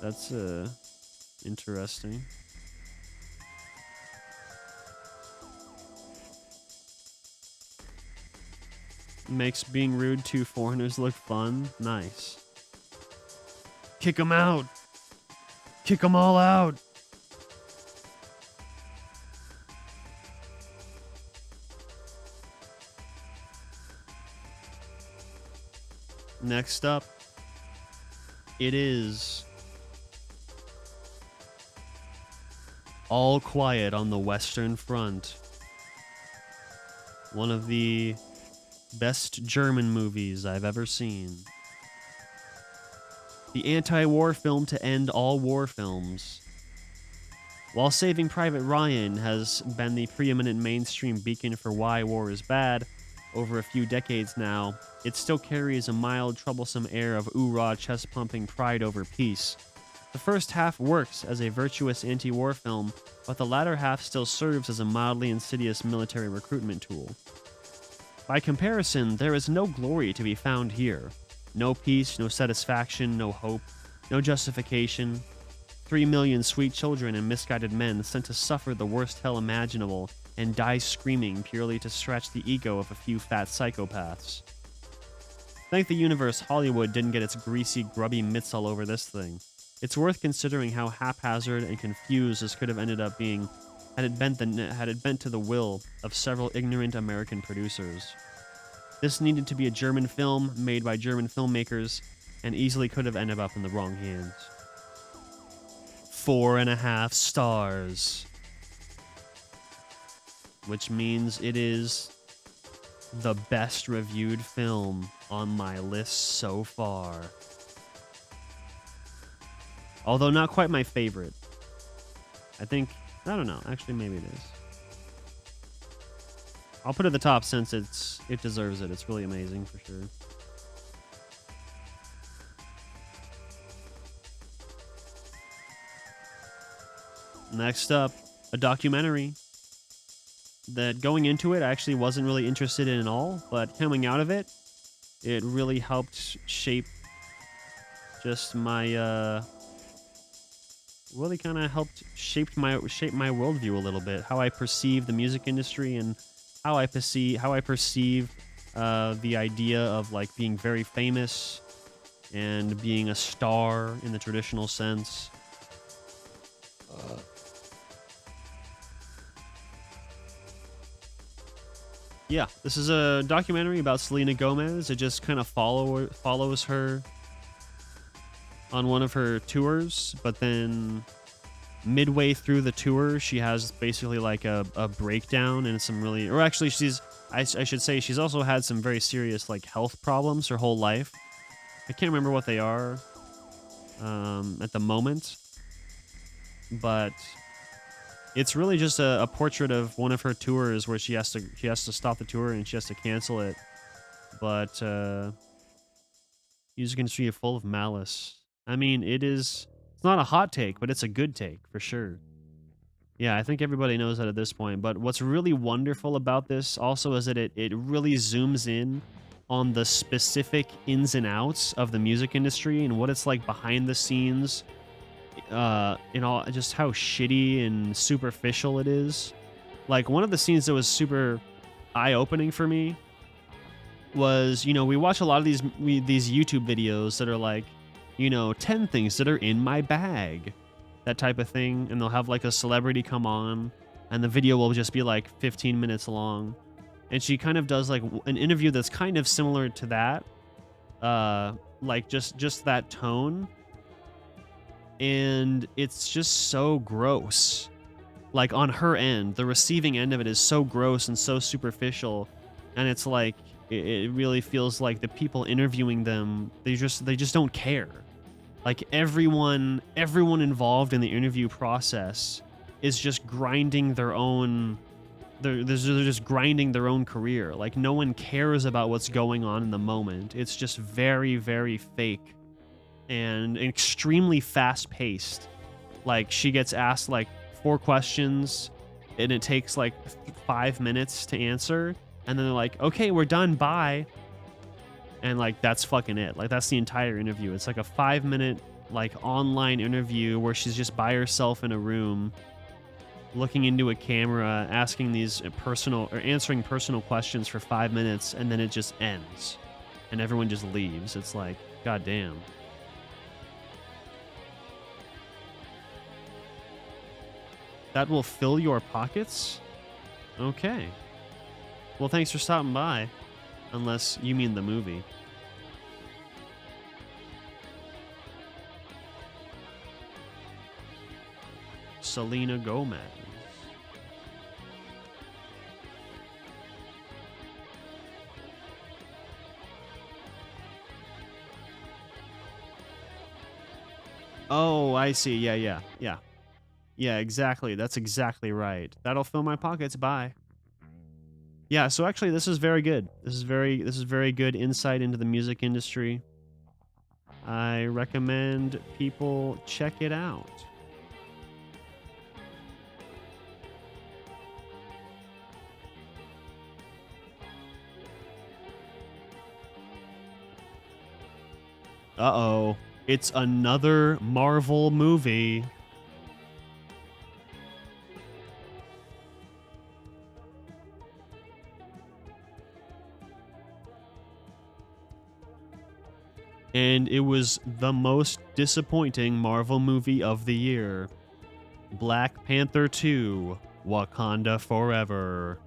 S1: That's interesting. Makes being rude to foreigners look fun. Nice. Kick them out. Kick them all out. Next up, it is All Quiet on the Western Front. One of the best German movies I've ever seen. The anti-war film to end all war films. While Saving Private Ryan has been the preeminent mainstream beacon for why war is bad over a few decades now, it still carries a mild, troublesome air of oorah, chest-pumping pride over peace. The first half works as a virtuous anti-war film, but the latter half still serves as a mildly insidious military recruitment tool. By comparison, there is no glory to be found here. No peace, no satisfaction, no hope, no justification. 3 million sweet children and misguided men sent to suffer the worst hell imaginable and die screaming purely to scratch the ego of a few fat psychopaths. Thank the universe Hollywood didn't get its greasy, grubby mitts all over this thing. It's worth considering how haphazard and confused this could have ended up being had it bent to the will of several ignorant American producers. This needed to be a German film made by German filmmakers and easily could have ended up in the wrong hands. 4.5 stars. Which means it is the best reviewed film on my list so far. Although not quite my favorite. I don't know, actually maybe it is. I'll put it at the top since it deserves it. It's really amazing for sure. Next up, a documentary that going into it I actually wasn't really interested in at all, but coming out of it, it really helped shape just my really kind of helped shape my worldview a little bit, how I perceive the music industry and how I perceive the idea of like being very famous and being a star in the traditional sense. Yeah, this is a documentary about Selena Gomez. It just kind of follows her on one of her tours, but then midway through the tour, she has basically like a breakdown and some really, or actually I should say she's also had some very serious like health problems her whole life. I can't remember what they are at the moment, but it's really just a portrait of one of her tours where she has to stop the tour and she has to cancel it. But music industry is full of malice. I mean, it's not a hot take, but it's a good take for sure. Yeah, I think everybody knows that at this point. But what's really wonderful about this also is that it really zooms in on the specific ins and outs of the music industry and what it's like behind the scenes. All just how shitty and superficial it is. Like one of the scenes that was super eye-opening for me was, we watch a lot of these YouTube videos that are like, 10 things that are in my bag, that type of thing, and they'll have like a celebrity come on and the video will just be like 15 minutes long, and she kind of does like an interview that's kind of similar to that, like just that tone. And it's just so gross. Like on her end, the receiving end of it is so gross and so superficial. And it's like, it really feels like the people interviewing them, they just don't care. Like everyone involved in the interview process is just grinding their own, they're just grinding their own career. Like no one cares about what's going on in the moment. It's just very, very fake and extremely fast-paced. Like she gets asked like 4 questions and it takes like 5 minutes to answer, and then they're like, okay, we're done, bye. And like that's fucking it. Like that's the entire interview. It's like a 5-minute like online interview where she's just by herself in a room looking into a camera, asking these answering personal questions for 5 minutes, and then it just ends and everyone just leaves. It's like, goddamn. That will fill your pockets? Okay. Well, thanks for stopping by. Unless you mean the movie. Selena Gomez. Oh, I see. Yeah. Yeah, exactly. That's exactly right. That'll fill my pockets. Bye. Yeah, so actually this is very good. This is very good insight into the music industry. I recommend people check it out. Uh-oh. It's another Marvel movie. And it was the most disappointing Marvel movie of the year. Black Panther 2, Wakanda Forever.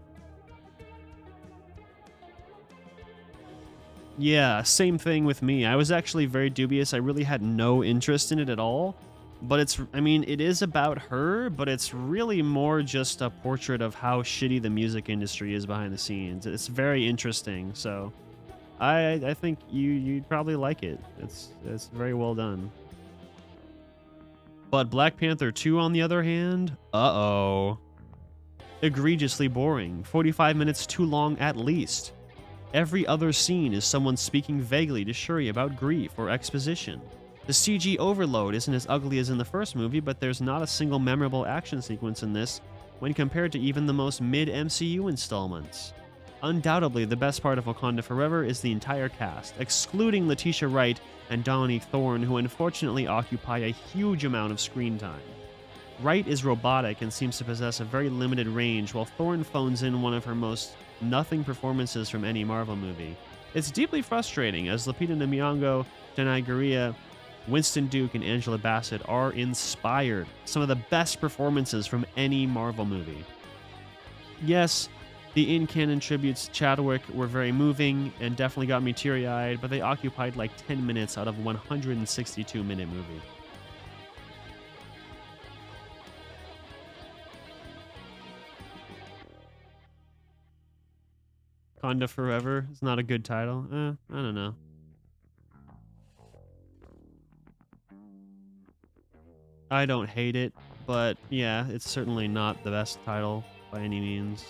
S1: Yeah, same thing with me. I was actually very dubious. I really had no interest in it at all. But it is about her, but it's really more just a portrait of how shitty the music industry is behind the scenes. It's very interesting, so I think you'd probably like it. It's very well done. But Black Panther 2, on the other hand, uh-oh. Egregiously boring. 45 minutes too long at least. Every other scene is someone speaking vaguely to Shuri about grief or exposition. The CG overload isn't as ugly as in the first movie, but there's not a single memorable action sequence in this when compared to even the most mid-MCU installments. Undoubtedly, the best part of Wakanda Forever is the entire cast, excluding Letitia Wright and Dominique Thorne, who unfortunately occupy a huge amount of screen time. Wright is robotic and seems to possess a very limited range, while Thorne phones in one of her most nothing performances from any Marvel movie. It's deeply frustrating, as Lupita Nyong'o, Danai Gurira, Winston Duke, and Angela Bassett are inspired. Some of the best performances from any Marvel movie. Yes, the in-canon tributes to Chadwick were very moving and definitely got me teary-eyed, but they occupied like 10 minutes out of a 162-minute movie. Wakanda Forever is not a good title. I don't know. I don't hate it, but yeah, it's certainly not the best title by any means.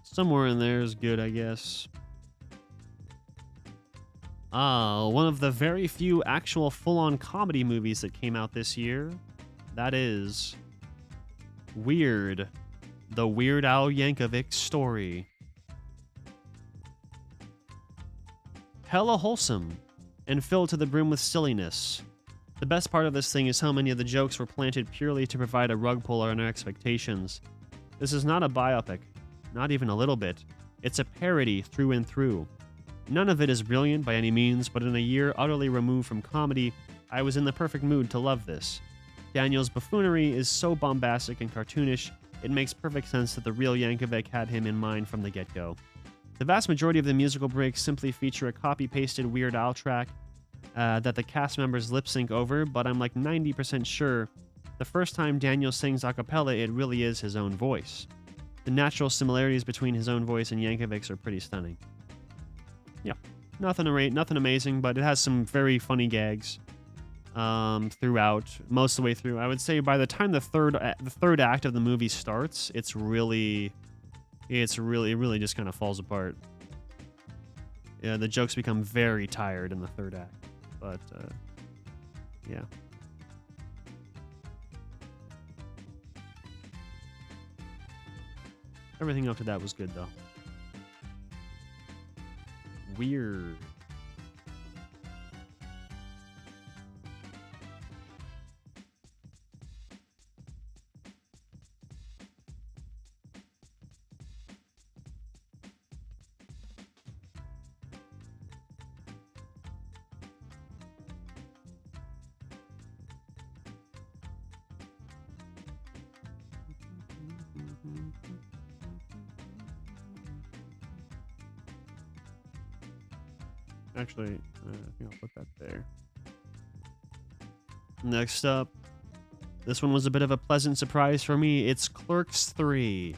S1: Somewhere in there is good, I guess. One of the very few actual full-on comedy movies that came out this year. That is Weird, the Weird Al Yankovic story. Hella wholesome, and filled to the brim with silliness. The best part of this thing is how many of the jokes were planted purely to provide a rug puller on our expectations. This is not a biopic. Not even a little bit. It's a parody through and through. None of it is brilliant by any means, but in a year utterly removed from comedy, I was in the perfect mood to love this. Daniel's buffoonery is so bombastic and cartoonish, it makes perfect sense that the real Yankovic had him in mind from the get-go. The vast majority of the musical breaks simply feature a copy-pasted Weird Al track that the cast members lip-sync over, but I'm like 90% sure the first time Daniel sings a cappella, it really is his own voice. The natural similarities between his own voice and Yankovic's are pretty stunning. Yeah, nothing amazing, but it has some very funny gags throughout, most of the way through. I would say by the time the third act of the movie starts, it really just kind of falls apart. Yeah, the jokes become very tired in the third act, but yeah. Everything up to that was good, though. Weird. Actually, I think I'll put that there. Next up, this one was a bit of a pleasant surprise for me. It's Clerks 3.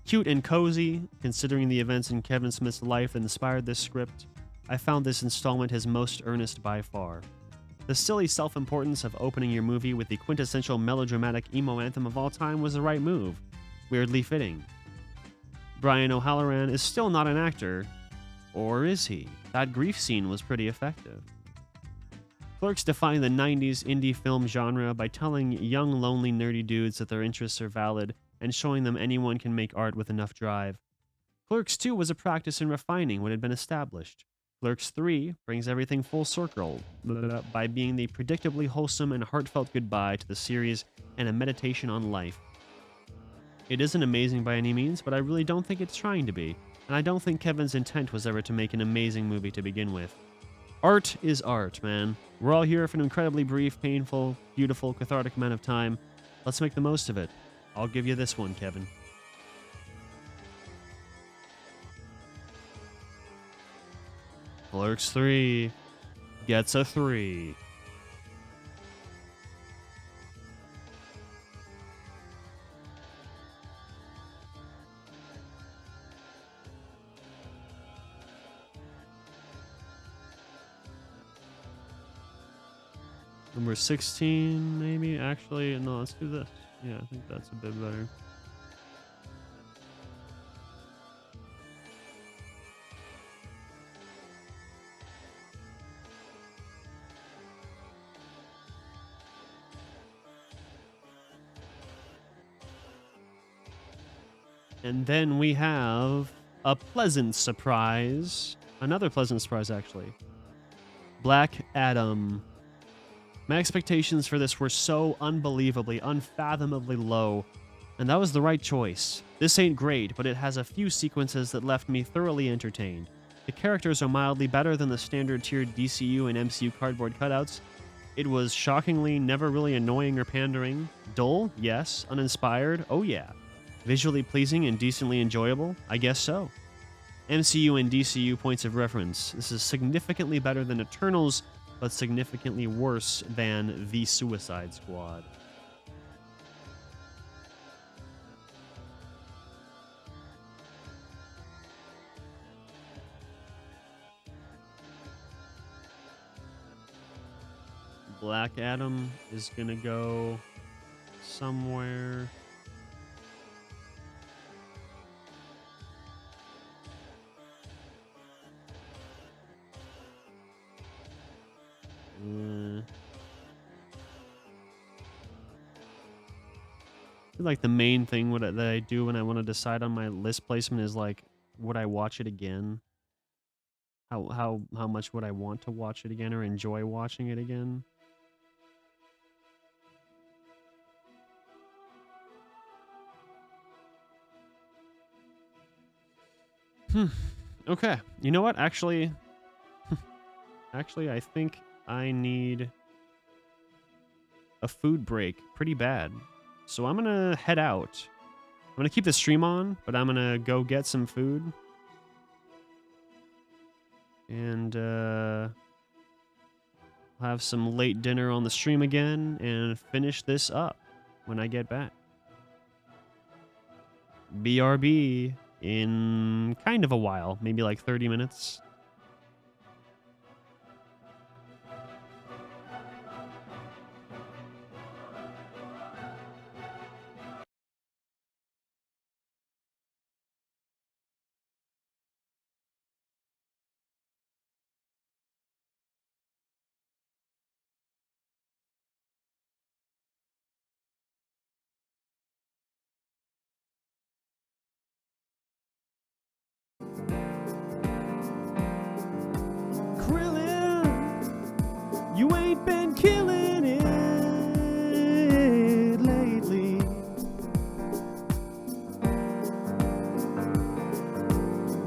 S1: Cute and cozy, considering the events in Kevin Smith's life that inspired this script, I found this installment his most earnest by far. The silly self-importance of opening your movie with the quintessential melodramatic emo anthem of all time was the right move, weirdly fitting. Brian O'Halloran is still not an actor, or is he? That grief scene was pretty effective. Clerks defined the 90s indie film genre by telling young, lonely, nerdy dudes that their interests are valid and showing them anyone can make art with enough drive. Clerks 2 was a practice in refining what had been established. Clerks 3 brings everything full circle by being the predictably wholesome and heartfelt goodbye to the series and a meditation on life. It isn't amazing by any means, but I really don't think it's trying to be, and I don't think Kevin's intent was ever to make an amazing movie to begin with. Art is art, man. We're all here for an incredibly brief, painful, beautiful, cathartic amount of time. Let's make the most of it. I'll give you this one, Kevin. Clerks 3 gets a 3. Number 16, maybe? Actually, no, let's do this. Yeah, I think that's a bit better. And then we have a pleasant surprise. Another pleasant surprise, actually. Black Adam. My expectations for this were so unbelievably, unfathomably low, and that was the right choice. This ain't great, but it has a few sequences that left me thoroughly entertained. The characters are mildly better than the standard tiered DCU and MCU cardboard cutouts. It was shockingly never really annoying or pandering. Dull? Yes. Uninspired? Oh yeah. Visually pleasing and decently enjoyable? I guess so. MCU and DCU points of reference. This is significantly better than Eternals, but significantly worse than The Suicide Squad. Black Adam is gonna go somewhere. I feel like the main thing that I do when I want to decide on my list placement is like, would I watch it again? How much would I want to watch it again or enjoy watching it again? Okay. You know what? Actually, I think I need a food break pretty bad. So I'm gonna head out. I'm gonna keep the stream on, but I'm gonna go get some food. And have some late dinner on the stream again and finish this up when I get back. BRB in kind of a while, maybe like 30 minutes. You ain't been killing it lately.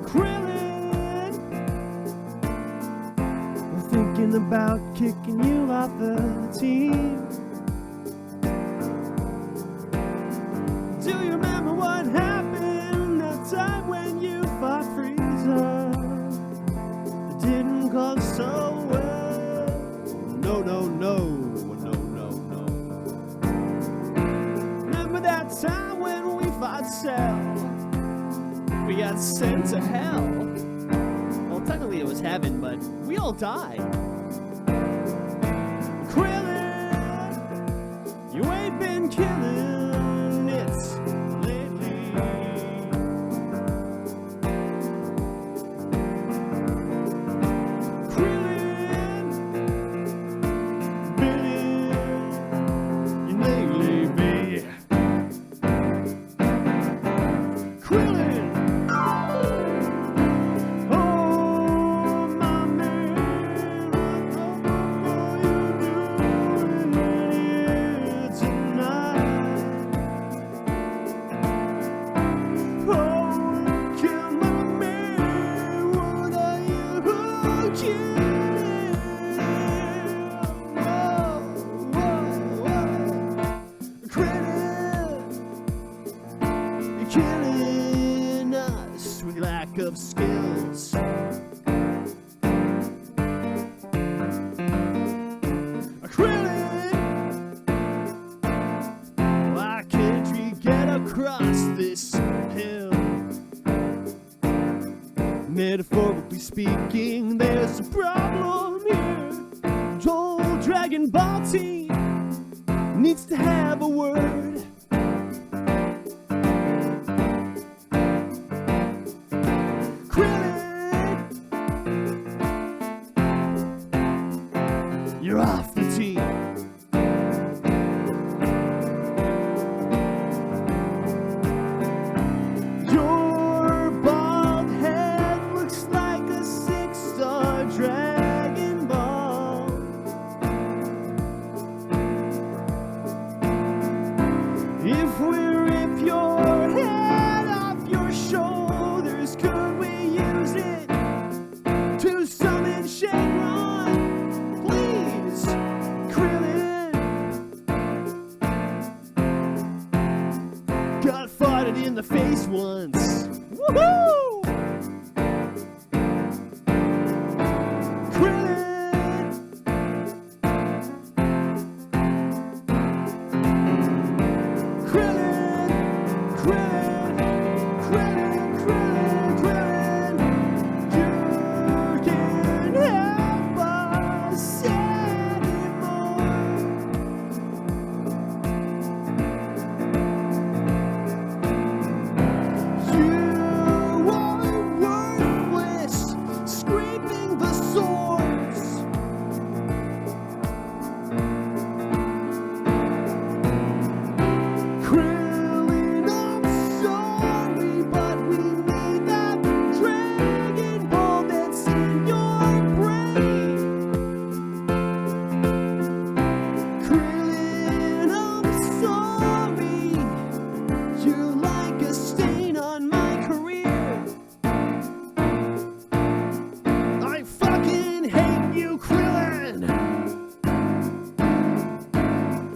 S1: Krillin, I'm thinking about kicking you off the team. Do you remember what happened that time when you fought Frieza? It didn't go so well. No. Remember that time when we fought Cell? We got sent to hell. Well, technically it was heaven, but we all died. Krillin, you ain't been killing it lately. speaking, there's a problem here. Joel Dragon Ball team needs to have a word. Krillin, you're off the team. Your bald head looks like a 6-star Dragon Ball. If we rip your head off your shoulders, could we use it to summon Shenron? Please, Krillin. Got farted in the face once. Woohoo! Krillin. Krillin. Krillin. Krillin. Krillin. Krillin. You can help us anymore. You are worthless, scraping the swords. Krillin, I'm sorry, but we need that Dragon Ball that's in your brain. Krillin, I'm sorry. You're like a stain on my career. I fucking hate you, Krillin.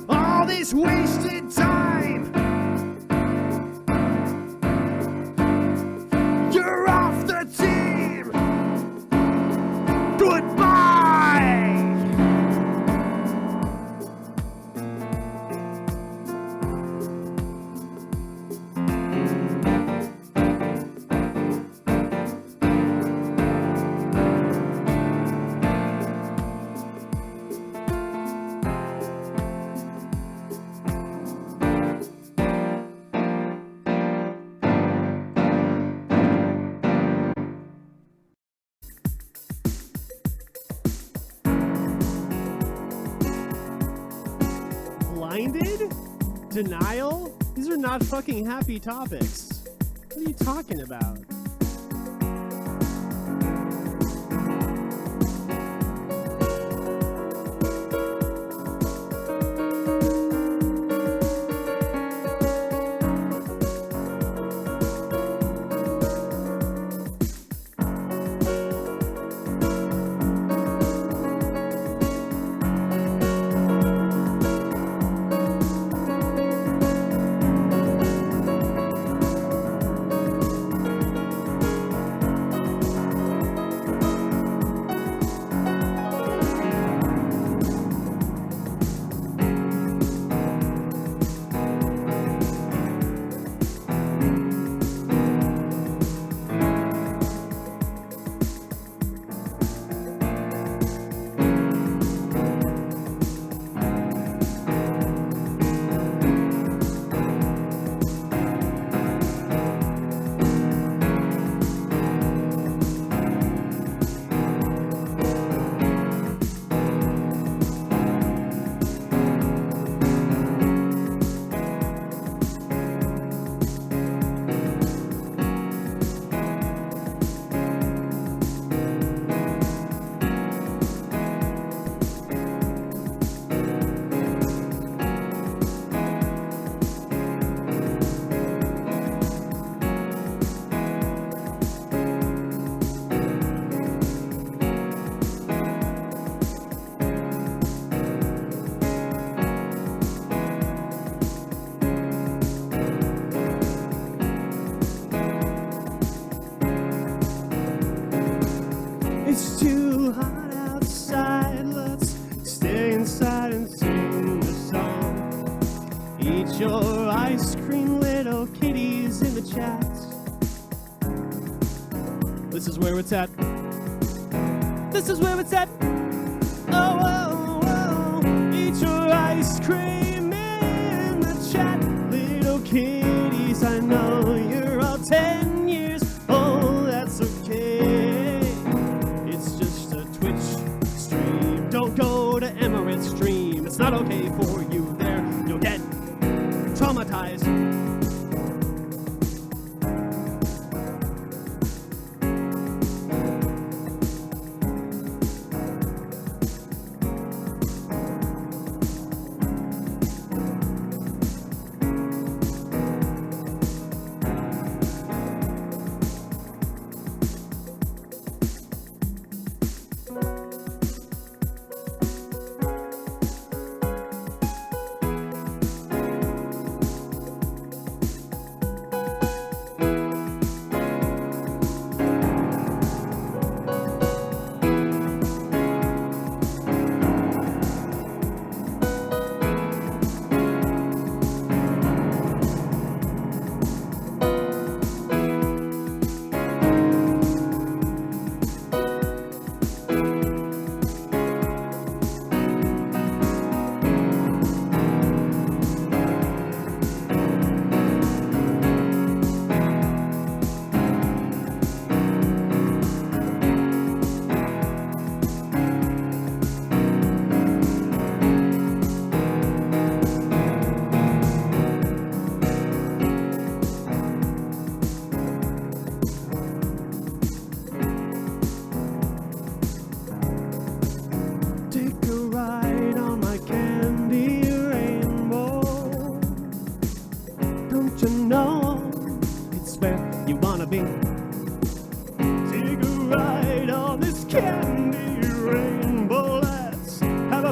S1: All this wasted time. You're off the team. Goodbye. Blinded? Denial? These are not fucking happy topics. What are you talking about? It's too hot outside, let's stay inside and sing the song. Eat your ice cream, little kitties in the chat. This is where it's at. This is where it's at. Oh, oh, oh. Eat your ice cream in the chat. Little kitties, I know you're all 10 years old. That's okay. It's just a Twitch stream. Don't go to Emirates stream. It's not okay for you there. You'll get traumatized.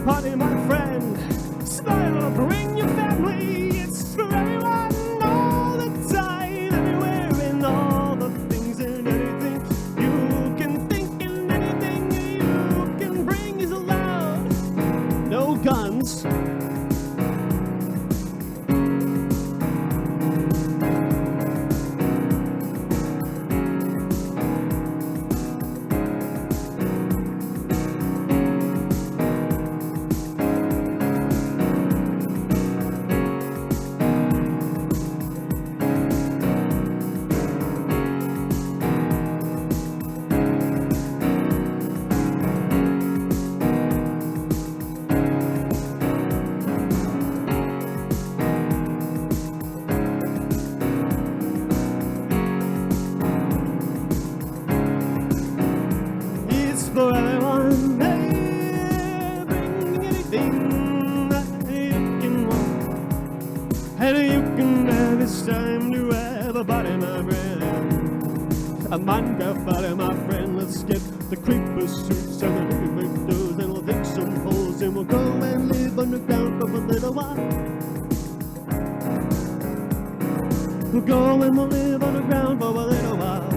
S1: Party, my friend. Smile, bring your family. It's for everyone, all the time, everywhere, and all the things and anything you can think, and anything you can bring is allowed. No guns. For everyone, hey, bring anything that you can want, and you can have. It's time to have a body, my friend. A Minecraft body, my friend. Let's get the creeper suits and the windows, and we'll dig some holes, and we'll go and live underground for a little while. We'll go and we'll live underground for a little while.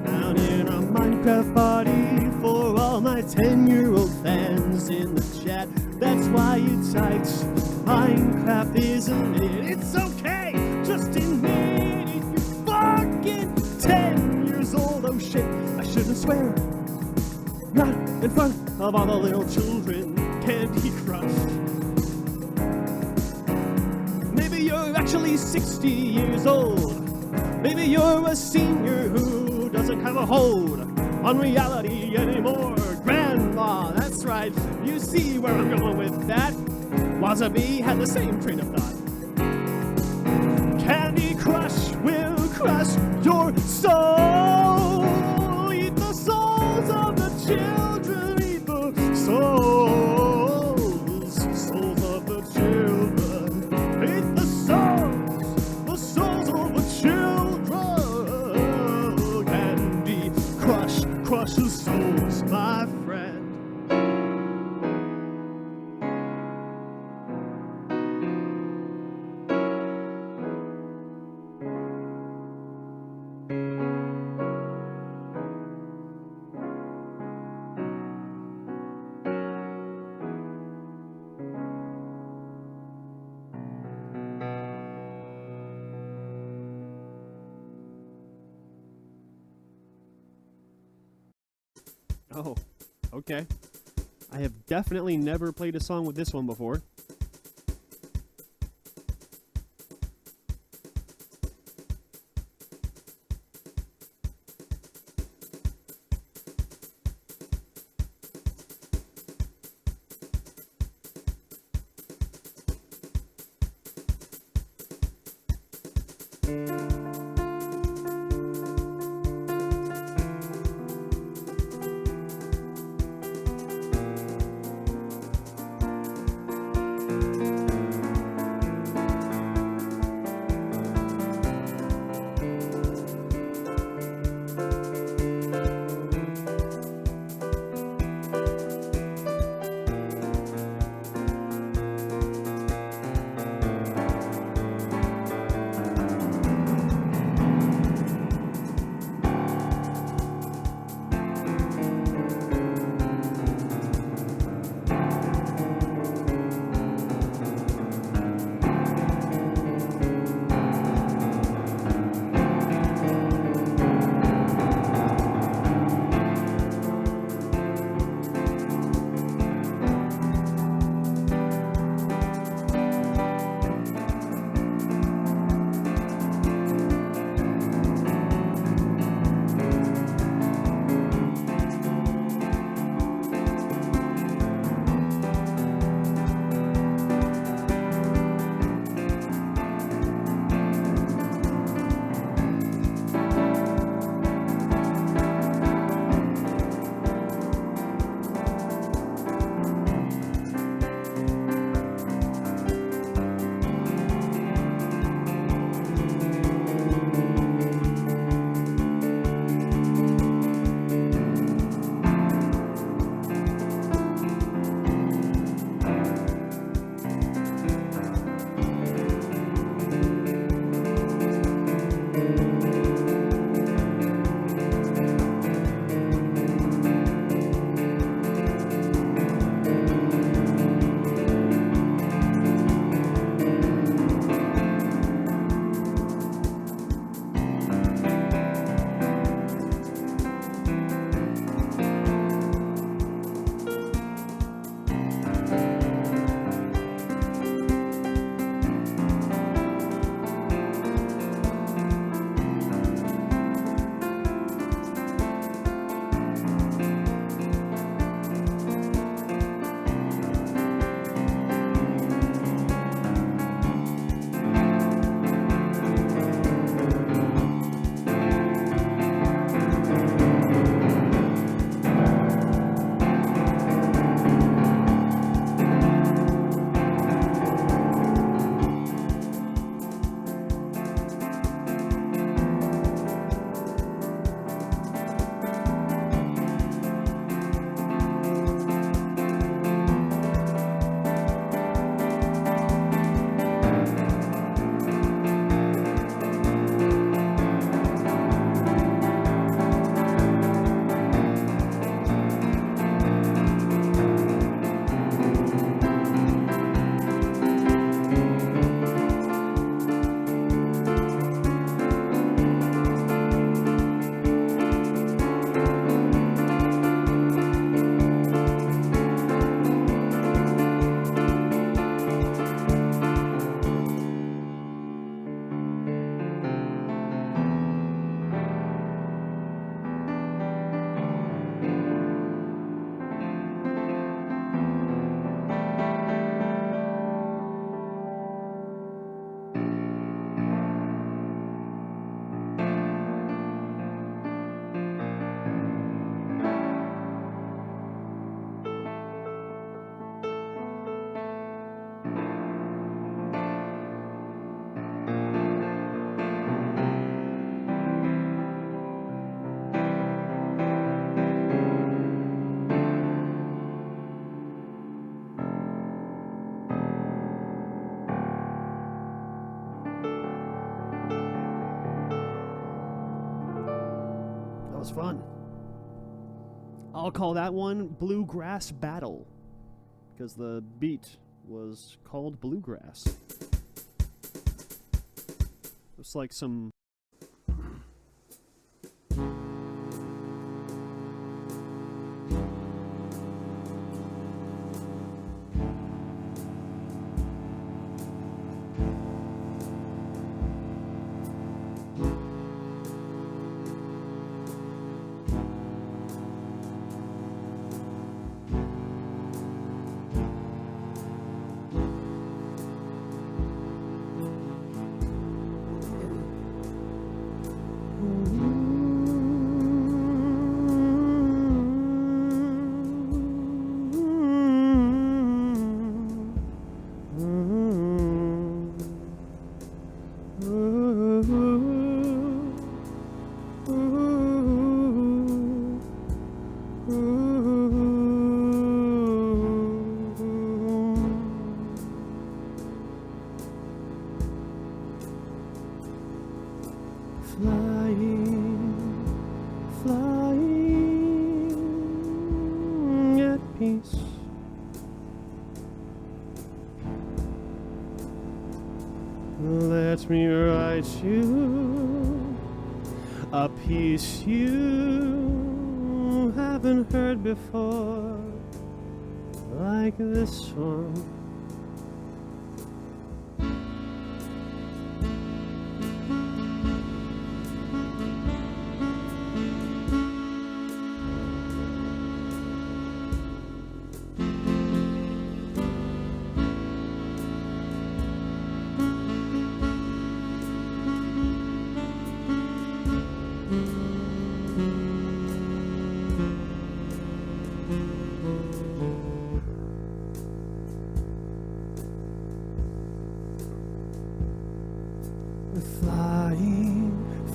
S1: Down in a Minecraft party for all my 10-year-old fans in the chat. That's why you typed Minecraft isn't it? It's okay, just admit it. You're fucking 10 years old. Oh shit, I shouldn't swear. Not in front of all the little children. Candy Crush. Maybe you're actually 60 years old. Maybe you're a senior who doesn't have a hold on reality anymore. Grandma, that's right. You see where I'm going with that. Wasabi had the same train of thought. Candy Crush will crush your soul. Eat the souls of the children. Eat the souls of the children. Eat the souls of the children. Candy Crush crushes souls, my friend. Oh, okay. I have definitely never played a song with this one before. was fun. I'll call that one Bluegrass Battle, because the beat was called Bluegrass. It's like some... Flying at peace. Let me write you a piece you haven't heard before, like this one.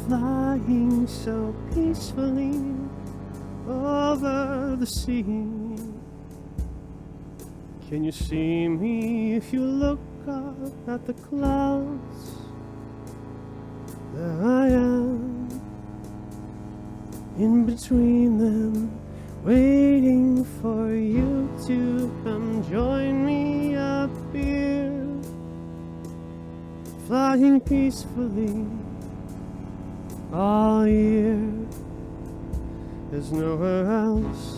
S1: Flying so peacefully over the sea. Can you see me if you look up at the clouds? There I am, in between them, waiting for you to come join me up here, flying peacefully all year. There's nowhere else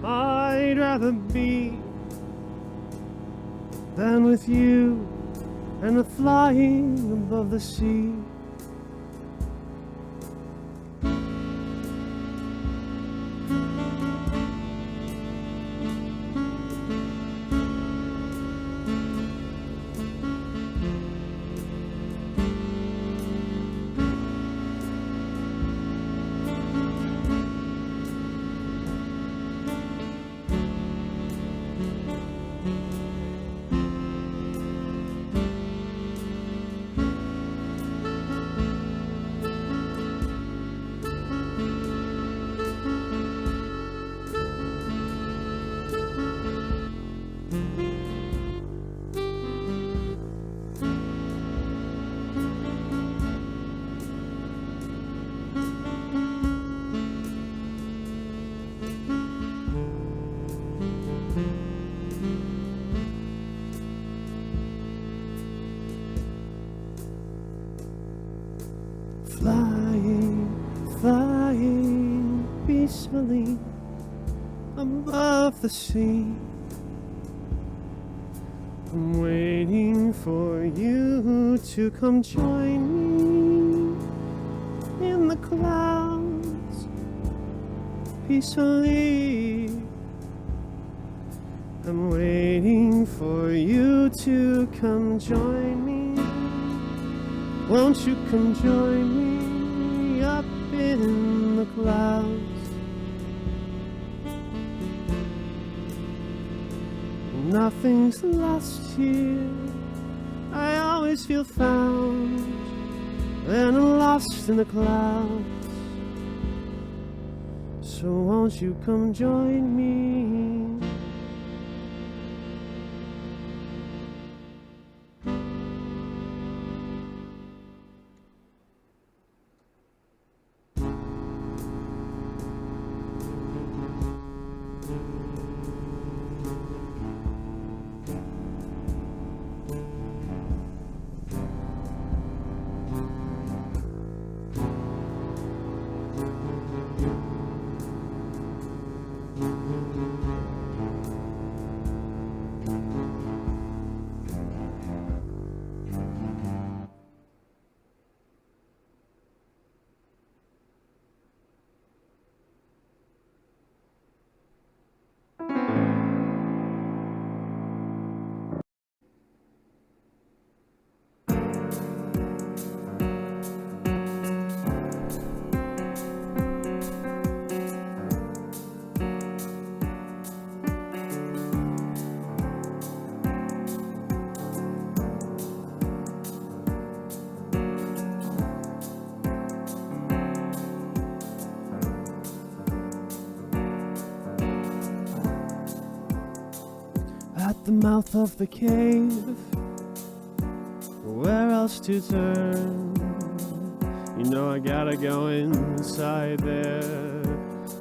S1: I'd rather be than with you and the flying above the sea. Flying peacefully above the sea. I'm waiting for you to come join me in the clouds peacefully. I'm waiting for you to come join me. Won't you come join me up in the clouds? Nothing's lost here. I always feel found when I'm lost in the clouds. So won't you come join me? at the mouth of the cave. Where else to turn? You know I gotta go inside there.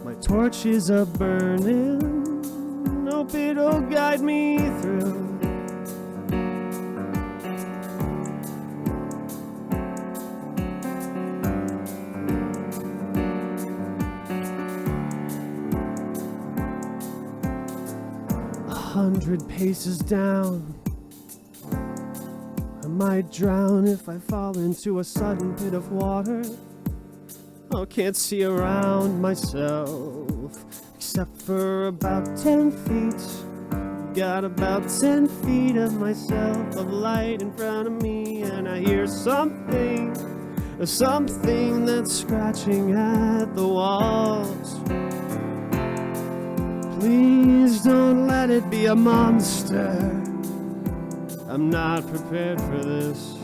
S1: My torch is a burning. Hope it'll guide me through. 100 paces down. I might drown if I fall into a sudden pit of water. I can't see around myself except for about 10 feet. Got about 10 feet of myself, of light in front of me, and I hear something that's scratching at the walls. Please don't let it be a monster. I'm not prepared for this.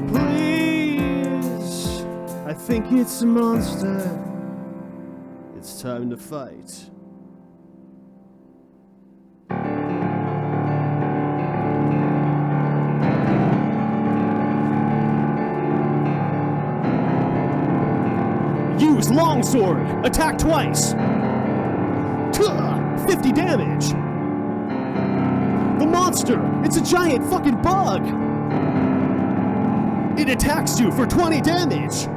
S1: Please, I think it's a monster. It's time to fight. Use longsword. Attack twice. 50 damage. The monster. It's a giant fucking bug. It attacks you for 20 damage.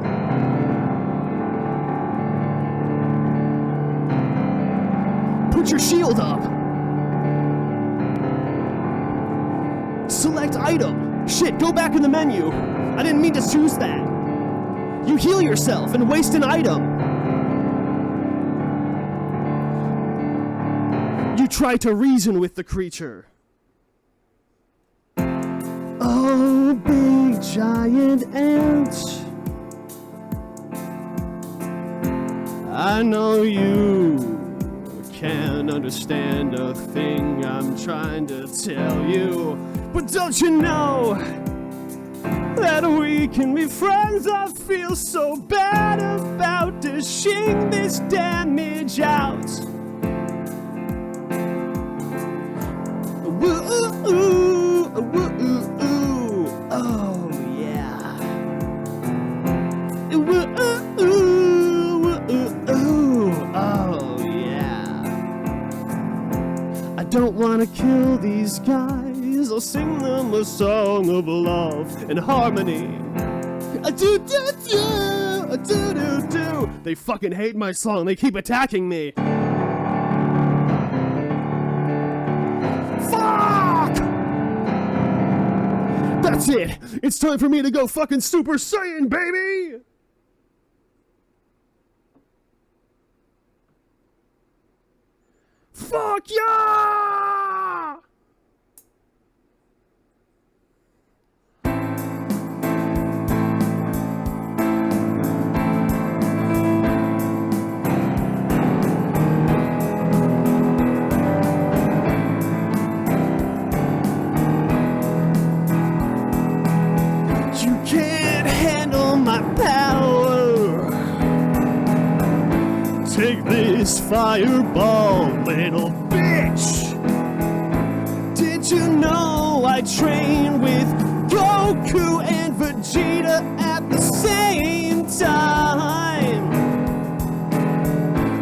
S1: Put your shield up. Select item. Shit, go back in the menu. I didn't mean to choose that. You heal yourself and waste an item. You try to reason with the creature. Oh, big giant ant. I know you can't understand a thing I'm trying to tell you, but don't you know that we can be friends? I feel so bad about dishing this damage out. Woo-oo-oo, woo-oo-oo, oh yeah. Woo-oo-oo, woo-oo-oo, oh yeah. I don't want to kill these guys. I'll sing them a song of love and harmony. A-do-do-do, a-do-do-do. They fucking hate my song. They keep attacking me. Fuck! That's it. It's time for me to go fucking Super Saiyan, baby! Fuck yeah! You can't handle my power. Take this fireball, little bitch. Did you know I train with Goku and Vegeta at the same time?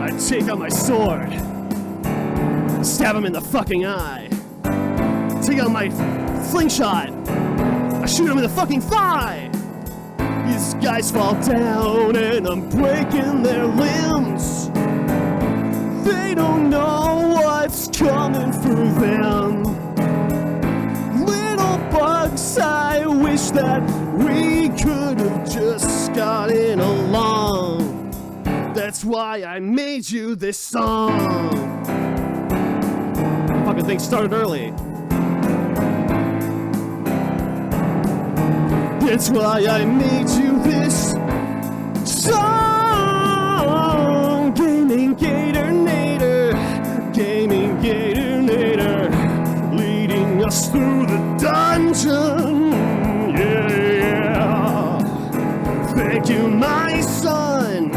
S1: I take out my sword, stab him in the fucking eye. Take out my slingshot, I shoot him in the fucking thigh. These guys fall down and I'm breaking their limbs. They don't know what's coming for them. Little bugs, I wish that we could have just gotten along. That's why I made you this song. Fucking thing started early. That's why I made you this song. Gaming Gator Nader, Gaming Gator Nader, leading us through the dungeon. Yeah. Thank you, my son.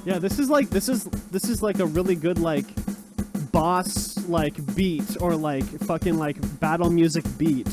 S1: Yeah, this is like a really good like boss like beat or like fucking like battle music beat.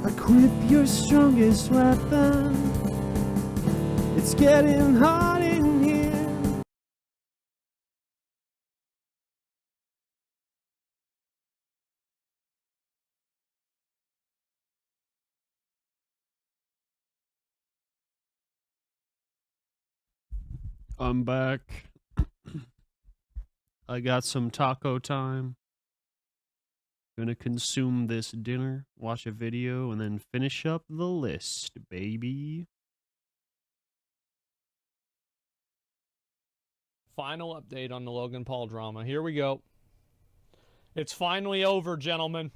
S1: Equip your strongest weapon. It's getting hot in here. I'm back. I got some taco time. Gonna consume this dinner, watch a video, and then finish up the list, baby.
S12: Final update on the Logan Paul drama. Here we go. It's finally over, gentlemen.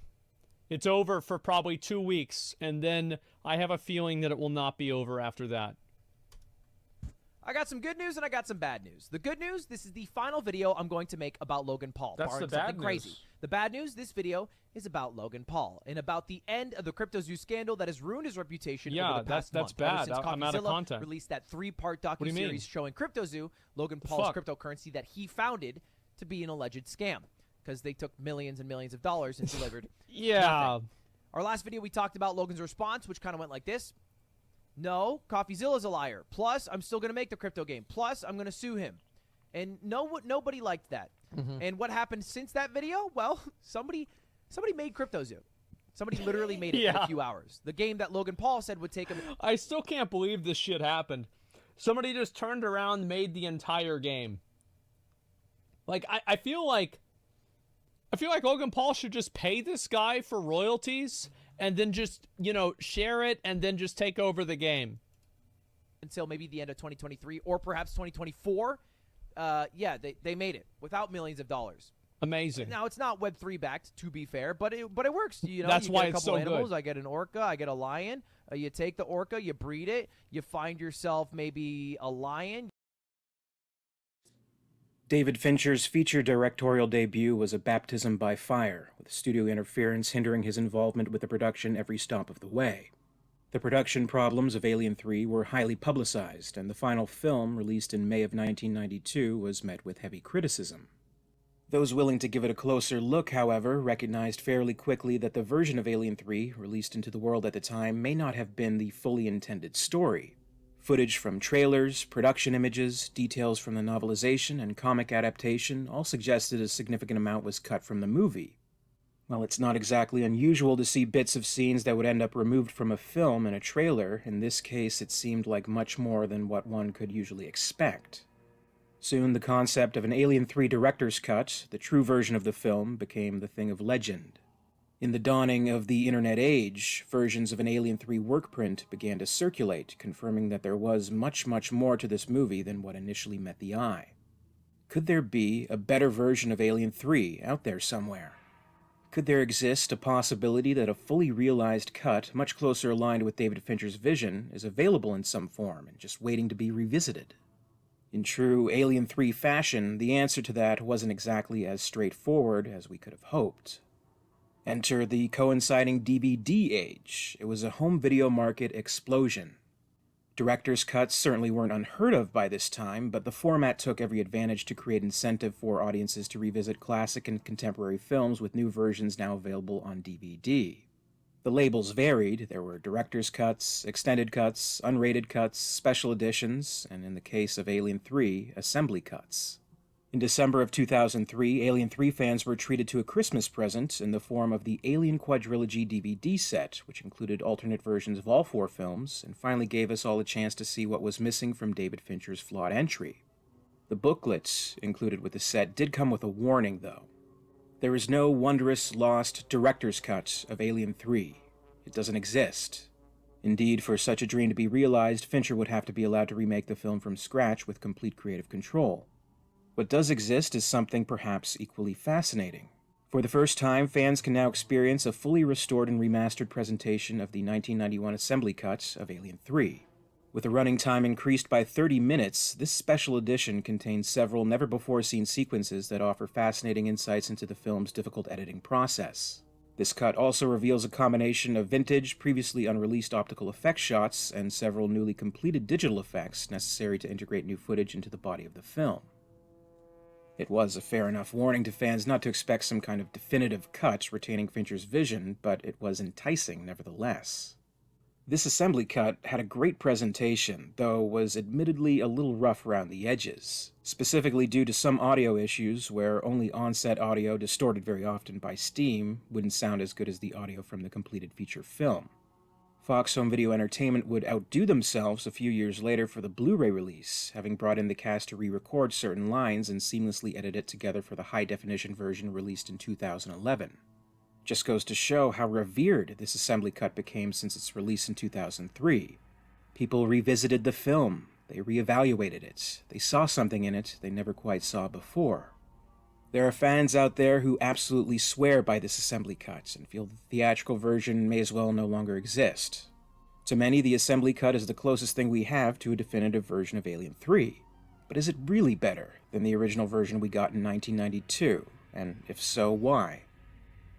S12: It's over for probably 2 weeks, and then I have a feeling that it will not be over after that.
S13: I got some good news and I got some bad news. The good news, this is the final video I'm going to make about Logan Paul.
S12: That's the bad news.
S13: Crazy. The bad news, this video is about Logan Paul and about the end of the CryptoZoo scandal that has ruined his reputation over the past
S12: that's
S13: month.
S12: bad. I'm out of content.
S13: Released that 3-part docuseries showing CryptoZoo, Logan Paul's cryptocurrency that he founded, to be an alleged scam because they took millions and millions of dollars and delivered nothing. Our last video we talked about Logan's response, which kind of went like this. No, CoffeeZilla's a liar. Plus, I'm still going to make the crypto game. Plus, I'm going to sue him. And nobody liked that. And what happened since that video? Well, somebody made CryptoZoo. Somebody literally made it in a few hours. The game that Logan Paul said would take him.
S12: I still can't believe this shit happened. Somebody just turned around and made the entire game. Like, I feel like Logan Paul should just pay this guy for royalties and then just, you know, share it and then just take over the game.
S13: Until maybe the end of 2023 or perhaps 2024. Yeah, they made it without millions of dollars.
S12: Amazing.
S13: Now, it's not Web3 backed, to be fair, but it works. You know,
S12: that's
S13: you
S12: why
S13: get a
S12: it's
S13: couple
S12: so
S13: animals.
S12: good.
S13: I get an orca, I get a lion. You take the orca, you breed it, you find yourself maybe a lion.
S14: David Fincher's feature directorial debut was a baptism by fire, with studio interference hindering his involvement with the production every stop of the way. The production problems of Alien 3 were highly publicized, and the final film, released in May of 1992, was met with heavy criticism. Those willing to give it a closer look, however, recognized fairly quickly that the version of Alien 3, released into the world at the time, may not have been the fully intended story. Footage from trailers, production images, details from the novelization, and comic adaptation all suggested a significant amount was cut from the movie. While it's not exactly unusual to see bits of scenes that would end up removed from a film in a trailer, in this case it seemed like much more than what one could usually expect. Soon the concept of an Alien 3 director's cut, the true version of the film, became the thing of legend. In the dawning of the internet age, versions of an Alien 3 workprint began to circulate, confirming that there was much, much more to this movie than what initially met the eye. Could there be a better version of Alien 3 out there somewhere? Could there exist a possibility that a fully realized cut, much closer aligned with David Fincher's vision, is available in some form and just waiting to be revisited? In true Alien 3 fashion, the answer to that wasn't exactly as straightforward as we could have hoped. Enter the coinciding DVD age. It was a home video market explosion. Director's cuts certainly weren't unheard of by this time, but the format took every advantage to create incentive for audiences to revisit classic and contemporary films with new versions now available on DVD. The labels varied. There were director's cuts, extended cuts, unrated cuts, special editions, and in the case of Alien 3, assembly cuts. In December of 2003, Alien 3 fans were treated to a Christmas present in the form of the Alien Quadrilogy DVD set, which included alternate versions of all 4 films, and finally gave us all a chance to see what was missing from David Fincher's flawed entry. The booklet included with the set did come with a warning, though. There is no wondrous, lost director's cut of Alien 3. It doesn't exist. Indeed, for such a dream to be realized, Fincher would have to be allowed to remake the film from scratch with complete creative control. What does exist is something perhaps equally fascinating. For the first time, fans can now experience a fully restored and remastered presentation of the 1991 assembly cut of Alien 3. With a running time increased by 30 minutes, this special edition contains several never-before-seen sequences that offer fascinating insights into the film's difficult editing process. This cut also reveals a combination of vintage, previously unreleased optical effects shots and several newly completed digital effects necessary to integrate new footage into the body of the film. It was a fair enough warning to fans not to expect some kind of definitive cut retaining Fincher's vision, but it was enticing nevertheless. This assembly cut had a great presentation, though was admittedly a little rough around the edges, specifically due to some audio issues where only on-set audio, distorted very often by steam, wouldn't sound as good as the audio from the completed feature film. Fox Home Video Entertainment would outdo themselves a few years later for the Blu-ray release, having brought in the cast to re-record certain lines and seamlessly edit it together for the high-definition version released in 2011. Just goes to show how revered this assembly cut became since its release in 2003. People revisited the film, they reevaluated it, they saw something in it they never quite saw before. There are fans out there who absolutely swear by this assembly cut and feel the theatrical version may as well no longer exist. To many, the assembly cut is the closest thing we have to a definitive version of Alien 3. But is it really better than the original version we got in 1992? And if so, why?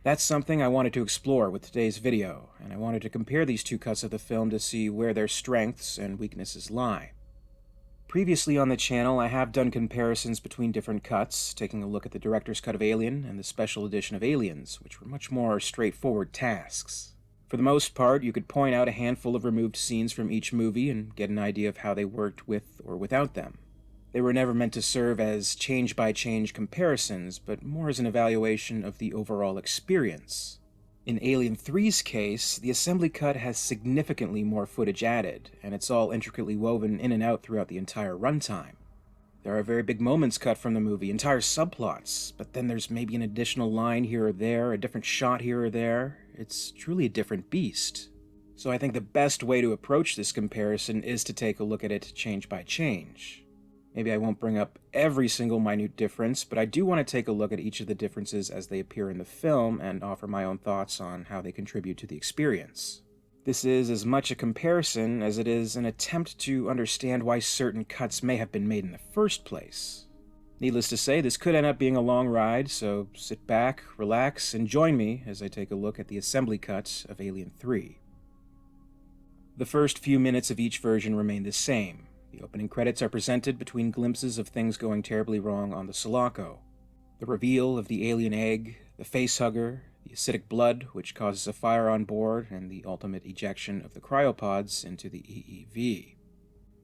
S14: That's something I wanted to explore with today's video, and I wanted to compare these two cuts of the film to see where their strengths and weaknesses lie. Previously on the channel, I have done comparisons between different cuts, taking a look at the director's cut of Alien and the special edition of Aliens, which were much more straightforward tasks. For the most part, you could point out a handful of removed scenes from each movie and get an idea of how they worked with or without them. They were never meant to serve as change-by-change comparisons, but more as an evaluation of the overall experience. In Alien 3's case, the assembly cut has significantly more footage added, and it's all intricately woven in and out throughout the entire runtime. There are very big moments cut from the movie, entire subplots, but then there's maybe an additional line here or there, a different shot here or there. It's truly a different beast. So I think the best way to approach this comparison is to take a look at it change by change. Maybe I won't bring up every single minute difference, but I do want to take a look at each of the differences as they appear in the film and offer my own thoughts on how they contribute to the experience. This is as much a comparison as it is an attempt to understand why certain cuts may have been made in the first place. Needless to say, this could end up being a long ride, so sit back, relax, and join me as I take a look at the assembly cut of Alien 3. The first few minutes of each version remain the same. The opening credits are presented between glimpses of things going terribly wrong on the Sulaco. The reveal of the alien egg, the facehugger, the acidic blood which causes a fire on board, and the ultimate ejection of the cryopods into the EEV.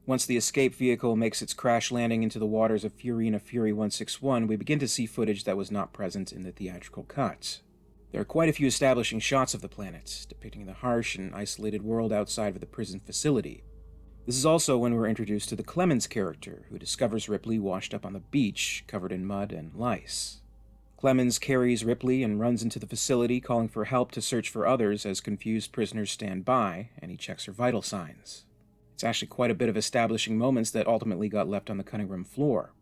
S14: Once the escape vehicle makes its crash landing into the waters of Furina Fury 161, we begin to see footage that was not present in the theatrical cut. There are quite a few establishing shots of the planet, depicting the harsh and isolated world outside of the prison facility. This is also when we're introduced to the Clemens character, who discovers Ripley washed up on the beach, covered in mud and lice. Clemens carries Ripley and runs into the facility, calling for help to search for others as confused prisoners stand by, and he checks her vital signs. It's actually quite a bit of establishing moments that ultimately got left on the cutting room floor.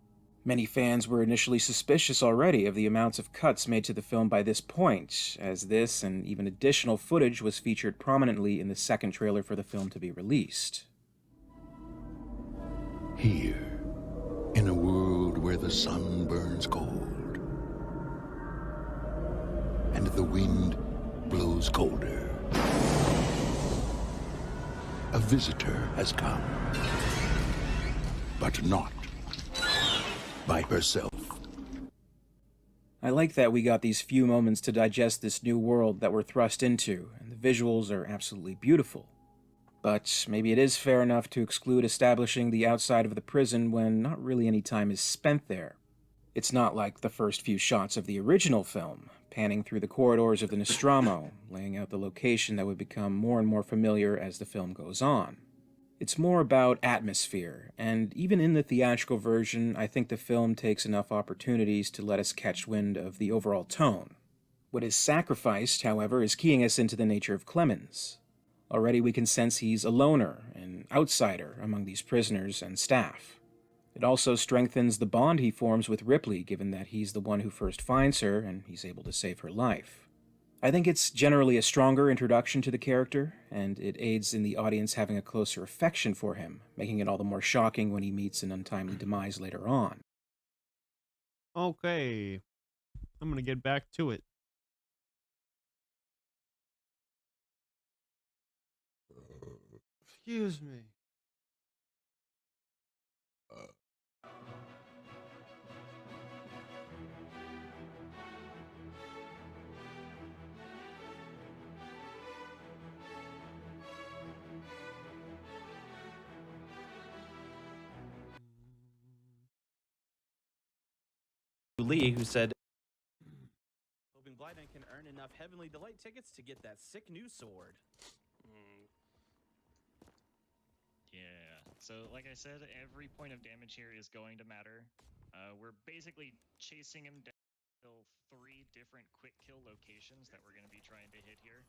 S14: Many fans were initially suspicious already of the amounts of cuts made to the film by this point, as this and even additional footage was featured prominently in the second trailer for the film to be released.
S15: Here, in a world where the sun burns cold and the wind blows colder, a visitor has come, but not by herself.
S14: I like that we got these few moments to digest this new world that we're thrust into, and the visuals are absolutely beautiful. But maybe it is fair enough to exclude establishing the outside of the prison when not really any time is spent there. It's not like the first few shots of the original film, panning through the corridors of the Nostromo, laying out the location that would become more and more familiar as the film goes on. It's more about atmosphere, and even in the theatrical version, I think the film takes enough opportunities to let us catch wind of the overall tone. What is sacrificed, however, is keying us into the nature of Clemens. Already we can sense he's a loner, an outsider among these prisoners and staff. It also strengthens the bond he forms with Ripley, given that he's the one who first finds her and he's able to save her life. I think it's generally a stronger introduction to the character, and it aids in the audience having a closer affection for him, making it all the more shocking when he meets an untimely demise later on.
S1: Okay. I'm gonna get back to it. Excuse me.
S16: Lee, who said, hoping Blyden can earn enough Heavenly Delight tickets to get that sick new sword.
S17: Yeah, so like I said, every point of damage here is going to matter. We're basically chasing him down till 3 different quick kill locations that we're going to be trying to hit here.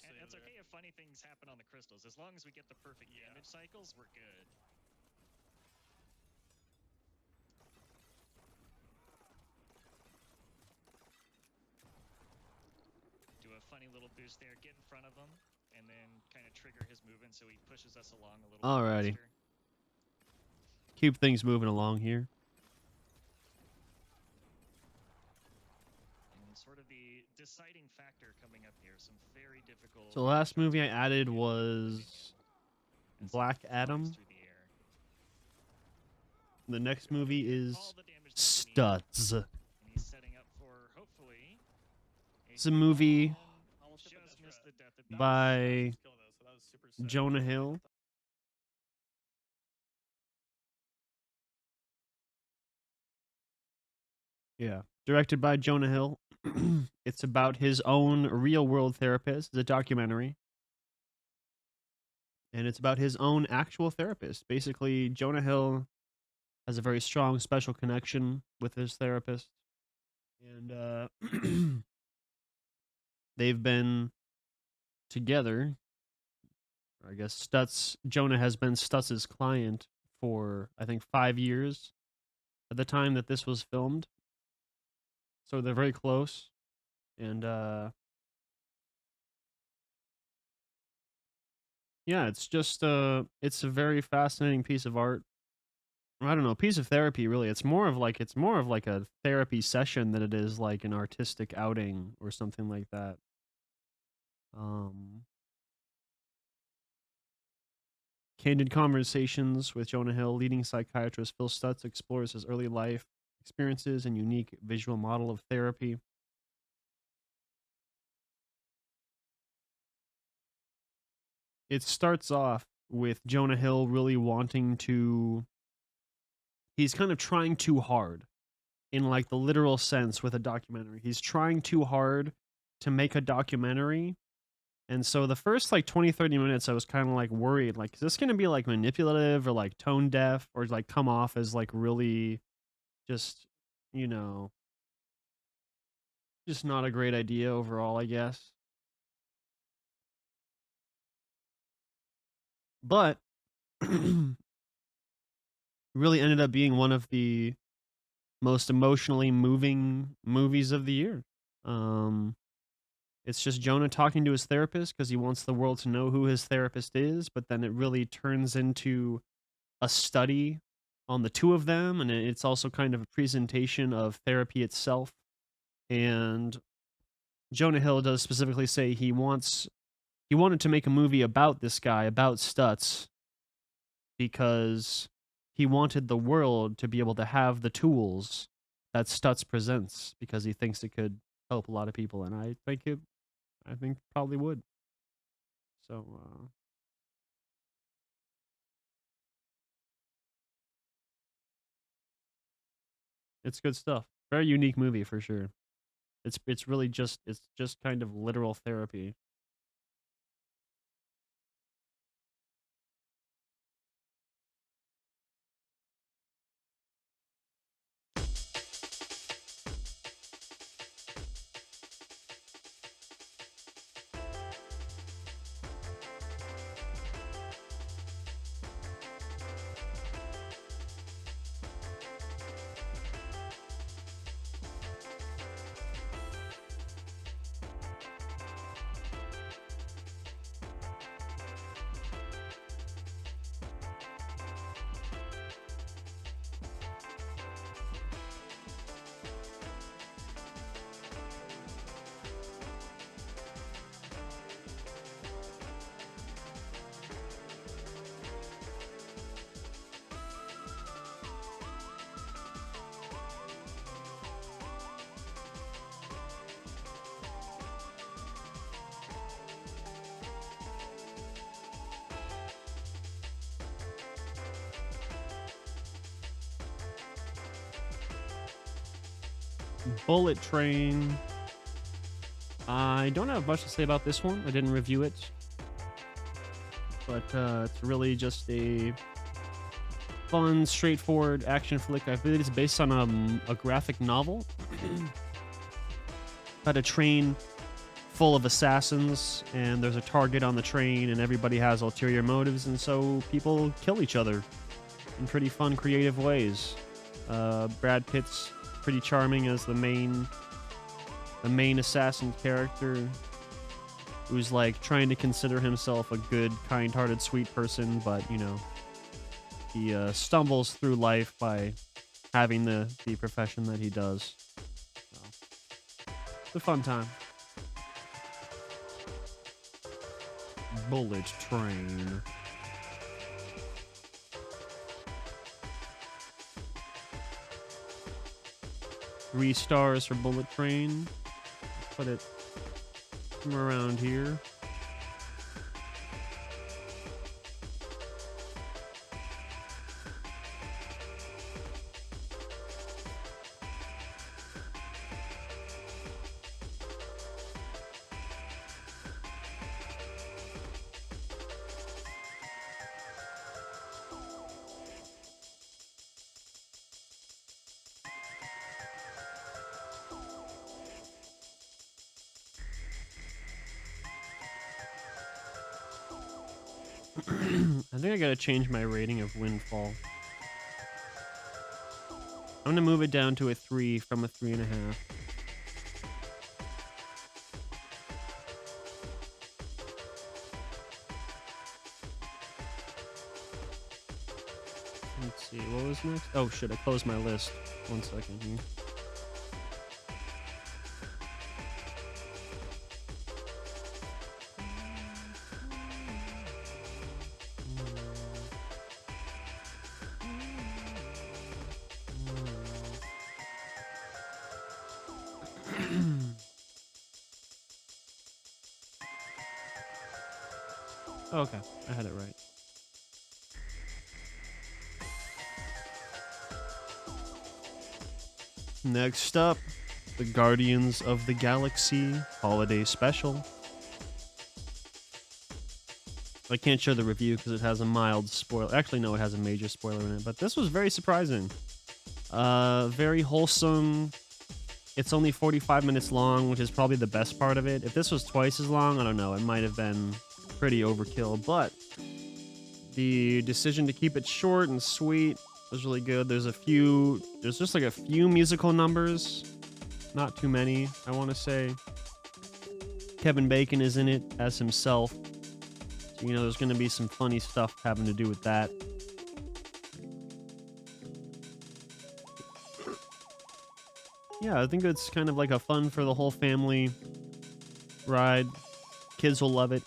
S17: And it's okay if funny things happen on the crystals. As long as we get the perfect damage cycles, we're good. Do a funny little boost there, get in front of him, and then kind of trigger his movement so he pushes us along a little
S1: Alrighty.
S17: bit faster.
S1: Keep things moving along here.
S17: And sort of the deciding factor coming up here, some very difficult...
S1: So the last movie I added was Black Adam. The next movie is Studs.
S17: And he's setting up for, hopefully...
S1: It's a movie
S17: Just missed the death of
S1: by Jonah Hill. Yeah, directed by Jonah Hill. It's about his own real-world therapist. It's a documentary. And it's about his own actual therapist. Basically, Jonah Hill has a very strong special connection with his therapist. And they've been together. I guess Jonah has been Stutz's client for, I think, 5 years at the time that this was filmed. So they're very close. And yeah, it's just it's a very fascinating piece of art. I don't know, piece of therapy really. It's more of like a therapy session than it is like an artistic outing or something like that. Candid Conversations with Jonah Hill, leading psychiatrist Phil Stutz explores his early life experiences and unique visual model of therapy. It starts off with Jonah Hill really wanting to... He's kind of trying too hard in like the literal sense with a documentary. He's trying too hard to make a documentary. And so the first like 20, 30 minutes, I was kind of like worried, like, is this going to be like manipulative or like tone deaf or like come off as like really just, you know, just not a great idea overall, I guess. But really ended up being one of the most emotionally moving movies of the year. It's just Jonah talking to his therapist because he wants the world to know who his therapist is, but then it really turns into a study on the two of them, and it's also kind of a presentation of therapy itself. And Jonah Hill does specifically say he wanted to make a movie about this guy, about Stutz, because he wanted the world to be able to have the tools that Stutz presents, because he thinks it could help a lot of people, and I think probably would. So, it's good stuff. Very unique movie for sure. It's really just kind of literal therapy. Bullet Train. I don't have much to say about this one. I didn't review it. But it's really just a fun, straightforward action flick. I believe it's based on a graphic novel. About a train full of assassins, and there's a target on the train, and everybody has ulterior motives, and so people kill each other in pretty fun, creative ways. Brad Pitt's pretty charming as the main assassin character, who's like trying to consider himself a good, kind-hearted, sweet person, but you know, he stumbles through life by having the profession that he does. So, it's a fun time. Bullet Train. Three stars for Bullet Train. Put it somewhere around here. I think I gotta change my rating of Windfall. I'm gonna move it down to a 3 from a 3.5. Let's see, what was next? Oh shit, I closed my list. 1 second here. Okay, I had it right. Next up, the Guardians of the Galaxy Holiday Special. I can't show the review because it has a mild spoiler. Actually, no, it has a major spoiler in it, but this was very surprising. Very wholesome. It's only 45 minutes long, which is probably the best part of it. If this was twice as long, I don't know, it might have been pretty overkill, but the decision to keep it short and sweet was really good. There's just like a few musical numbers, not too many, I want to say. Kevin Bacon is in it as himself, so, you know, there's going to be some funny stuff having to do with that. Yeah, I think it's kind of like a fun for the whole family ride. Kids will love it.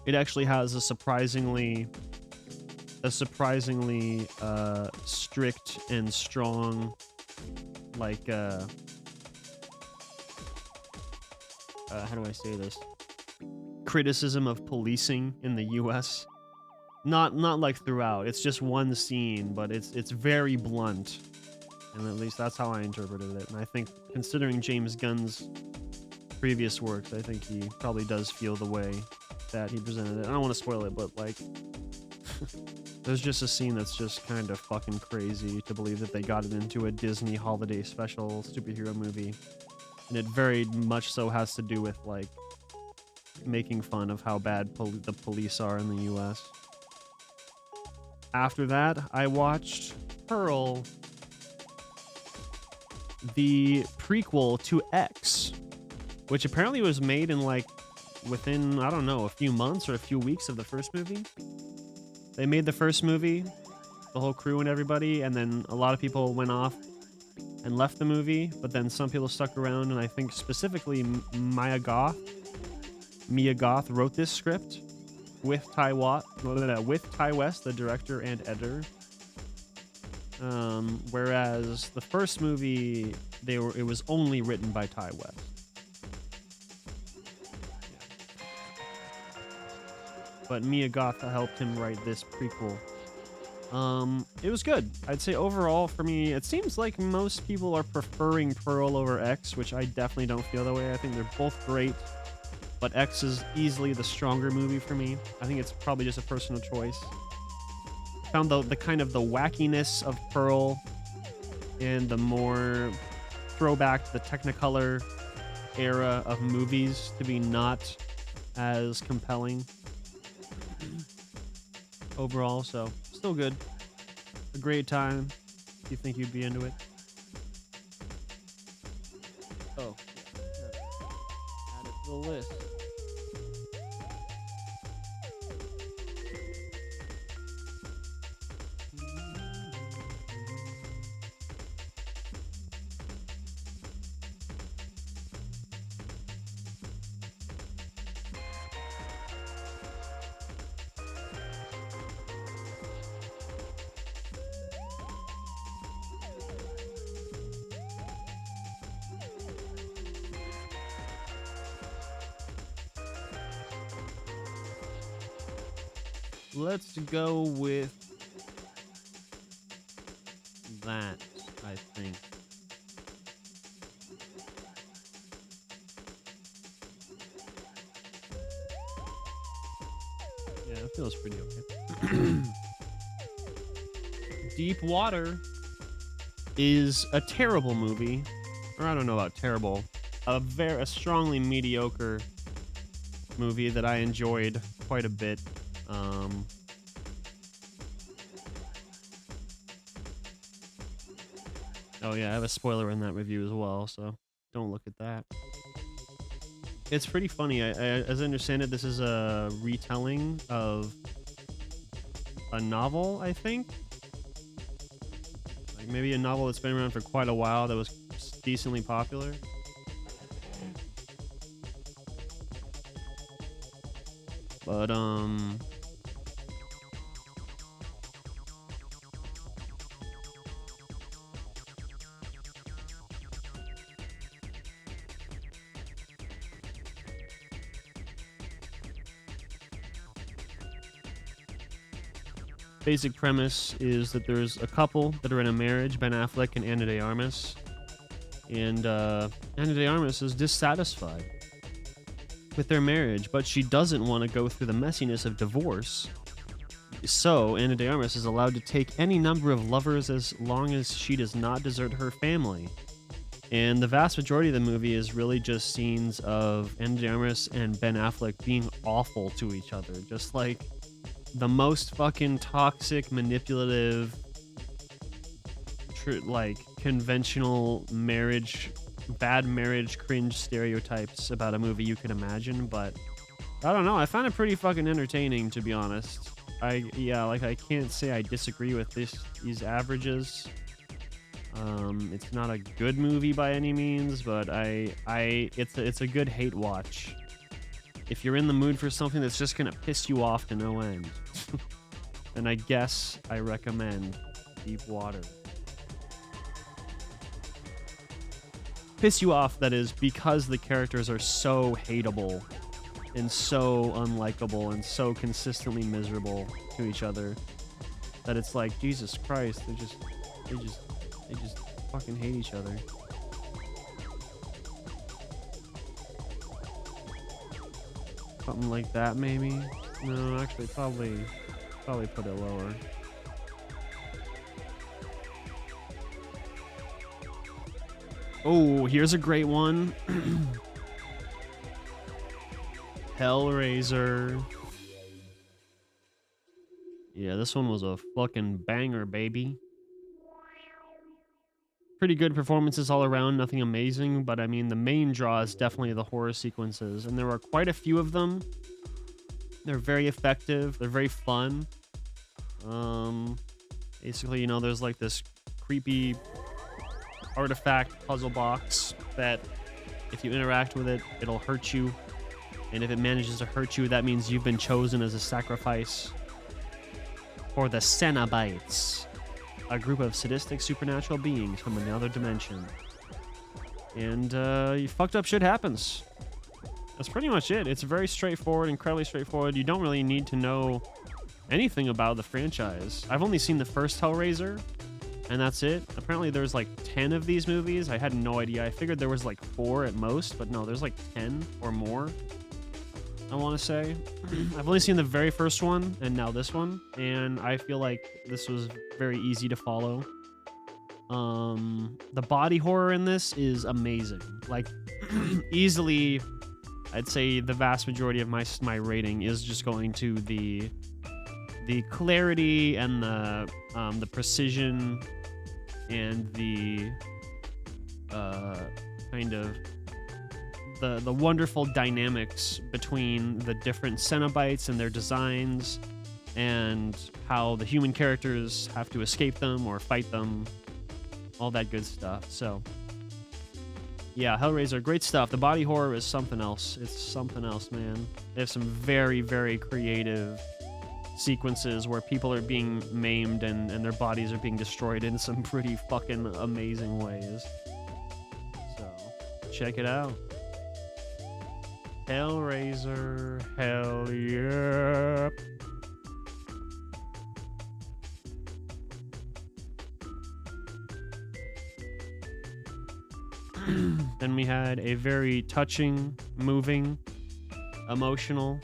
S1: It actually has a surprisingly strict and strong, like, how do I say this? Criticism of policing in the U.S. Not like throughout. It's just one scene, but it's very blunt. And at least that's how I interpreted it. And I think, considering James Gunn's previous works, I think he probably does feel the way that he presented it. I don't want to spoil it, but like, there's just a scene that's just kind of fucking crazy to believe that they got it into a Disney holiday special superhero movie. And it very much so has to do with like making fun of how bad the police are in the US. After that, I watched Pearl, the prequel to X, which apparently was made in like within, I don't know, a few months or a few weeks of the first movie. They made the first movie, the whole crew and everybody, and then a lot of people went off and left the movie, but then some people stuck around, and I think specifically Mia Goth wrote this script with Ty West, the director and editor. Whereas the first movie, it was only written by Ty West. But Mia Goth helped him write this prequel. It was good. I'd say overall for me, it seems like most people are preferring Pearl over X, which I definitely don't feel that way. I think they're both great, but X is easily the stronger movie for me. I think it's probably just a personal choice. Found the kind of the wackiness of Pearl and the more throwback to the Technicolor era of movies to be not as compelling overall, so still good. A great time. Do you think you'd be into it? Oh, add it to the list. Let's go with that, I think. Yeah, it feels pretty okay. Deep Water is a terrible movie. Or I don't know about terrible. A strongly mediocre movie that I enjoyed quite a bit. Oh yeah, I have a spoiler in that review as well, so don't look at that. It's pretty funny. As I understand it, this is a retelling of a novel, I think. Like maybe a novel that's been around for quite a while that was decently popular. But basic premise is that there's a couple that are in a marriage, Ben Affleck and Ana de Armas. And Ana de Armas is dissatisfied with their marriage, but she doesn't want to go through the messiness of divorce. So Ana de Armas is allowed to take any number of lovers as long as she does not desert her family. And the vast majority of the movie is really just scenes of Ana de Armas and Ben Affleck being awful to each other. Just like the most fucking toxic, manipulative, like conventional marriage, bad marriage, cringe stereotypes about a movie you could imagine. But I don't know. I found it pretty fucking entertaining, to be honest. I can't say I disagree with these averages. It's not a good movie by any means, but it's a good hate watch. If you're in the mood for something that's just gonna piss you off to no end, then I guess I recommend Deep Water. Piss you off, that is, because the characters are so hateable and so unlikable and so consistently miserable to each other that it's like, Jesus Christ, they just fucking hate each other. Something like that, maybe? No, actually, probably put it lower. Oh, here's a great one. Hellraiser. Yeah, this one was a fucking banger, baby. Pretty good performances all around, nothing amazing, but I mean, the main draw is definitely the horror sequences, and there are quite a few of them. They're very effective, they're very fun. Basically, you know, there's like this creepy artifact puzzle box that if you interact with it, it'll hurt you. And if it manages to hurt you, that means you've been chosen as a sacrifice for the Cenobites, a group of sadistic supernatural beings from another dimension. And fucked up shit happens. That's pretty much it. It's very straightforward, incredibly straightforward. You don't really need to know anything about the franchise. I've only seen the first Hellraiser, and that's it. Apparently there's like 10 of these movies. I had no idea. I figured there was like 4 at most, but no, there's like 10 or more, I want to say. I've only seen the very first one and now this one, and I feel like this was very easy to follow. The body horror in this is amazing. Like, easily, I'd say the vast majority of my rating is just going to the clarity and the precision and the kind of the wonderful dynamics between the different Cenobites and their designs, and how the human characters have to escape them or fight them, all that good stuff. So yeah, Hellraiser, great stuff. The body horror is something else. It's something else, man. They have some very, very creative sequences where people are being maimed and their bodies are being destroyed in some pretty fucking amazing ways. So check it out. Hellraiser, hell yeah. Then we had a very touching, moving, emotional,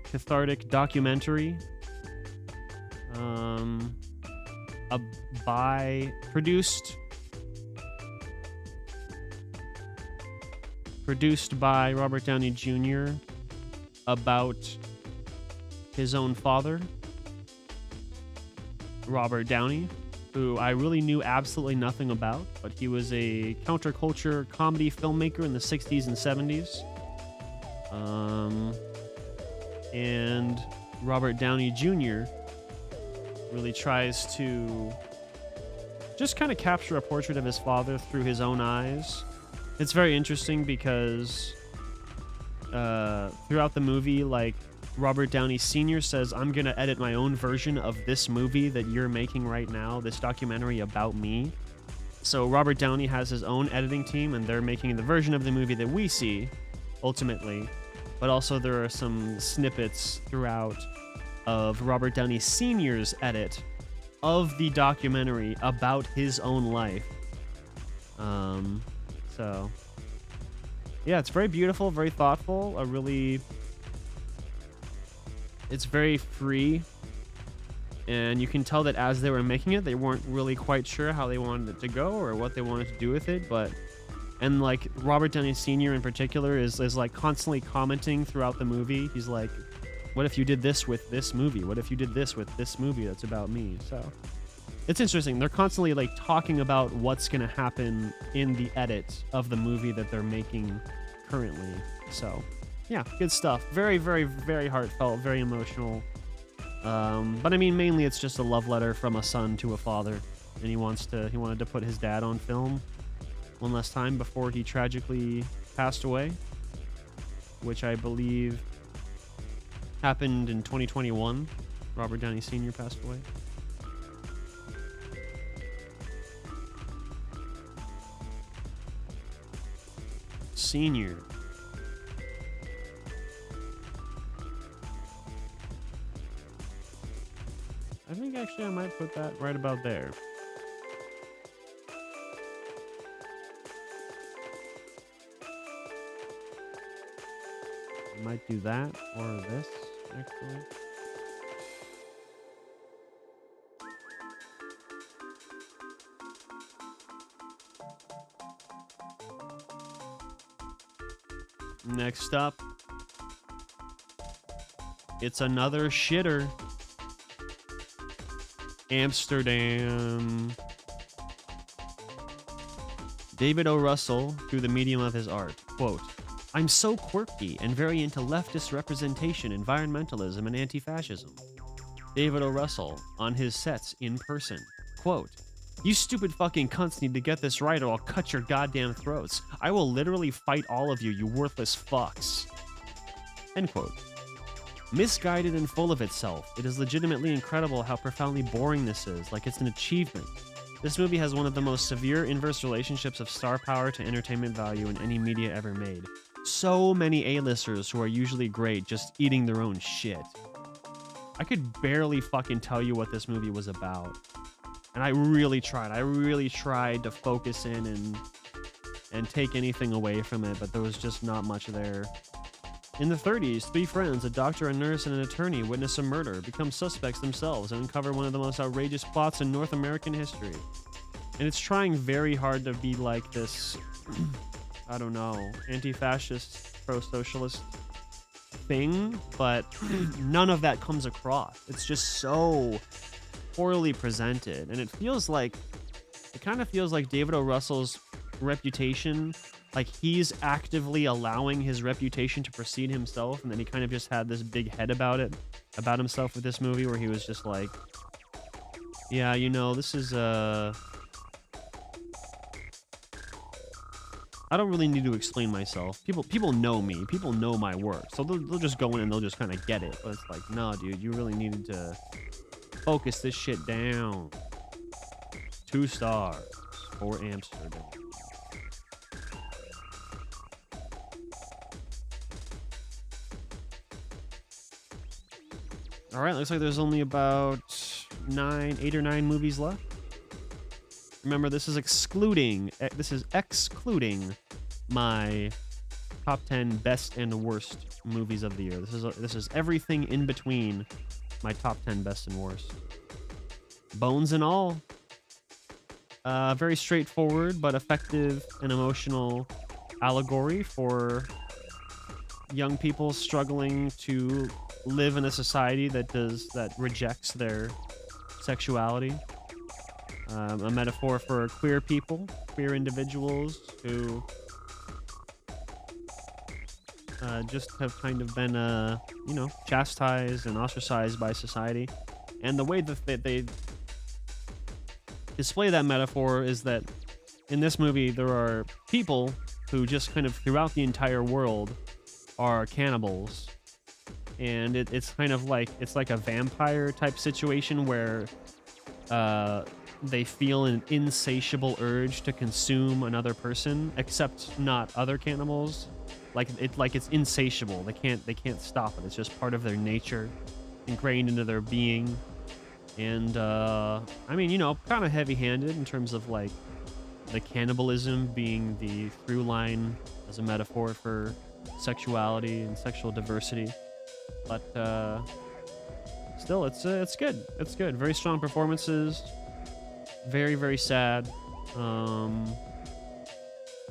S1: cathartic documentary. Produced by Robert Downey Jr. about his own father, Robert Downey, who I really knew absolutely nothing about, but he was a counterculture comedy filmmaker in the 60s and 70s. And Robert Downey Jr. really tries to just kind of capture a portrait of his father through his own eyes. It's very interesting because throughout the movie, like, Robert Downey Sr. says, I'm going to edit my own version of this movie that you're making right now, this documentary about me. So Robert Downey has his own editing team, and they're making the version of the movie that we see, ultimately. But also there are some snippets throughout of Robert Downey Sr.'s edit of the documentary about his own life. So, yeah, it's very beautiful, very thoughtful, it's very free, and you can tell that as they were making it, they weren't really quite sure how they wanted it to go or what they wanted to do with it, and like Robert Downey Sr. in particular is like constantly commenting throughout the movie. He's like, what if you did this with this movie? What if you did this with this movie that's about me? So it's interesting. They're constantly like talking about what's going to happen in the edit of the movie that they're making currently. So yeah, good stuff. Very, very, very heartfelt, very emotional. But I mean, mainly it's just a love letter from a son to a father, and he wanted to put his dad on film one last time before he tragically passed away, which I believe happened in 2021. Robert Downey Sr. passed away. Senior. I think actually I might put that right about there. I might do that or this, actually. Next up, it's another shitter. Amsterdam. David O. Russell, through the medium of his art, quote, "I'm so quirky and very into leftist representation, environmentalism, and anti-fascism." David O. Russell, on his sets in person, quote, "You stupid fucking cunts need to get this right or I'll cut your goddamn throats. I will literally fight all of you, you worthless fucks." End quote. Misguided and full of itself, it is legitimately incredible how profoundly boring this is, like it's an achievement. This movie has one of the most severe inverse relationships of star power to entertainment value in any media ever made. So many A-listers who are usually great just eating their own shit. I could barely fucking tell you what this movie was about. And I really tried. I really tried to focus in and take anything away from it, but there was just not much there. In the 30s, three friends, a doctor, a nurse, and an attorney, witness a murder, become suspects themselves, and uncover one of the most outrageous plots in North American history. And it's trying very hard to be like this, I don't know, anti-fascist, pro-socialist thing, but none of that comes across. It's just so poorly presented, and it kind of feels like David O. Russell's reputation, like he's actively allowing his reputation to precede himself, and then he kind of just had this big head about himself with this movie, where he was just like, yeah, you know, this is I don't really need to explain myself. People know me. People know my work. So they'll just go in and they'll just kind of get it. But it's like, no, dude, you really needed to focus this shit down. 2 stars for Amsterdam. All right, looks like there's only about 8 or 9 movies left. Remember, this is excluding my top 10 best and worst movies of the year. This is everything in between my top 10 best and worst. Bones and all. Very straightforward but effective and emotional allegory for young people struggling to live in a society that rejects their sexuality. A metaphor for queer people, queer individuals who just have kind of been, chastised and ostracized by society. And the way that they display that metaphor is that in this movie there are people who just kind of throughout the entire world are cannibals. And it's kind of like, it's like a vampire type situation where they feel an insatiable urge to consume another person, except not other cannibals. It's insatiable. They can't stop it. It's just part of their nature, ingrained into their being. And I mean, kind of heavy-handed in terms of like the cannibalism being the through line as a metaphor for sexuality and sexual diversity. But still, it's good. It's good. Very strong performances. Very, very sad.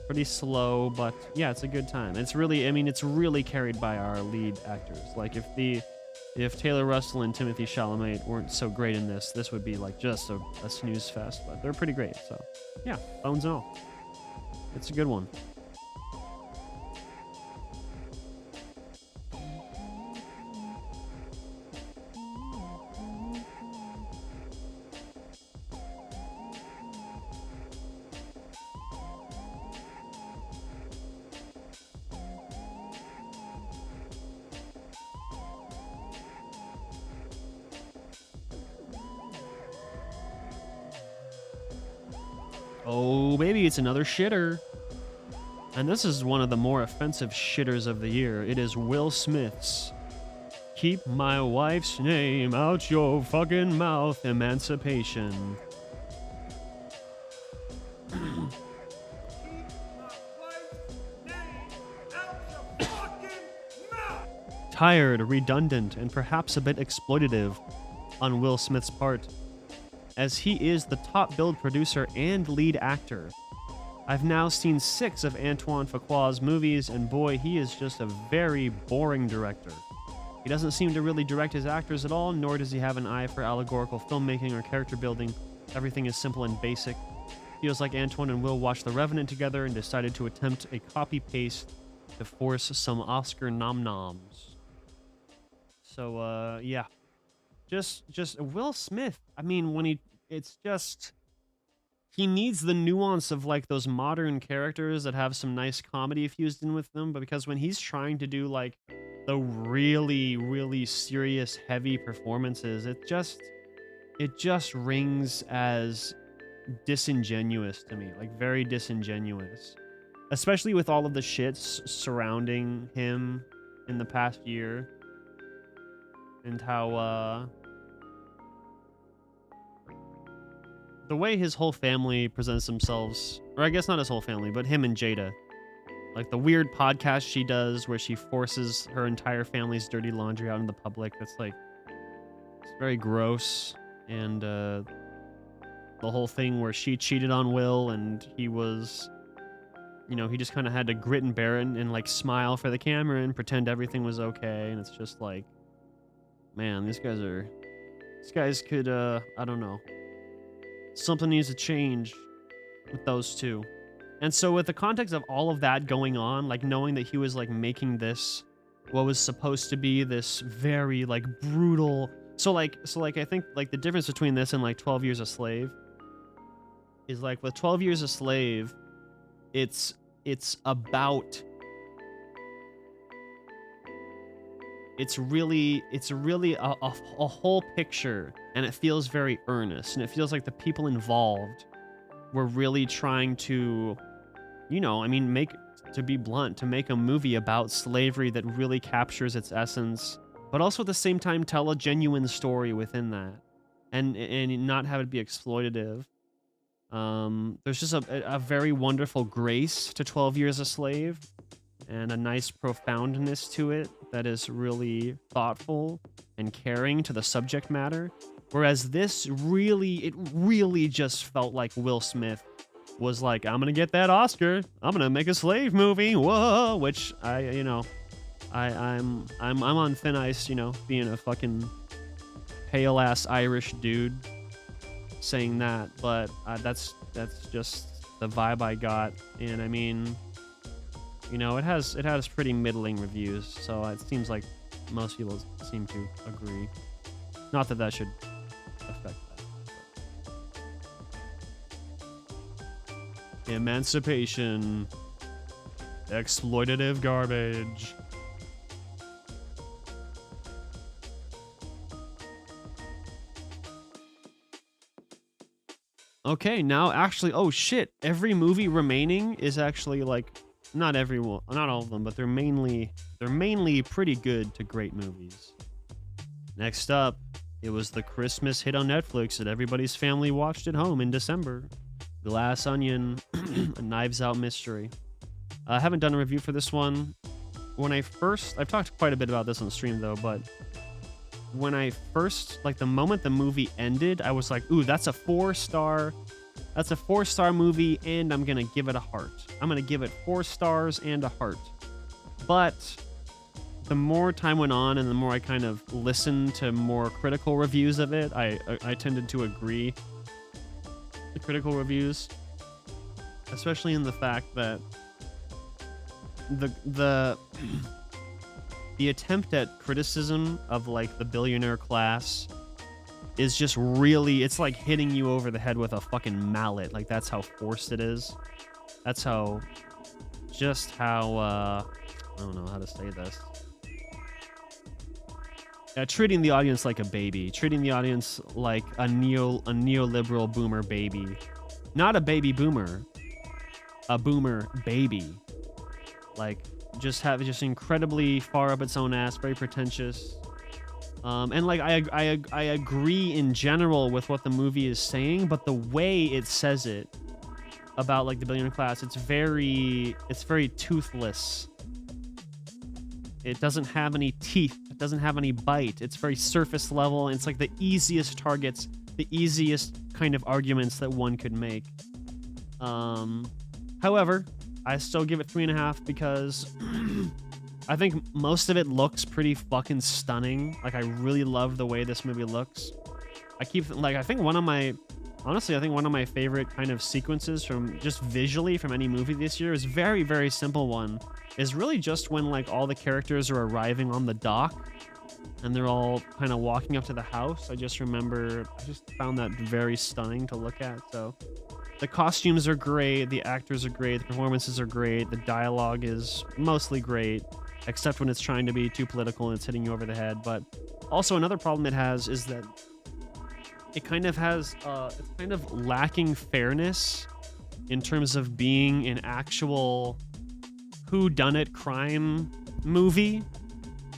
S1: Pretty slow, but yeah, it's a good time. It's really carried by our lead actors. Like if Taylor Russell and Timothy Chalamet weren't so great in this would be like just a snooze fest, but they're pretty great. So yeah, bones and all. It's a good one. Oh, baby, it's another shitter. And this is one of the more offensive shitters of the year. It is Will Smith's Keep My Wife's Name Out Your Fucking Mouth, Emancipation. tired, redundant, and perhaps a bit exploitative on Will Smith's part, as he is the top billed producer and lead actor. I've now seen 6 of Antoine Fuqua's movies, and boy, he is just a very boring director. He doesn't seem to really direct his actors at all, nor does he have an eye for allegorical filmmaking or character building. Everything is simple and basic. Feels like Antoine and Will watched The Revenant together and decided to attempt a copy-paste to force some Oscar nom-noms. So, yeah. Just Will Smith. I mean, it's just, he needs the nuance of like those modern characters that have some nice comedy fused in with them, but because when he's trying to do like the really, really serious, heavy performances, it just rings as disingenuous to me, like very disingenuous, especially with all of the shits surrounding him in the past year and how the way his whole family presents themselves, or I guess not his whole family, but him and Jada, like the weird podcast she does where she forces her entire family's dirty laundry out in the public. That's like, it's very gross. And the whole thing where she cheated on Will and he was, you know, he just kind of had to grit and bear it and like smile for the camera and pretend everything was okay. And it's just like, man, these guys could, I don't know. Something needs to change with those two. And so with the context of all of that going on, like knowing that he was like making this, what was supposed to be this very like brutal. So like I think like the difference between this and like 12 Years a Slave is like with 12 Years a Slave, it's about, it's really a whole picture, and it feels very earnest, and it feels like the people involved were really trying to, you know, I mean, to be blunt, to make a movie about slavery that really captures its essence, but also at the same time tell a genuine story within that, and not have it be exploitative. There's just a very wonderful grace to 12 Years a Slave, and a nice profoundness to it that is really thoughtful and caring to the subject matter. Whereas this really just felt like Will Smith was like, I'm gonna get that Oscar. I'm gonna make a slave movie. Whoa, which I'm on thin ice, you know, being a fucking pale ass Irish dude saying that, but that's just the vibe I got. And I mean, you know, it has pretty middling reviews, so it seems like most people seem to agree. Not that should affect that. Emancipation. Exploitative garbage. Okay, now actually, oh shit, every movie remaining is actually like, not all of them, but they're mainly pretty good to great movies. Next up, it was the Christmas hit on Netflix that everybody's family watched at home in December. Glass Onion, a Knives Out mystery. I haven't done a review for this one. I've talked quite a bit about this on the stream though, but when I first, like the moment the movie ended, I was like, ooh, that's a 4-star movie, and I'm gonna give it a heart. I'm gonna give it 4 stars and a heart. But the more time went on and the more I kind of listened to more critical reviews of it, I tended to agree. The critical reviews, especially in the fact that the attempt at criticism of like the billionaire class is just really, it's like hitting you over the head with a fucking mallet. Like that's how forced it is. That's how I don't know how to say this. Treating the audience like a baby, treating the audience like a neoliberal boomer baby, not a baby boomer, a boomer baby. Like just incredibly far up its own ass, very pretentious. And like I agree in general with what the movie is saying, but the way it says it about like the billionaire class, it's very toothless. It doesn't have any teeth. It doesn't have any bite. It's very surface level. And it's like the easiest targets, the easiest kind of arguments that one could make. However, I still give it 3.5 because I think most of it looks pretty fucking stunning. Like, I really love the way this movie looks. I think one of my favorite kind of sequences from just visually from any movie this year is very, very simple one. Is really just when like all the characters are arriving on the dock and they're all kind of walking up to the house. I just found that very stunning to look at. So the costumes are great, the actors are great, the performances are great, the dialogue is mostly great, except when it's trying to be too political and it's hitting you over the head. But also another problem it has is that it kind of has, it's kind of lacking fairness in terms of being an actual whodunit crime movie,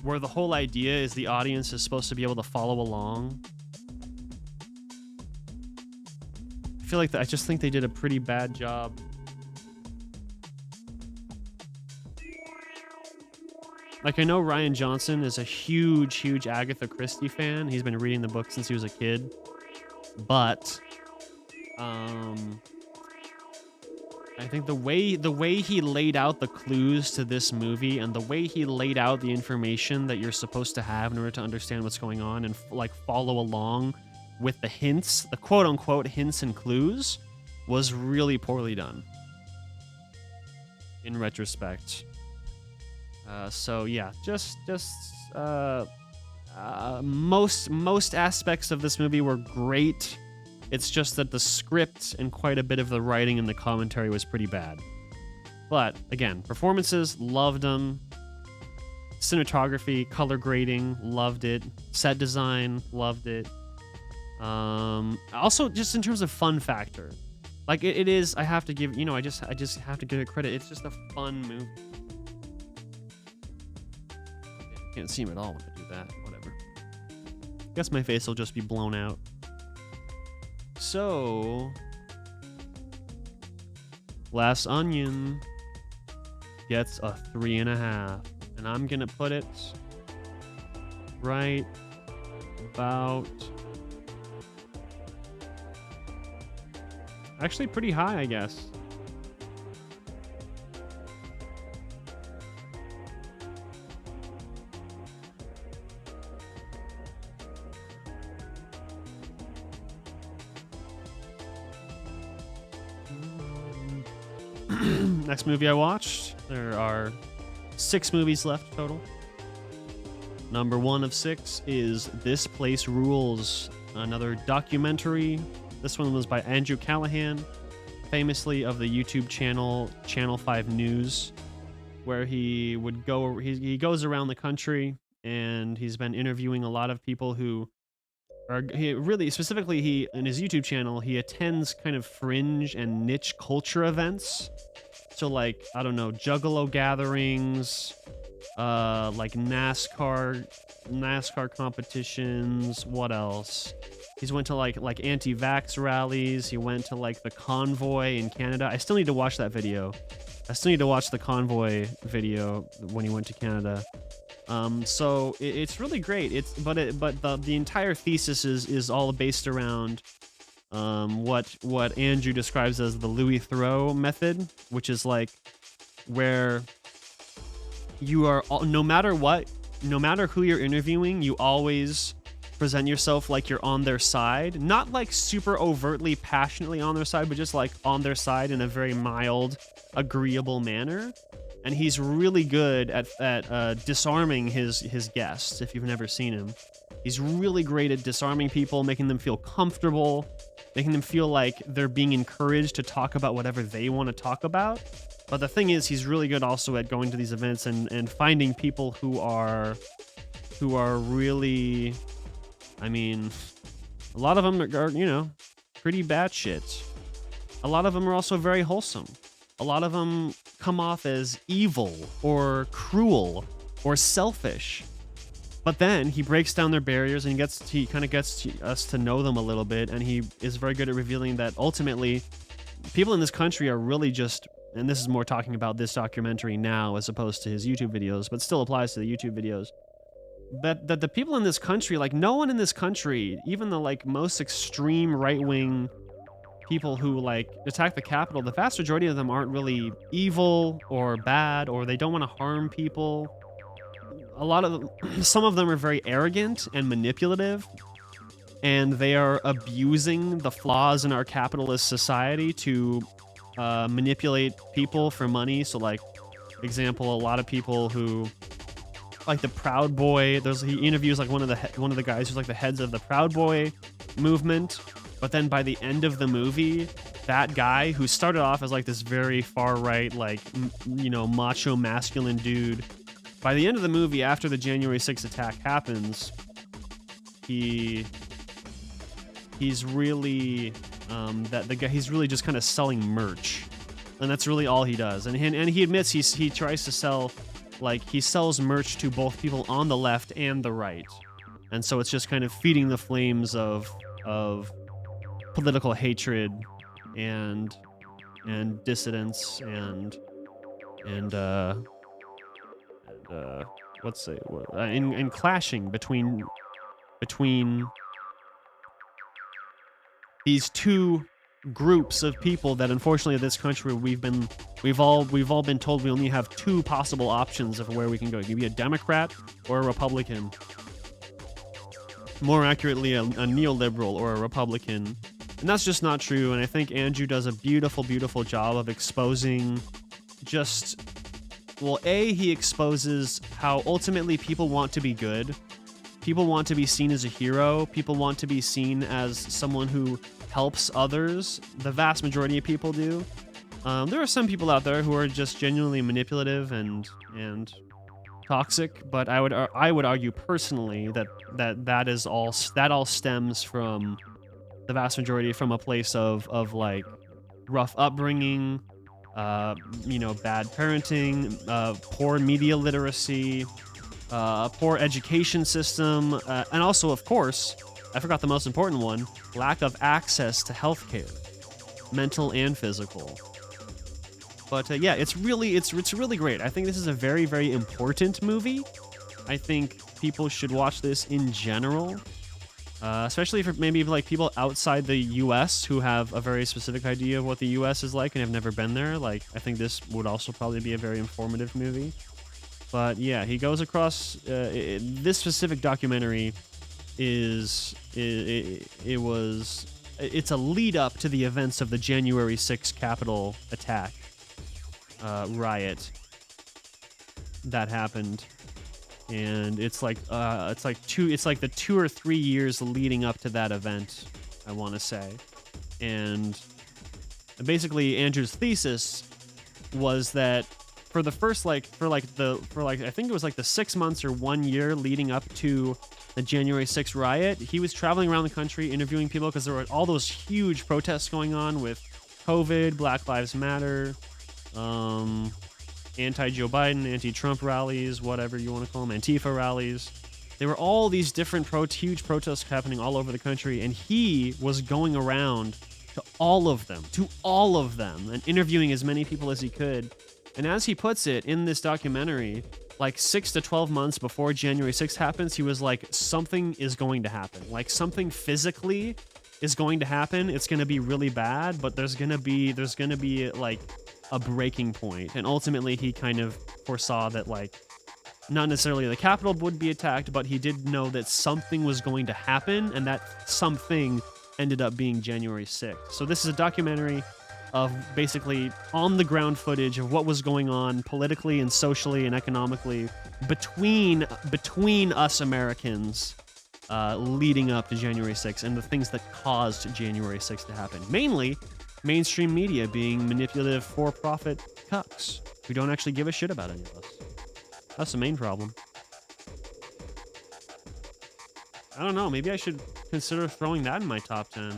S1: where the whole idea is the audience is supposed to be able to follow along. I feel like I just think they did a pretty bad job. Like, I know Ryan Johnson is a huge, huge Agatha Christie fan. He's been reading the book since he was a kid. But, I think the way he laid out the clues to this movie and the way he laid out the information that you're supposed to have in order to understand what's going on and like follow along with the hints, the quote-unquote hints and clues, was really poorly done in retrospect. So yeah, most aspects of this movie were great. It's just that the script and quite a bit of the writing and the commentary was pretty bad. But again, performances, loved them. Cinematography, color grading, loved it. Set design, loved it. Also, just in terms of fun factor, like it is. I have to give, I just have to give it credit. It's just a fun movie. Can't see him at all when I do that. Whatever. Guess my face will just be blown out. So, Glass Onion gets a 3.5, and I'm gonna put it right about, actually pretty high, I guess. Next movie I watched, there are 6 movies left total. Number 1 of 6 is This Place Rules, another documentary. This one was by Andrew Callahan, famously of the YouTube channel Channel 5 News, where he goes around the country and he's been interviewing a lot of people who are, in his YouTube channel, he attends kind of fringe and niche culture events. So like, I don't know, Juggalo gatherings, like NASCAR competitions. What else? He's went to like anti-vax rallies. He went to like the convoy in Canada. I still need to watch that video. I still need to watch the convoy video when he went to Canada. So it's really great. But the entire thesis is all based around what Andrew describes as the Louis Theroux method, which is like where you are, no matter who you're interviewing, you always present yourself like you're on their side, not like super overtly passionately on their side, but just like on their side in a very mild, agreeable manner. And he's really good at disarming his guests. If you've never seen him, he's really great at disarming people, making them feel comfortable, making them feel like they're being encouraged to talk about whatever they want to talk about. But the thing is, he's really good also at going to these events and finding people who are really, I mean, a lot of them are pretty bad shit. A lot of them are also very wholesome. A lot of them come off as evil or cruel or selfish. But then he breaks down their barriers and he kind of gets us to know them a little bit, and he is very good at revealing that ultimately people in this country are really just and this is more talking about this documentary now as opposed to his YouTube videos, but still applies to the YouTube videos, that the people in this country, like no one in this country, even the like most extreme right-wing people who like attack the Capitol, the vast majority of them aren't really evil or bad, or they don't want to harm people. A lot of them, some of them are very arrogant and manipulative, and they are abusing the flaws in our capitalist society to manipulate people for money. So like, example, a lot of people who like the Proud Boy, he interviews like one of the guys who's like the heads of the Proud Boy movement, but then by the end of the movie, that guy who started off as like this very far right, like macho masculine dude, by the end of the movie, after the January 6th attack happens, he's really he's really just kind of selling merch, and that's really all he does. And he admits he tries to sell, like he sells merch to both people on the left and the right, and so it's just kind of feeding the flames of political hatred and dissidence and clashing between these two groups of people that unfortunately in this country we've all been told we only have two possible options of where we can go. You can be a Democrat or a Republican. More accurately, a neoliberal or a Republican. And that's just not true. And I think Andrew does a beautiful, beautiful job of exposing just, well, he exposes how ultimately people want to be good. People want to be seen as a hero. People want to be seen as someone who helps others. The vast majority of people do. There are some people out there who are just genuinely manipulative and toxic, but I would argue personally that all stems from the vast majority from a place of like rough upbringing, bad parenting, poor media literacy, poor education system, and also, of course, I forgot the most important one, lack of access to healthcare, mental and physical. But yeah, it's really great. I think this is a very, very important movie. I think people should watch this in general, especially for maybe like people outside the U.S. who have a very specific idea of what the U.S. is like and have never been there. Like, I think this would also probably be a very informative movie. But yeah, he goes across this specific documentary it's a lead up to the events of the January 6th Capitol attack. Riot that happened, and it's like the 2 or 3 years leading up to that event, I want to say. And basically Andrew's thesis was that for the first I think it was like the 6 months or 1 year leading up to the January 6th riot, he was traveling around the country interviewing people because there were all those huge protests going on with COVID, Black Lives Matter, anti-Joe Biden, anti-Trump rallies, whatever you want to call them, Antifa rallies. There were all these different huge protests happening all over the country, and he was going around to all of them, and interviewing as many people as he could. And as he puts it in this documentary, like 6 to 12 months before January 6th happens, he was like, something is going to happen. Like, something physically is going to happen. It's going to be really bad, but there's going to be like a breaking point. And ultimately he kind of foresaw that, like, not necessarily the Capitol would be attacked, but he did know that something was going to happen, and that something ended up being January 6th. So this is a documentary of basically on-the-ground footage of what was going on politically and socially and economically between us Americans leading up to January 6th, and the things that caused January 6th to happen. Mainly, mainstream media being manipulative for-profit cucks who don't actually give a shit about any of us. That's the main problem. I don't know, maybe I should consider throwing that in my top 10.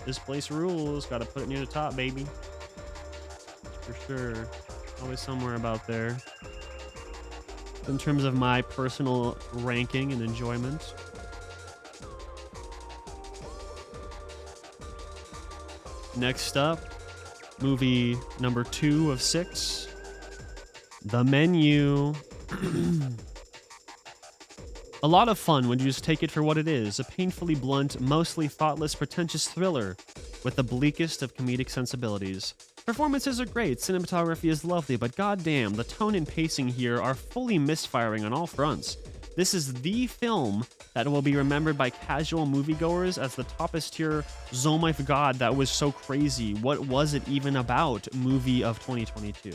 S1: This place rules. Gotta put it near the top, baby. For sure. Always somewhere about there. In terms of my personal ranking and enjoyment. Next up, movie number 2 of 6, The Menu. A lot of fun when you just take it for what it is, a painfully blunt, mostly thoughtless, pretentious thriller with the bleakest of comedic sensibilities. Performances are great, cinematography is lovely, but goddamn, the tone and pacing here are fully misfiring on all fronts. This is the film that will be remembered by casual moviegoers as the toppest tier, oh my god, that was so crazy, what was it even about movie of 2022.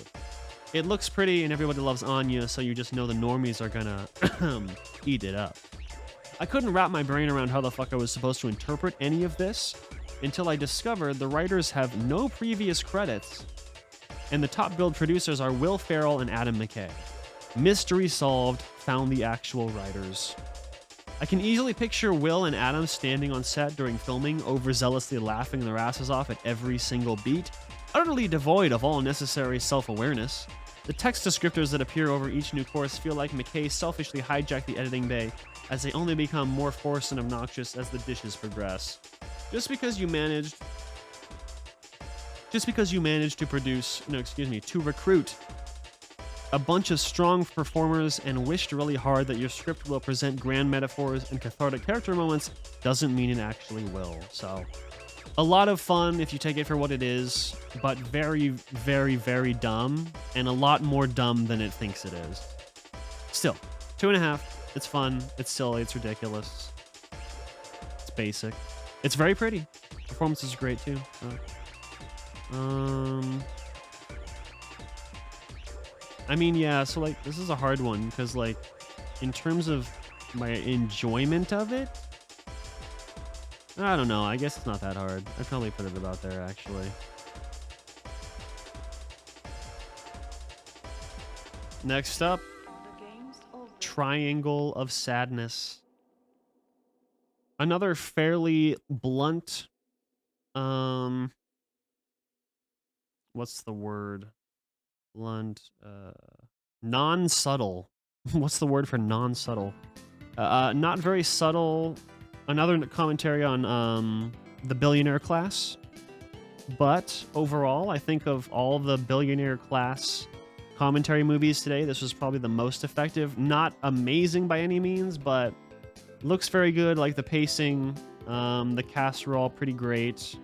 S1: It looks pretty and everybody loves Anya, so you just know the normies are gonna eat it up. I couldn't wrap my brain around how the fuck I was supposed to interpret any of this until I discovered the writers have no previous credits, and the top billed producers are Will Ferrell and Adam McKay. Mystery solved, found the actual writers. I can easily picture Will and Adam standing on set during filming, overzealously laughing their asses off at every single beat, utterly devoid of all necessary self-awareness. The text descriptors that appear over each new course feel like McKay selfishly hijacked the editing bay, as they only become more forced and obnoxious as the dishes progress. Just because you managed to recruit a bunch of strong performers and wished really hard that your script will present grand metaphors and cathartic character moments doesn't mean it actually will. So, a lot of fun if you take it for what it is, but very, very, very dumb, and a lot more dumb than it thinks it is. Still, 2.5. It's fun. It's silly. It's ridiculous. It's basic. It's very pretty. Performance is great too. I mean, yeah, so like this is a hard one because like in terms of my enjoyment of it, I don't know. I guess it's not that hard. I'd probably put it about there actually. Next up, Triangle of Sadness. Another fairly blunt, what's the word? Blunt, non-subtle. What's the word for non-subtle? Not very subtle. Another commentary on the billionaire class. But overall, I think of all the billionaire class commentary movies today, this was probably the most effective. Not amazing by any means, but looks very good. Like the pacing, the cast were all pretty great.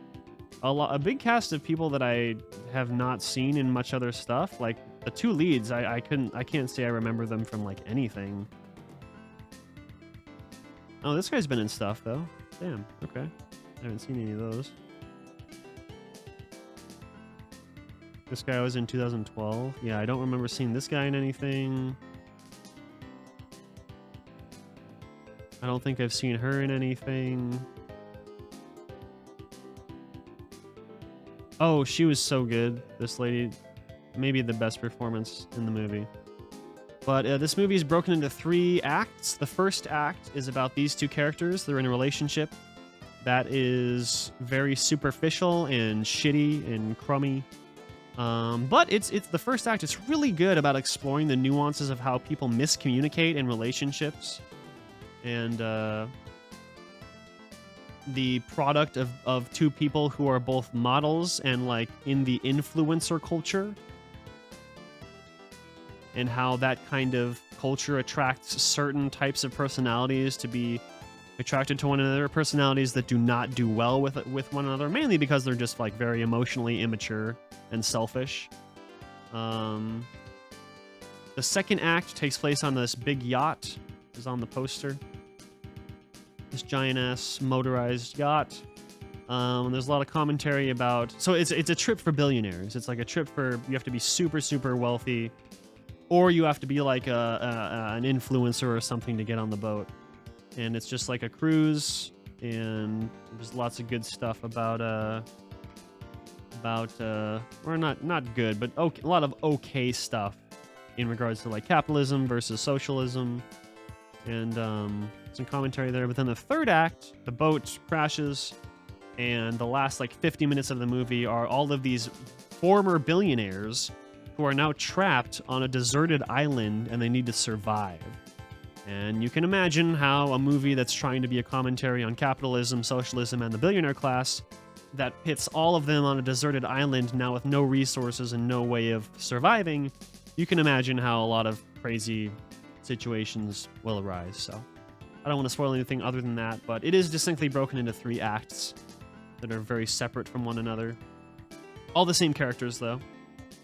S1: A big cast of people that I have not seen in much other stuff. Like the 2 leads, I can't say I remember them from like anything. Oh, this guy's been in stuff though. Damn. Okay, I haven't seen any of those. This guy was in 2012. Yeah, I don't remember seeing this guy in anything. I don't think I've seen her in anything. Oh, she was so good. This lady, maybe the best performance in the movie. But this movie is broken into 3 acts. The first act is about these 2 characters. They're in a relationship that is very superficial and shitty and crummy. But it's the first act. It's really good about exploring the nuances of how people miscommunicate in relationships. And the product of 2 people who are both models and like in the influencer culture, and how that kind of culture attracts certain types of personalities to be attracted to one another, personalities that do not do well with one another, mainly because they're just like very emotionally immature and selfish. The second act takes place on this big yacht, is on the poster. This giant-ass motorized yacht. There's a lot of commentary about... So it's a trip for billionaires. It's like a trip for... You have to be super, super wealthy. Or you have to be like an influencer or something to get on the boat. And it's just like a cruise. And there's lots of good stuff about or not good, but okay, a lot of okay stuff in regards to like capitalism versus socialism. And some commentary there. But then the third act, the boat crashes, and the last like 50 minutes of the movie are all of these former billionaires who are now trapped on a deserted island and they need to survive. And you can imagine how a movie that's trying to be a commentary on capitalism, socialism, and the billionaire class that pits all of them on a deserted island now with no resources and no way of surviving, you can imagine how a lot of crazy situations will arise. So I don't want to spoil anything other than that, but it is distinctly broken into 3 acts that are very separate from one another. All the same characters, though,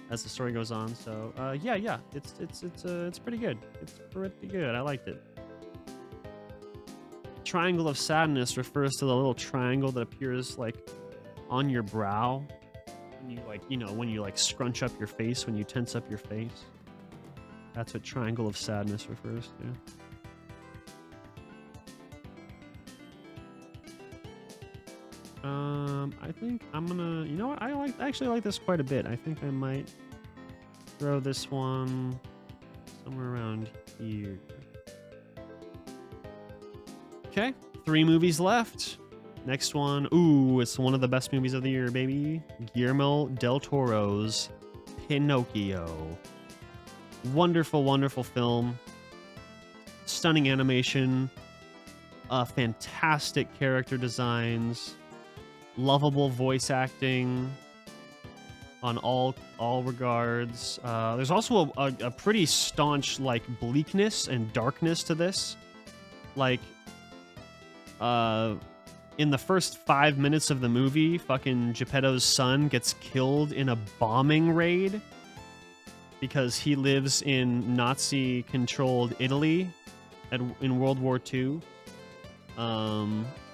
S1: as the story goes on. So yeah, it's pretty good. It's pretty good. I liked it. Triangle of Sadness refers to the little triangle that appears like on your brow when you when you like scrunch up your face, when you tense up your face. That's what Triangle of Sadness refers to. I think I'm gonna, you know what? I actually like this quite a bit. I think I might throw this one somewhere around here. Okay, 3 movies left. Next one, ooh, it's one of the best movies of the year, baby. Guillermo del Toro's Pinocchio. Wonderful, wonderful film. Stunning animation. Fantastic character designs. Lovable voice acting on all regards. There's also a pretty staunch like bleakness and darkness to this. Like, in the first 5 minutes of the movie, fucking Geppetto's son gets killed in a bombing raid because he lives in Nazi-controlled Italy in World War II.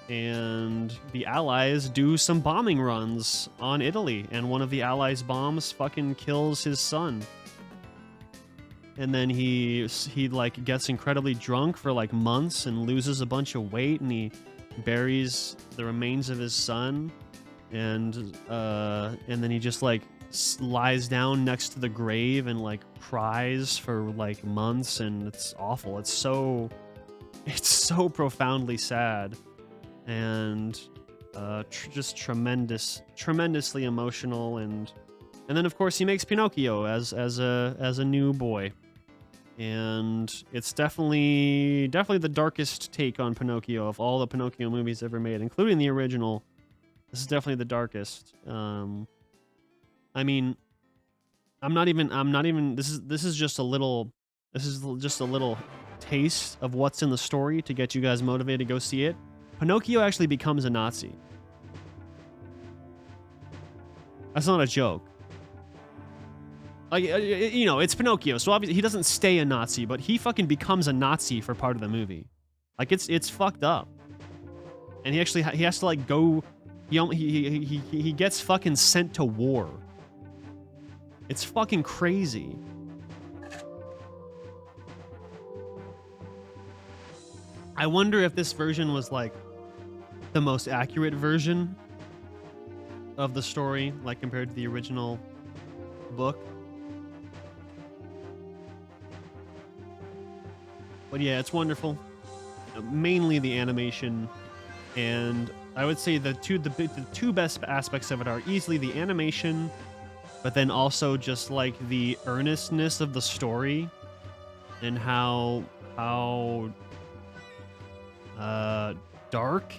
S1: And the Allies do some bombing runs on Italy, and one of the Allies' bombs fucking kills his son. And then he like gets incredibly drunk for like months and loses a bunch of weight, and he buries the remains of his son, and then he just like lies down next to the grave and like cries for like months, and it's awful. It's so profoundly sad. And just tremendously emotional, and then of course he makes Pinocchio as a new boy, and it's definitely the darkest take on Pinocchio of all the Pinocchio movies ever made, including the original. This is definitely the darkest. I mean, I'm not even. This is just a little taste of what's in the story to get you guys motivated to go see it. Pinocchio actually becomes a Nazi. That's not a joke. Like, you know, it's Pinocchio, so obviously he doesn't stay a Nazi, but he fucking becomes a Nazi for part of the movie. Like, it's fucked up. And he has to like go. He gets fucking sent to war. It's fucking crazy. I wonder if this version was like the most accurate version of the story, like compared to the original book. But yeah, it's wonderful. Mainly the animation, and I would say the two best aspects of it are easily the animation, but then also just like the earnestness of the story and how dark,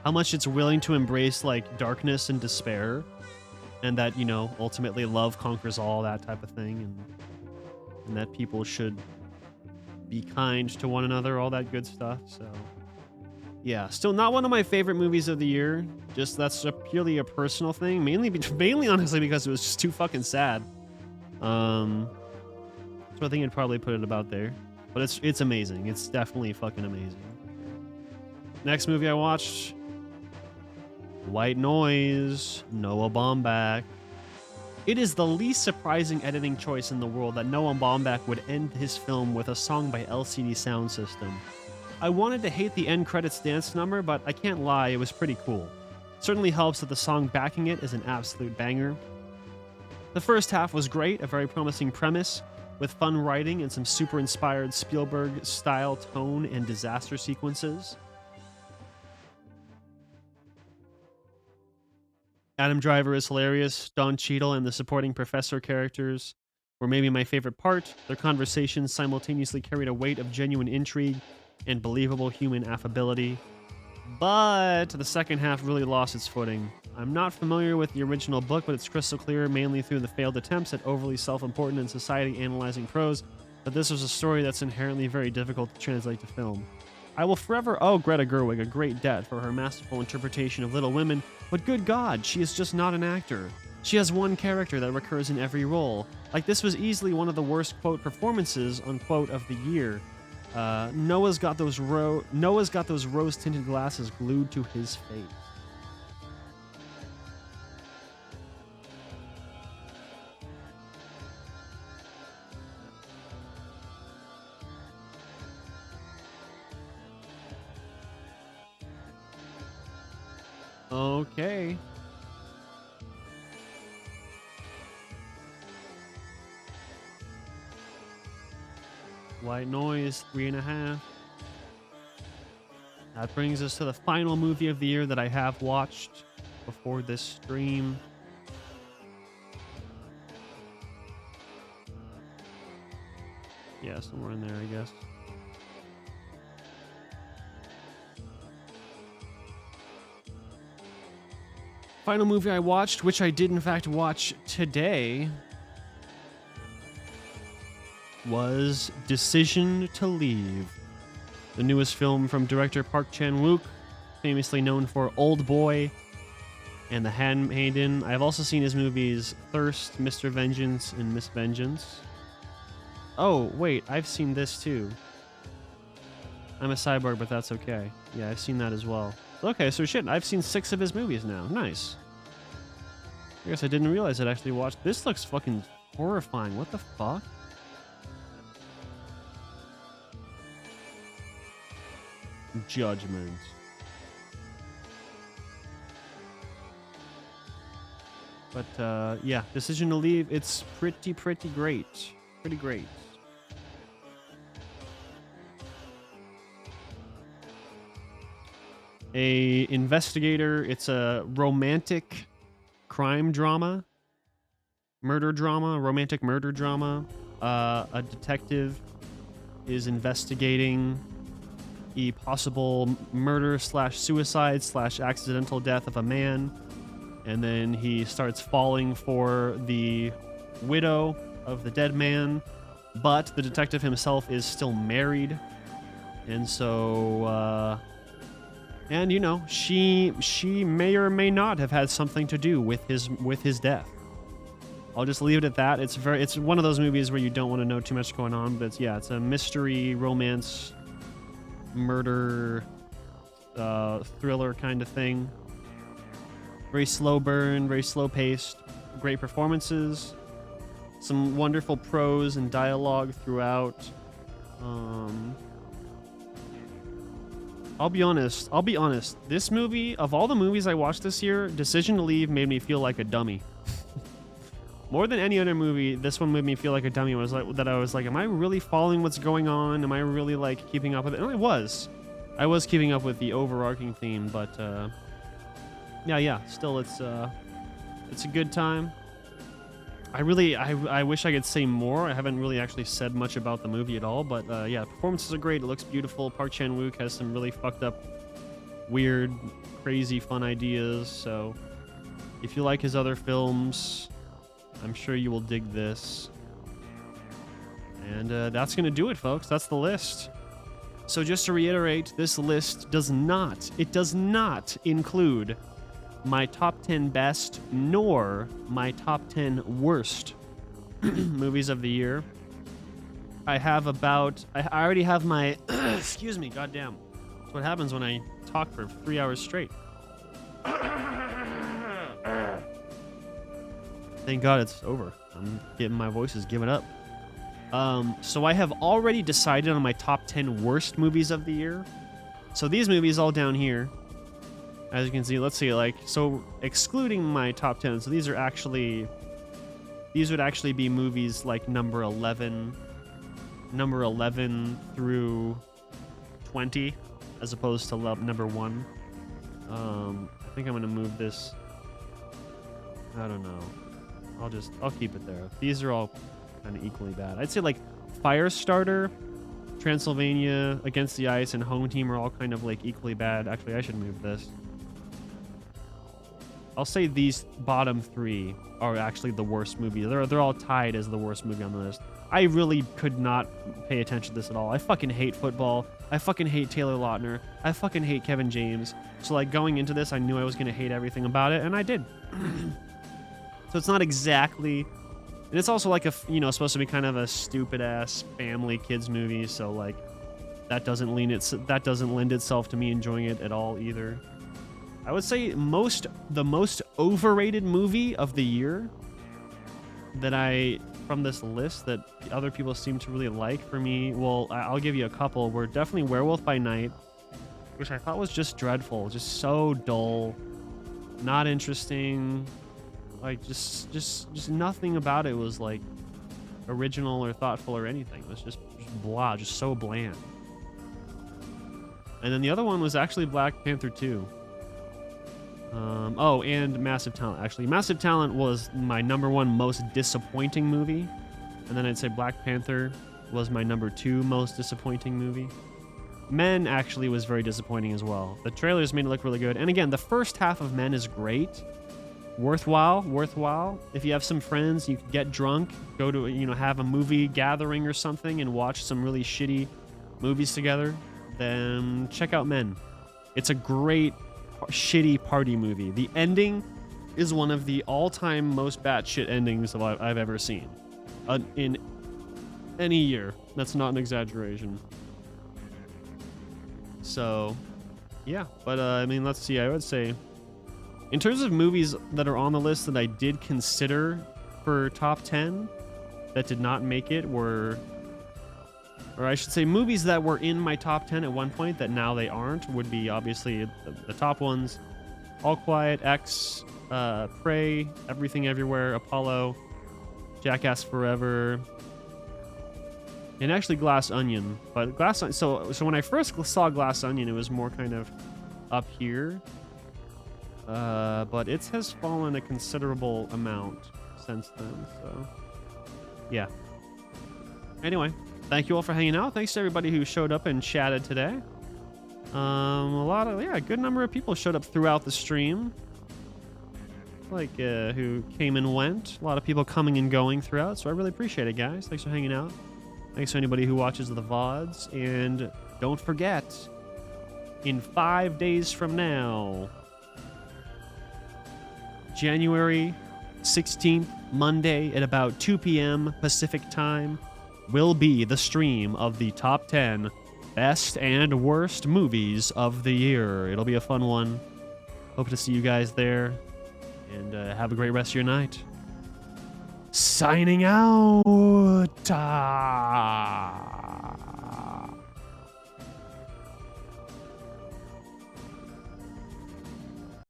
S1: how much it's willing to embrace like darkness and despair, and that, you know, ultimately love conquers all, that type of thing, and that people should be kind to one another, all that good stuff. So yeah, still not one of my favorite movies of the year. Just that's purely a personal thing, mainly honestly because it was just too fucking sad. So I think I'd probably put it about there, but it's amazing. It's definitely fucking amazing. Next movie I watched, White Noise, Noah Baumbach. It is the least surprising editing choice in the world that Noah Baumbach would end his film with a song by LCD Sound System. I wanted to hate the end credits dance number, but I can't lie, it was pretty cool. Certainly helps that the song backing it is an absolute banger. The first half was great, a very promising premise, with fun writing and some super inspired Spielberg-style tone and disaster sequences. Adam Driver is hilarious. Don Cheadle and the supporting professor characters were maybe my favorite part. Their conversations simultaneously carried a weight of genuine intrigue and believable human affability. But the second half really lost its footing. I'm not familiar with the original book, but it's crystal clear, mainly through the failed attempts at overly self-important and society-analyzing prose, that this was a story that's inherently very difficult to translate to film. I will forever owe Greta Gerwig a great debt for her masterful interpretation of Little Women, but good God, she is just not an actor. She has one character that recurs in every role. Like, this was easily one of the worst, quote, performances, unquote, of the year. Noah's got those rose-tinted glasses glued to his face. Okay. White noise, 3.5. That brings us to the final movie of the year that I have watched before this stream. Yeah, somewhere in there, I guess. Final movie I watched, which I did in fact watch today, was Decision to Leave, the newest film from director Park Chan-wook, famously known for Old Boy and The Handmaiden. I've also seen his movies Thirst, Mr. Vengeance, and Miss Vengeance. Oh, wait, I've seen this too. I'm a cyborg, but that's okay. Yeah, I've seen that as well. Okay, so shit, I've seen 6 of his movies now. Nice. I guess I didn't realize I'd actually watched. This looks fucking horrifying. What the fuck? Judgment. But, yeah, Decision to Leave, it's pretty great. Pretty great. A investigator, it's a romantic crime drama, romantic murder drama. A detective is investigating a possible murder / suicide / accidental death of a man, and then he starts falling for the widow of the dead man, but the detective himself is still married, and so and you know, she may or may not have had something to do with his death. I'll just leave it at that. It's one of those movies where you don't want to know too much going on, but it's a mystery, romance, murder, thriller kind of thing. Very slow burn, very slow paced, great performances, some wonderful prose and dialogue throughout. I'll be honest. This movie, of all the movies I watched this year, Decision to Leave made me feel like a dummy. More than any other movie, this one made me feel like a dummy. I was like, am I really following what's going on? Am I really like keeping up with it? And I was keeping up with the overarching theme, but yeah. Still, it's a good time. I wish I could say more. I haven't really actually said much about the movie at all, but yeah, performances are great. It looks beautiful. Park Chan-wook has some really fucked up, weird, crazy, fun ideas. So if you like his other films, I'm sure you will dig this. And that's going to do it, folks. That's the list. So just to reiterate, this list does not include my top 10 best nor my top 10 worst movies of the year. I already have my excuse me, goddamn. That's what happens when I talk for 3 hours straight. Thank God it's over. My voice is giving up. So I have already decided on my top 10 worst movies of the year. So these movies all down here, as you can see, let's see, so excluding my top 10, so these would actually be movies like number 11 through 20, as opposed to number 1. I think I'm gonna move this. I don't know. I'll keep it there. These are all kind of equally bad. I'd say like Firestarter, Transylvania, Against the Ice, and Home Team are all kind of like equally bad. Actually, I should move this. I'll say these bottom 3 are actually the worst movie. They're all tied as the worst movie on the list. I really could not pay attention to this at all. I fucking hate football. I fucking hate Taylor Lautner. I fucking hate Kevin James. So like going into this, I knew I was gonna hate everything about it, and I did. So it's not exactly, and it's also like supposed to be kind of a stupid ass family kids movie. So like that doesn't lend itself to me enjoying it at all either. I would say the most overrated movie of the year that from this list that other people seem to really like, for me, well, I'll give you a couple. We're definitely Werewolf by Night, which I thought was just dreadful, just so dull, not interesting, like just nothing about it was like original or thoughtful or anything. It was just blah, just so bland. And then the other one was actually Black Panther 2. Oh, and Massive Talent. Actually, Massive Talent was my #1 most disappointing movie. And then I'd say Black Panther was my #2 most disappointing movie. Men actually was very disappointing as well. The trailers made it look really good. And again, the first half of Men is great. Worthwhile. If you have some friends, you can get drunk, go to, have a movie gathering or something and watch some really shitty movies together, then check out Men. It's a great shitty party movie. The ending is one of the all-time most batshit endings I've ever seen in any year. That's not an exaggeration. So, yeah. But I mean, let's see. I would say, in terms of movies that are on the list that I did consider for top 10 that did not make it or I should say movies that were in my top 10 at one point that now they aren't, would be obviously the top ones: All Quiet, X, Prey, Everything Everywhere, Apollo, Jackass Forever, and actually Glass Onion. But so when I first saw Glass Onion, it was more kind of up here, but it has fallen a considerable amount since then. So yeah. Anyway, thank you all for hanging out. Thanks to everybody who showed up and chatted today. A good number of people showed up throughout the stream. Who came and went. A lot of people coming and going throughout, so I really appreciate it, guys. Thanks for hanging out. Thanks to anybody who watches the VODs. And don't forget, in 5 days from now, January 16th, Monday at about 2 p.m. Pacific time, will be the stream of the top 10 best and worst movies of the year. It'll be a fun one. Hope to see you guys there, and have a great rest of your night. Signing out.